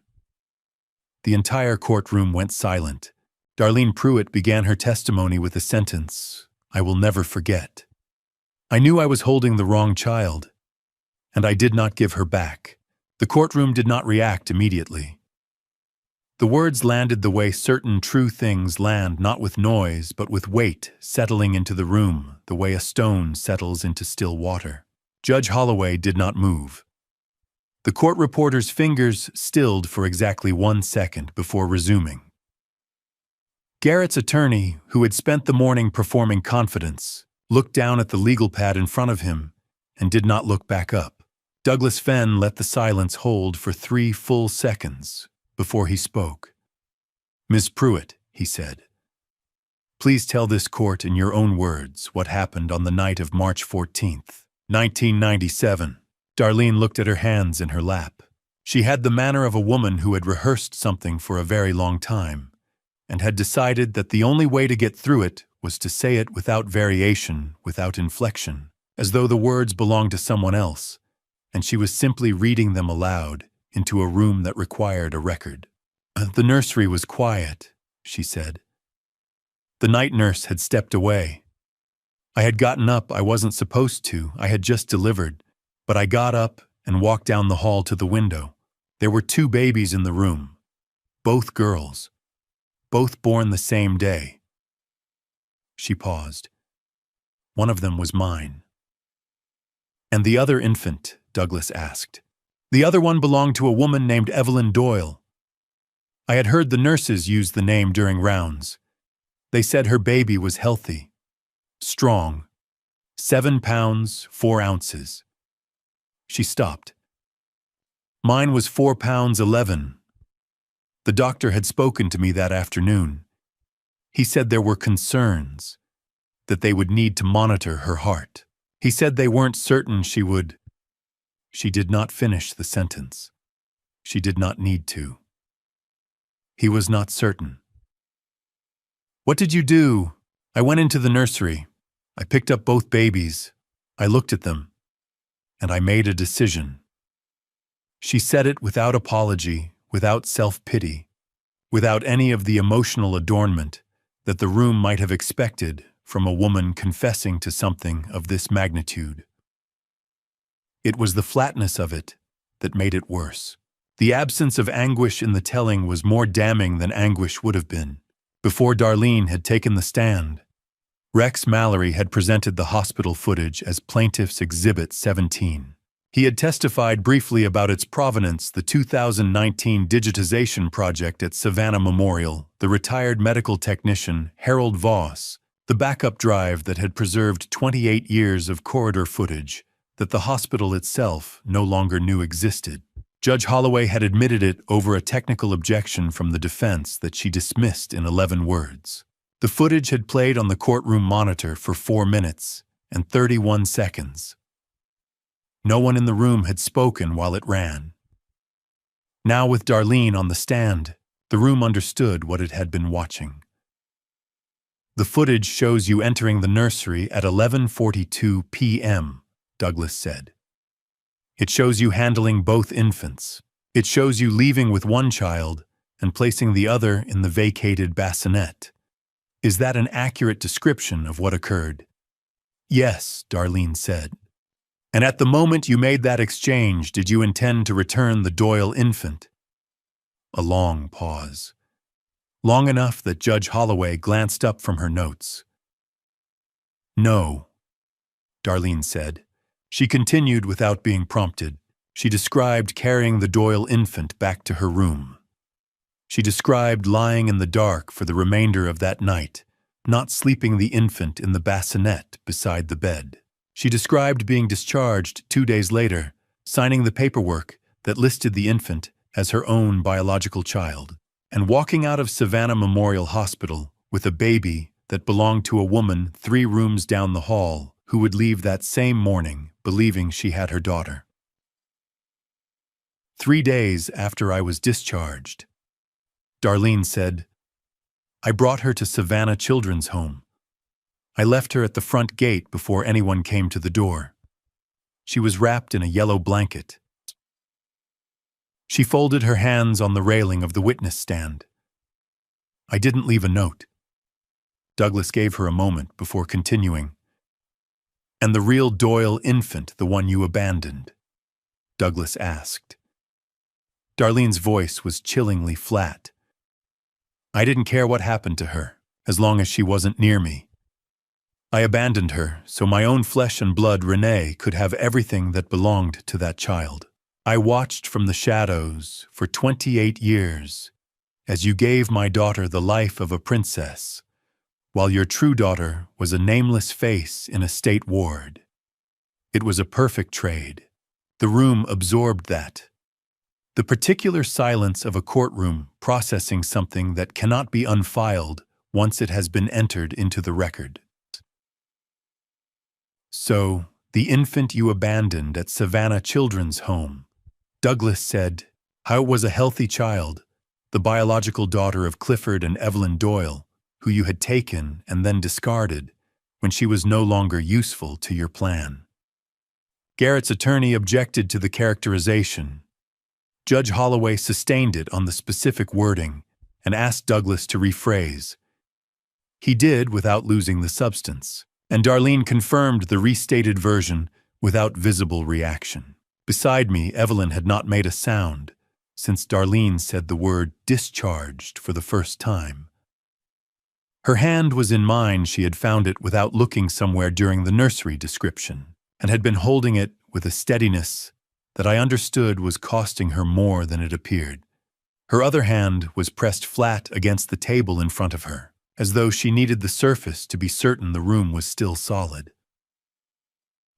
The entire courtroom went silent. Darlene Pruitt began her testimony with a sentence I will never forget. I knew I was holding the wrong child, and I did not give her back. The courtroom did not react immediately. The words landed the way certain true things land, not with noise, but with weight settling into the room, the way a stone settles into still water. Judge Holloway did not move. The court reporter's fingers stilled for exactly 1 second before resuming. Garrett's attorney, who had spent the morning performing confidence, looked down at the legal pad in front of him and did not look back up. Douglas Fenn let the silence hold for 3 full seconds before he spoke. Ms. Pruitt, he said, please tell this court in your own words what happened on the night of March 14th, 1997. Darlene looked at her hands in her lap. She had the manner of a woman who had rehearsed something for a very long time and had decided that the only way to get through it was to say it without variation, without inflection, as though the words belonged to someone else, and she was simply reading them aloud into a room that required a record. The nursery was quiet, she said. The night nurse had stepped away. I had gotten up. I wasn't supposed to. I had just delivered. But I got up and walked down the hall to the window. There were 2 babies in the room. Both girls. Both born the same day. She paused. One of them was mine. And the other infant, Douglas asked. The other one belonged to a woman named Evelyn Doyle. I had heard the nurses use the name during rounds. They said her baby was healthy, strong, 7 pounds, 4 ounces. She stopped. Mine was 4 pounds, 11. The doctor had spoken to me that afternoon. He said there were concerns, that they would need to monitor her heart. He said they weren't certain she would. She did not finish the sentence. She did not need to. He was not certain. What did you do? I went into the nursery. I picked up both babies. I looked at them, and I made a decision. She said it without apology, without self-pity, without any of the emotional adornment that the room might have expected from a woman confessing to something of this magnitude. It was the flatness of it that made it worse. The absence of anguish in the telling was more damning than anguish would have been. Before Darlene had taken the stand, Rex Mallory had presented the hospital footage as Plaintiff's Exhibit 17. He had testified briefly about its provenance, the 2019 digitization project at Savannah Memorial, the retired medical technician Harold Voss, the backup drive that had preserved 28 years of corridor footage that the hospital itself no longer knew existed. Judge Holloway had admitted it over a technical objection from the defense that she dismissed in 11 words. The footage had played on the courtroom monitor for 4 minutes and 31 seconds. No one in the room had spoken while it ran. Now, with Darlene on the stand, the room understood what it had been watching. "The footage shows you entering the nursery at 11:42 p.m., Douglas said. "It shows you handling both infants. It shows you leaving with one child and placing the other in the vacated bassinet. Is that an accurate description of what occurred?" "Yes," Darlene said. "And at the moment you made that exchange, did you intend to return the Doyle infant?" A long pause. Long enough that Judge Holloway glanced up from her notes. "No," Darlene said. She continued without being prompted. She described carrying the Doyle infant back to her room. She described lying in the dark for the remainder of that night, not sleeping the infant in the bassinet beside the bed. She described being discharged 2 days later, signing the paperwork that listed the infant as her own biological child, and walking out of Savannah Memorial Hospital with a baby that belonged to a woman 3 rooms down the hall who would leave that same morning believing she had her daughter. 3 days after I was discharged, Darlene said, "I brought her to Savannah Children's Home. I left her at the front gate before anyone came to the door. She was wrapped in a yellow blanket. She folded her hands on the railing of the witness stand. I didn't leave a note." Douglas gave her a moment before continuing. "And the real Doyle infant, the one you abandoned?" Douglas asked. Darlene's voice was chillingly flat. "I didn't care what happened to her, as long as she wasn't near me. I abandoned her so my own flesh and blood, Renee, could have everything that belonged to that child. I watched from the shadows for 28 years as you gave my daughter the life of a princess, while your true daughter was a nameless face in a state ward. It was a perfect trade. The room absorbed that. The particular silence of a courtroom processing something that cannot be unfiled once it has been entered into the record. So, the infant you abandoned at Savannah Children's Home," Douglas said, "how it was a healthy child, the biological daughter of Clifford and Evelyn Doyle, who you had taken and then discarded when she was no longer useful to your plan." Garrett's attorney objected to the characterization. Judge Holloway sustained it on the specific wording and asked Douglas to rephrase. He did without losing the substance, and Darlene confirmed the restated version without visible reaction. Beside me, Evelyn had not made a sound since Darlene said the word "discharged" for the first time. Her hand was in mine. She had found it without looking somewhere during the nursery description, and had been holding it with a steadiness that I understood was costing her more than it appeared. Her other hand was pressed flat against the table in front of her, as though she needed the surface to be certain the room was still solid.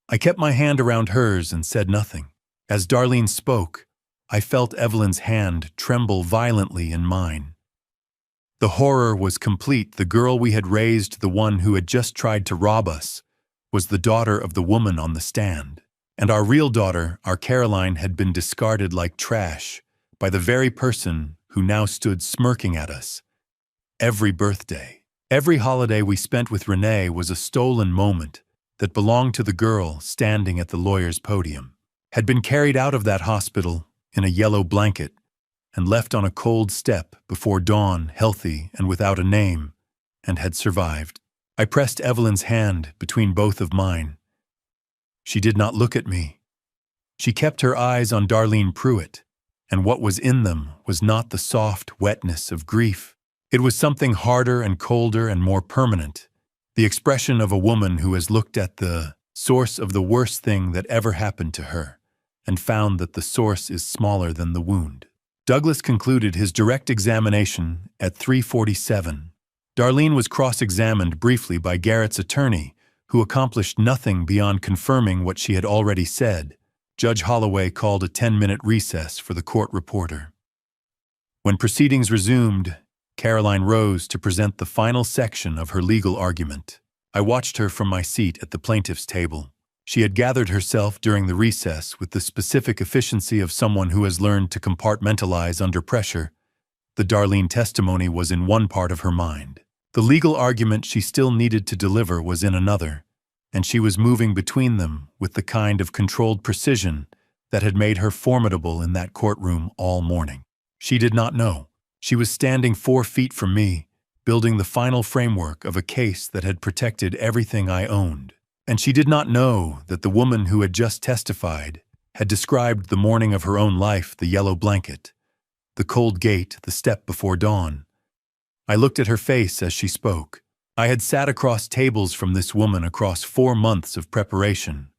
I kept my hand around hers and said nothing. As Darlene spoke, I felt Evelyn's hand tremble violently in mine. The horror was complete. The girl we had raised, the one who had just tried to rob us, was the daughter of the woman on the stand. And our real daughter, our Caroline, had been discarded like trash by the very person who now stood smirking at us. Every birthday, every holiday we spent with Renee was a stolen moment that belonged to the girl standing at the lawyer's podium, had been carried out of that hospital in a yellow blanket and left on a cold step before dawn, healthy and without a name, and had survived. I pressed Evelyn's hand between both of mine. She did not look at me. She kept her eyes on Darlene Pruitt, and what was in them was not the soft wetness of grief. It was something harder and colder and more permanent, the expression of a woman who has looked at the source of the worst thing that ever happened to her, and found that the source is smaller than the wound. Douglas concluded his direct examination at 3:47. Darlene was cross-examined briefly by Garrett's attorney, who accomplished nothing beyond confirming what she had already said. Judge Holloway called a 10-minute recess for the court reporter. When proceedings resumed, Caroline rose to present the final section of her legal argument. I watched her from my seat at the plaintiff's table. She had gathered herself during the recess with the specific efficiency of someone who has learned to compartmentalize under pressure. The Darlene testimony was in one part of her mind. The legal argument she still needed to deliver was in another, and she was moving between them with the kind of controlled precision that had made her formidable in that courtroom all morning. She did not know. She was standing 4 feet from me, building the final framework of a case that had protected everything I owned. And she did not know that the woman who had just testified had described the morning of her own life, the yellow blanket, the cold gate, the step before dawn. I looked at her face as she spoke. I had sat across tables from this woman across 4 months of preparation.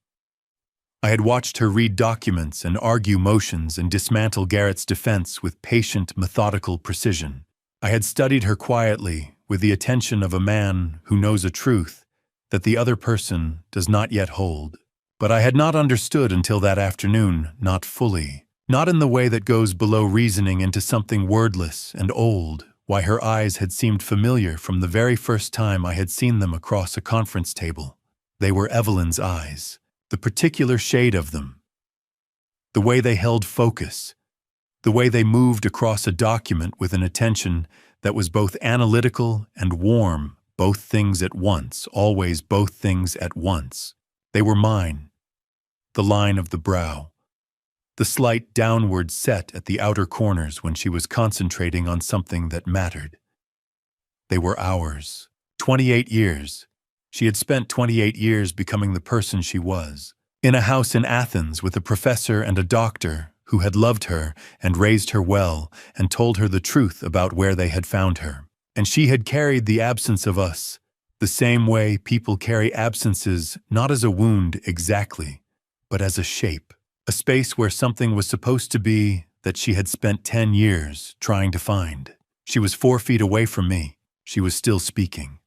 I had watched her read documents and argue motions and dismantle Garrett's defense with patient, methodical precision. I had studied her quietly with the attention of a man who knows a truth that the other person does not yet hold. But I had not understood until that afternoon, not fully, not in the way that goes below reasoning into something wordless and old, why her eyes had seemed familiar from the very first time I had seen them across a conference table. They were Evelyn's eyes, the particular shade of them, the way they held focus, the way they moved across a document with an attention that was both analytical and warm, both things at once, always both things at once. They were mine. The line of the brow, the slight downward set at the outer corners when she was concentrating on something that mattered. They were ours. 28 years. She had spent 28 years becoming the person she was. In a house in Athens with a professor and a doctor who had loved her and raised her well and told her the truth about where they had found her. And she had carried the absence of us, the same way people carry absences not as a wound exactly, but as a shape, a space where something was supposed to be that she had spent 10 years trying to find. She was 4 feet away from me. She was still speaking.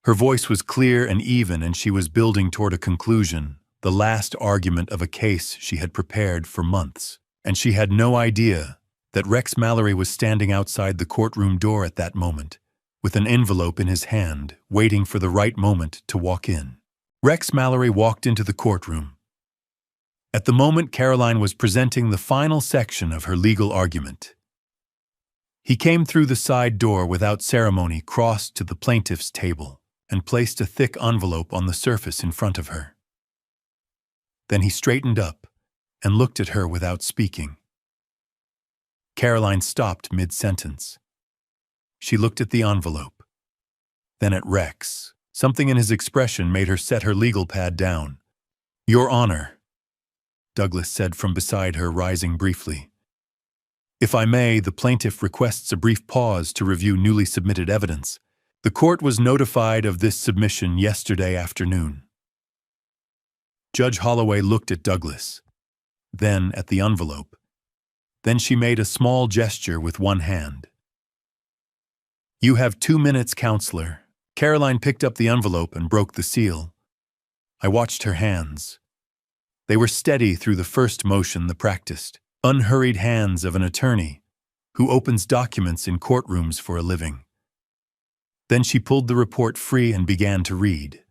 Her voice was clear and even, and she was building toward a conclusion, the last argument of a case she had prepared for months. And she had no idea that Rex Mallory was standing outside the courtroom door at that moment, with an envelope in his hand, waiting for the right moment to walk in. Rex Mallory walked into the courtroom. At the moment Caroline was presenting the final section of her legal argument. He came through the side door without ceremony, crossed to the plaintiff's table, and placed a thick envelope on the surface in front of her. Then he straightened up and looked at her without speaking. Caroline stopped mid-sentence. She looked at the envelope, then at Rex. Something in his expression made her set her legal pad down. "Your Honor," Douglas said from beside her, rising briefly. "If I may, the plaintiff requests a brief pause to review newly submitted evidence. The court was notified of this submission yesterday afternoon." Judge Holloway looked at Douglas, then at the envelope. Then she made a small gesture with one hand. "You have 2 minutes, counselor." Caroline picked up the envelope and broke the seal. I watched her hands. They were steady through the first motion, the practiced, unhurried hands of an attorney who opens documents in courtrooms for a living. Then she pulled the report free and began to read.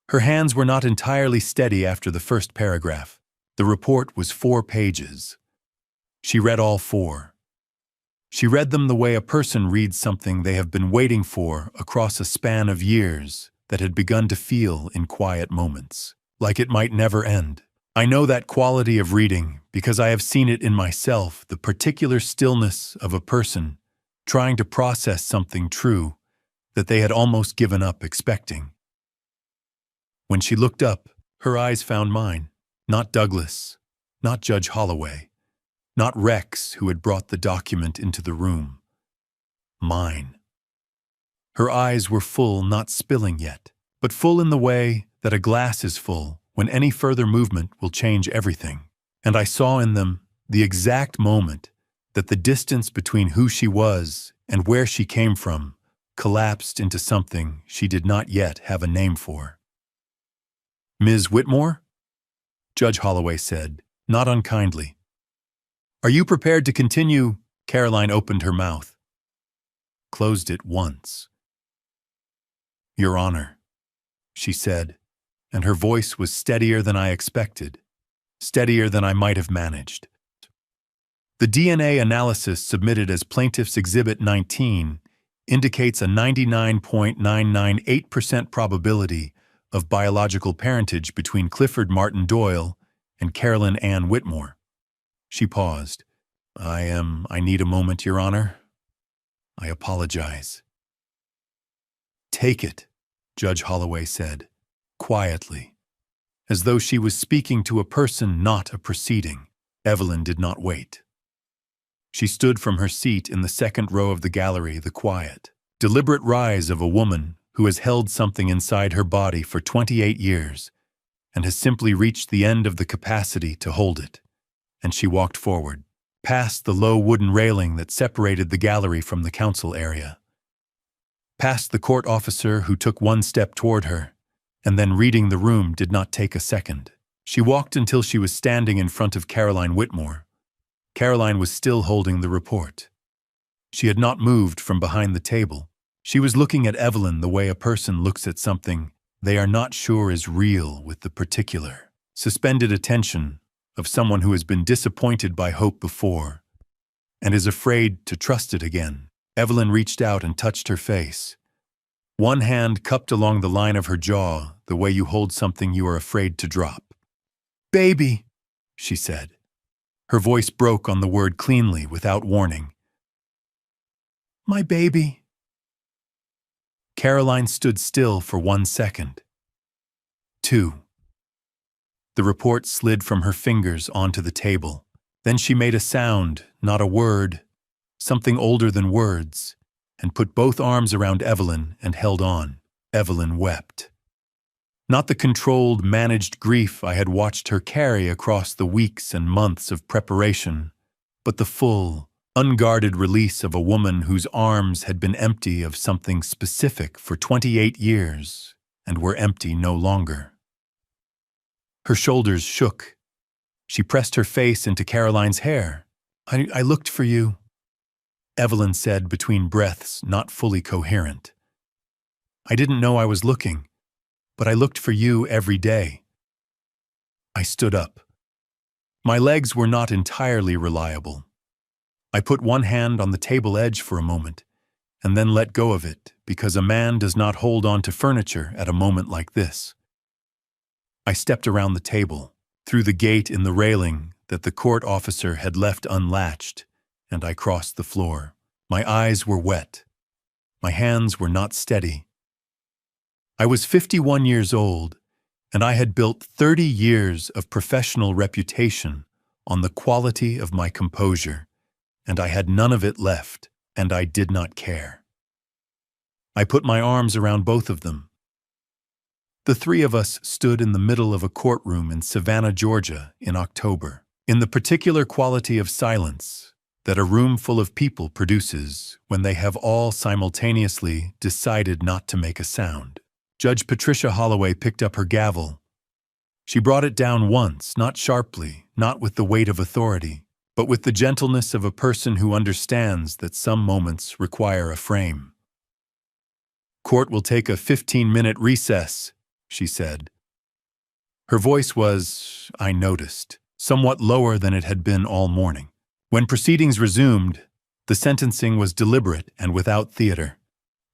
Her hands were not entirely steady after the first paragraph. The report was 4 pages. She read all 4. She read them the way a person reads something they have been waiting for across a span of years that had begun to feel in quiet moments, like it might never end. I know that quality of reading because I have seen it in myself, the particular stillness of a person trying to process something true that they had almost given up expecting. When she looked up, her eyes found mine, not Douglas, not Judge Holloway, not Rex, who had brought the document into the room. Mine. Her eyes were full, not spilling yet, but full in the way that a glass is full when any further movement will change everything. And I saw in them the exact moment that the distance between who she was and where she came from collapsed into something she did not yet have a name for. "Ms. Whitmore?" Judge Holloway said, not unkindly. "Are you prepared to continue?" Caroline opened her mouth, closed it once. "Your Honor," she said, and her voice was steadier than I expected, steadier than I might have managed. The DNA analysis submitted as Plaintiff's Exhibit 19 indicates a 99.998% probability of biological parentage between Clifford Martin Doyle and Carolyn Ann Whitmore. She paused. I need a moment, Your Honor. I apologize." "Take it," Judge Holloway said, quietly, as though she was speaking to a person, not a proceeding. Evelyn did not wait. She stood from her seat in the second row of the gallery, the quiet, deliberate rise of a woman who has held something inside her body for 28 years and has simply reached the end of the capacity to hold it. And she walked forward, past the low wooden railing that separated the gallery from the council area, past the court officer who took one step toward her, and then reading the room did not take a second. She walked until she was standing in front of Caroline Whitmore. Caroline was still holding the report. She had not moved from behind the table. She was looking at Evelyn the way a person looks at something they are not sure is real, with the particular, suspended attention of someone who has been disappointed by hope before and is afraid to trust it again. Evelyn reached out and touched her face. One hand cupped along the line of her jaw, the way you hold something you are afraid to drop. "Baby," she said. Her voice broke on the word cleanly, without warning. "My baby." Caroline stood still for 1 second. 2. The report slid from her fingers onto the table. Then she made a sound, not a word, something older than words, and put both arms around Evelyn and held on. Evelyn wept. Not the controlled, managed grief I had watched her carry across the weeks and months of preparation, but the full, unguarded release of a woman whose arms had been empty of something specific for 28 years and were empty no longer. Her shoulders shook. She pressed her face into Caroline's hair. I looked for you," Evelyn said between breaths, not fully coherent. "I didn't know I was looking, but I looked for you every day." I stood up. My legs were not entirely reliable. I put one hand on the table edge for a moment, and then let go of it, because a man does not hold on to furniture at a moment like this. I stepped around the table, through the gate in the railing that the court officer had left unlatched, and I crossed the floor. My eyes were wet. My hands were not steady. I was 51 years old, and I had built 30 years of professional reputation on the quality of my composure, and I had none of it left, and I did not care. I put my arms around both of them. The three of us stood in the middle of a courtroom in Savannah, Georgia, in October, in the particular quality of silence that a room full of people produces when they have all simultaneously decided not to make a sound. Judge Patricia Holloway picked up her gavel. She brought it down once, not sharply, not with the weight of authority, but with the gentleness of a person who understands that some moments require a frame. "Court will take a 15-minute recess," she said. Her voice was, I noticed, somewhat lower than it had been all morning. When proceedings resumed, the sentencing was deliberate and without theater.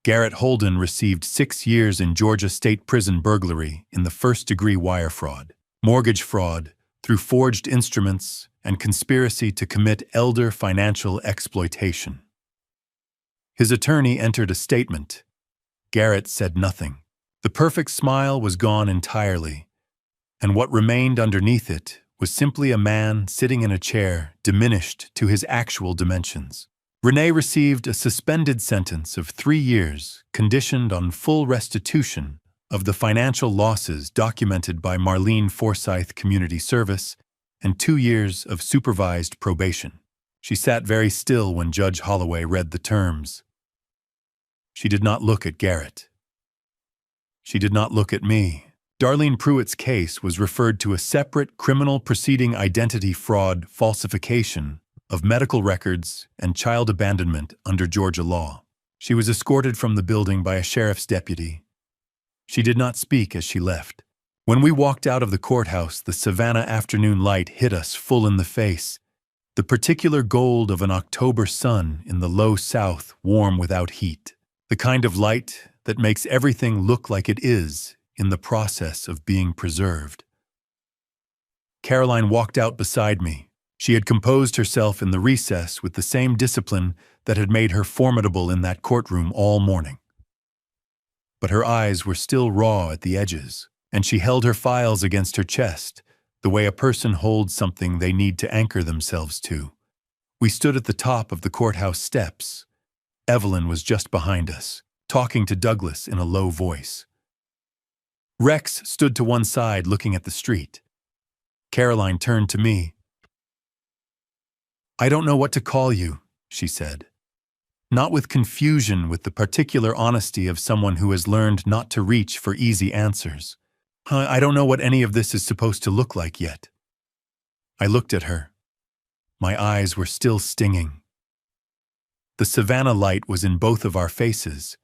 Garrett Holden received 6 years in Georgia State Prison burglary in the first-degree wire fraud, mortgage fraud through forged instruments, and conspiracy to commit elder financial exploitation. His attorney entered a statement. Garrett said nothing. The perfect smile was gone entirely, and what remained underneath it was simply a man sitting in a chair diminished to his actual dimensions. Renee received a suspended sentence of 3 years, conditioned on full restitution of the financial losses documented by Marlene Forsyth Community Service and 2 years of supervised probation. She sat very still when Judge Holloway read the terms. She did not look at Garrett. She did not look at me. Darlene Pruitt's case was referred to a separate criminal proceeding, identity fraud, falsification of medical records, and child abandonment under Georgia law. She was escorted from the building by a sheriff's deputy. She did not speak as she left. When we walked out of the courthouse, the Savannah afternoon light hit us full in the face, the particular gold of an October sun in the low south, warm without heat, the kind of light that makes everything look like it is in the process of being preserved. Caroline walked out beside me. She had composed herself in the recess with the same discipline that had made her formidable in that courtroom all morning. But her eyes were still raw at the edges, and she held her files against her chest, the way a person holds something they need to anchor themselves to. We stood at the top of the courthouse steps. Evelyn was just behind us, talking to Douglas in a low voice. Rex stood to one side looking at the street. Caroline turned to me. "I don't know what to call you," she said. Not with confusion, with the particular honesty of someone who has learned not to reach for easy answers. "I don't know what any of this is supposed to look like yet." I looked at her. My eyes were still stinging. The Savannah light was in both of our faces.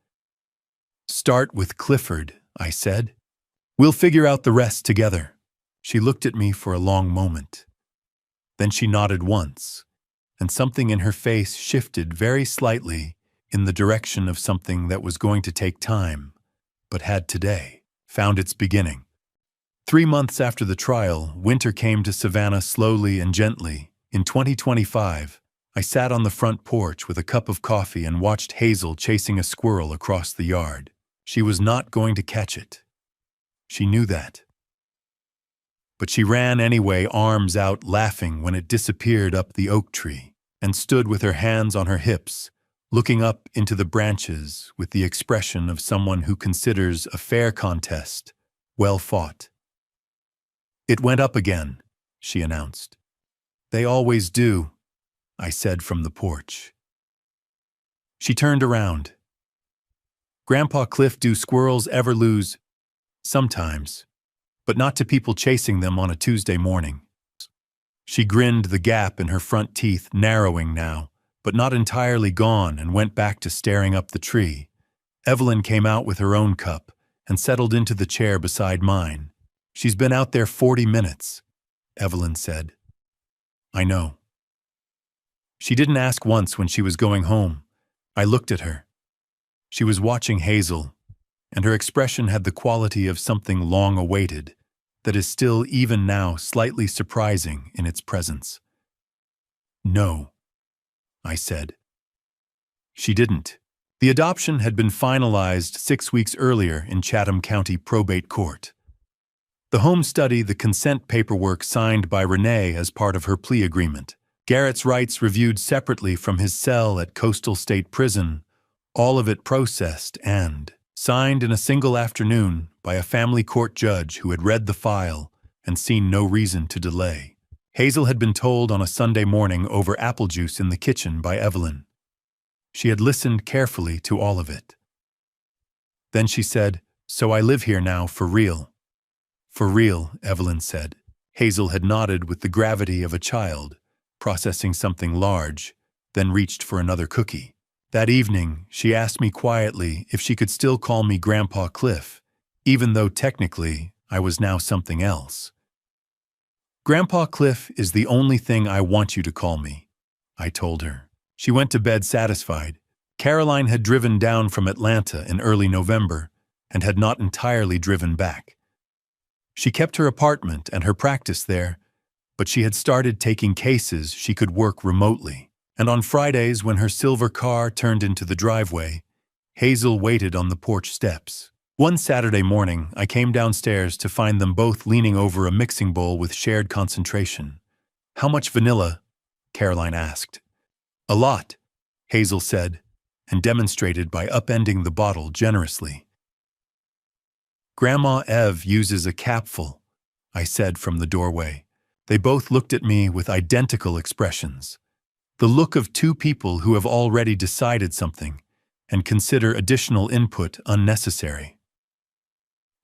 "Start with Clifford," I said. "We'll figure out the rest together." She looked at me for a long moment. Then she nodded once, and something in her face shifted very slightly in the direction of something that was going to take time, but had today found its beginning. 3 months after the trial, winter came to Savannah slowly and gently. In 2025, I sat on the front porch with a cup of coffee and watched Hazel chasing a squirrel across the yard. She was not going to catch it. She knew that. But she ran anyway, arms out, laughing when it disappeared up the oak tree, and stood with her hands on her hips, looking up into the branches with the expression of someone who considers a fair contest well fought. "It went up again," she announced. "They always do," I said from the porch. She turned around. "Grandpa Cliff, do squirrels ever lose?" "Sometimes, but not to people chasing them on a Tuesday morning." She grinned, the gap in her front teeth narrowing now, but not entirely gone, and went back to staring up the tree. Evelyn came out with her own cup and settled into the chair beside mine. "She's been out there 40 minutes, Evelyn said. "I know." She didn't ask once when she was going home. I looked at her. She was watching Hazel, and her expression had the quality of something long awaited, that is still even now slightly surprising in its presence. "No," I said. She didn't. The adoption had been finalized 6 weeks earlier in Chatham County Probate Court. The home study, the consent paperwork signed by Renee as part of her plea agreement. Garrett's rights reviewed separately from his cell at Coastal State Prison, all of it processed and signed in a single afternoon by a family court judge who had read the file and seen no reason to delay. Hazel had been told on a Sunday morning over apple juice in the kitchen by Evelyn. She had listened carefully to all of it. Then she said, "So I live here now for real." "For real," Evelyn said. Hazel had nodded with the gravity of a child, processing something large, then reached for another cookie. That evening, she asked me quietly if she could still call me Grandpa Cliff, even though technically I was now something else. "Grandpa Cliff is the only thing I want you to call me," I told her. She went to bed satisfied. Caroline had driven down from Atlanta in early November and had not entirely driven back. She kept her apartment and her practice there, but she had started taking cases she could work remotely. And on Fridays, when her silver car turned into the driveway, Hazel waited on the porch steps. One Saturday morning, I came downstairs to find them both leaning over a mixing bowl with shared concentration. "How much vanilla?" Caroline asked. "A lot," Hazel said, and demonstrated by upending the bottle generously. "Grandma Ev uses a capful," I said from the doorway. They both looked at me with identical expressions. The look of two people who have already decided something and consider additional input unnecessary.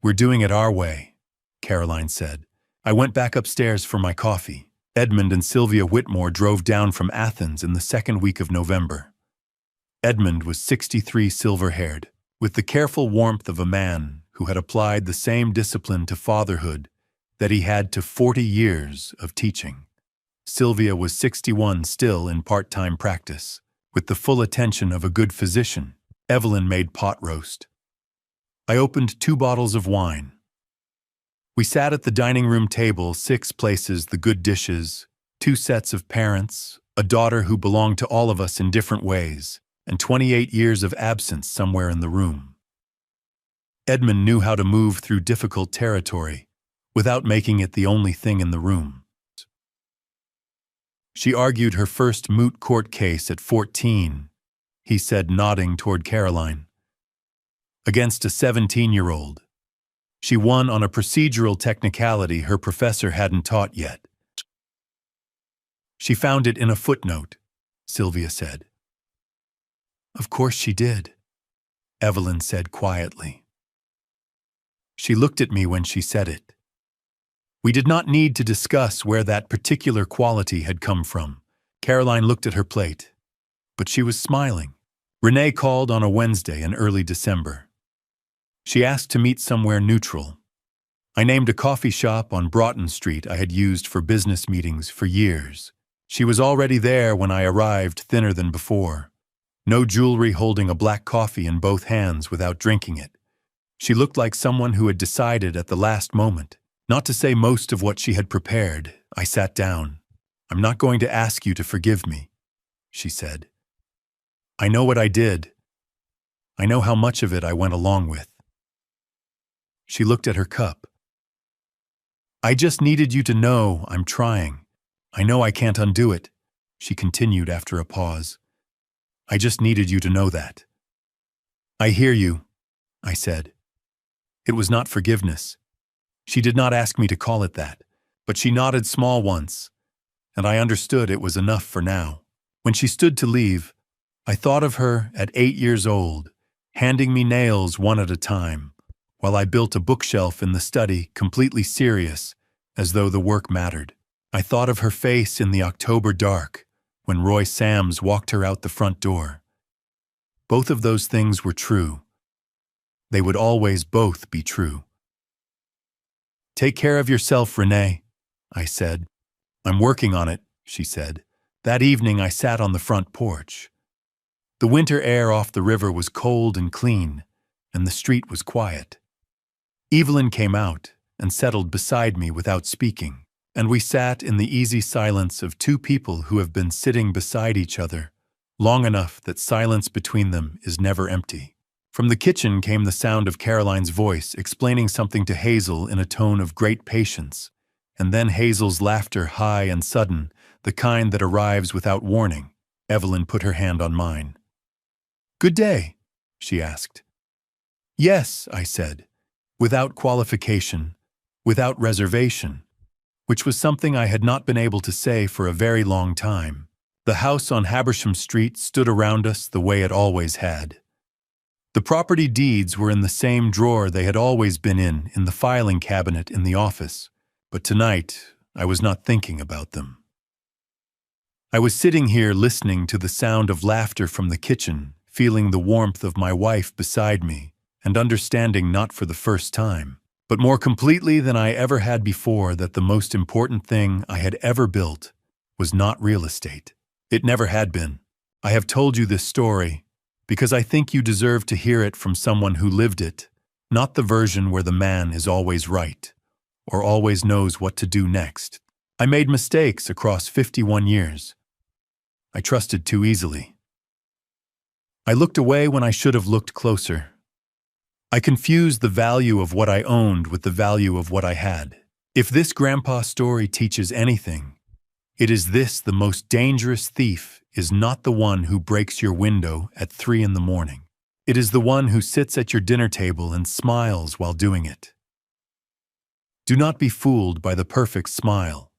"We're doing it our way," Caroline said. I went back upstairs for my coffee. Edmund and Sylvia Whitmore drove down from Athens in the second week of November. Edmund was 63, silver-haired, with the careful warmth of a man who had applied the same discipline to fatherhood that he had to 40 years of teaching. Sylvia was 61, still in part-time practice. With the full attention of a good physician, Evelyn made pot roast. I opened 2 bottles of wine. We sat at the dining room table, 6 places, the good dishes, 2 sets of parents, a daughter who belonged to all of us in different ways, and 28 years of absence somewhere in the room. Edmund knew how to move through difficult territory without making it the only thing in the room. "She argued her first moot court case at 14, he said, nodding toward Caroline. "Against a 17-year-old. She won on a procedural technicality her professor hadn't taught yet. She found it in a footnote," Sylvia said. "Of course she did," Evelyn said quietly. She looked at me when she said it. We did not need to discuss where that particular quality had come from. Caroline looked at her plate, but she was smiling. Renee called on a Wednesday in early December. She asked to meet somewhere neutral. I named a coffee shop on Broughton Street I had used for business meetings for years. She was already there when I arrived, thinner than before. No jewelry, holding a black coffee in both hands without drinking it. She looked like someone who had decided at the last moment. Not to say most of what she had prepared. I sat down. "I'm not going to ask you to forgive me," she said. "I know what I did. I know how much of it I went along with." She looked at her cup. "I just needed you to know I'm trying. I know I can't undo it," she continued after a pause. "I just needed you to know that." "I hear you," I said. It was not forgiveness. She did not ask me to call it that, but she nodded small once, and I understood it was enough for now. When she stood to leave, I thought of her at 8 years old, handing me nails one at a time, while I built a bookshelf in the study, completely serious, as though the work mattered. I thought of her face in the October dark, when Roy Sams walked her out the front door. Both of those things were true. They would always both be true. "Take care of yourself, Renee," I said. "I'm working on it," she said. That evening I sat on the front porch. The winter air off the river was cold and clean, and the street was quiet. Evelyn came out and settled beside me without speaking, and we sat in the easy silence of 2 people who have been sitting beside each other long enough that silence between them is never empty. From the kitchen came the sound of Caroline's voice explaining something to Hazel in a tone of great patience, and then Hazel's laughter, high and sudden, the kind that arrives without warning. Evelyn put her hand on mine. "Good day?" she asked. "Yes," I said, without qualification, without reservation, which was something I had not been able to say for a very long time. The house on Habersham Street stood around us the way it always had. The property deeds were in the same drawer they had always been in the filing cabinet in the office, but tonight I was not thinking about them. I was sitting here listening to the sound of laughter from the kitchen, feeling the warmth of my wife beside me, and understanding not for the first time, but more completely than I ever had before, that the most important thing I had ever built was not real estate. It never had been. I have told you this story because I think you deserve to hear it from someone who lived it, not the version where the man is always right, or always knows what to do next. I made mistakes across 51 years. I trusted too easily. I looked away when I should have looked closer. I confused the value of what I owned with the value of what I had. If this grandpa story teaches anything, it is this: the most dangerous thief is not the one who breaks your window at 3 in the morning. It is the one who sits at your dinner table and smiles while doing it. Do not be fooled by the perfect smile.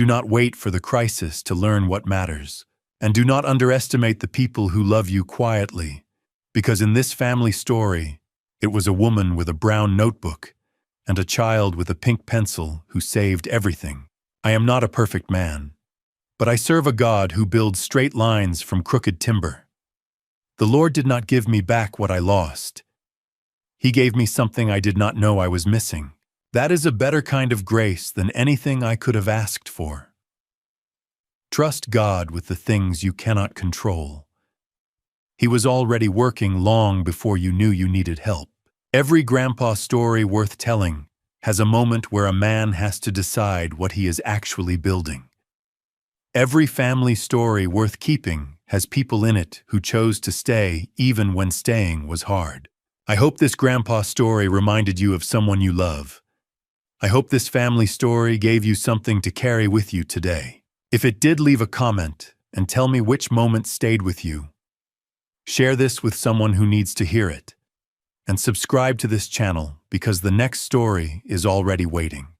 Do not wait for the crisis to learn what matters. And do not underestimate the people who love you quietly, because in this family story, it was a woman with a brown notebook and a child with a pink pencil who saved everything. I am not a perfect man, but I serve a God who builds straight lines from crooked timber. The Lord did not give me back what I lost. He gave me something I did not know I was missing. That is a better kind of grace than anything I could have asked for. Trust God with the things you cannot control. He was already working long before you knew you needed help. Every grandpa story worth telling has a moment where a man has to decide what he is actually building. Every family story worth keeping has people in it who chose to stay even when staying was hard. I hope this grandpa story reminded you of someone you love. I hope this family story gave you something to carry with you today. If it did, leave a comment and tell me which moment stayed with you. Share this with someone who needs to hear it. And subscribe to this channel because the next story is already waiting.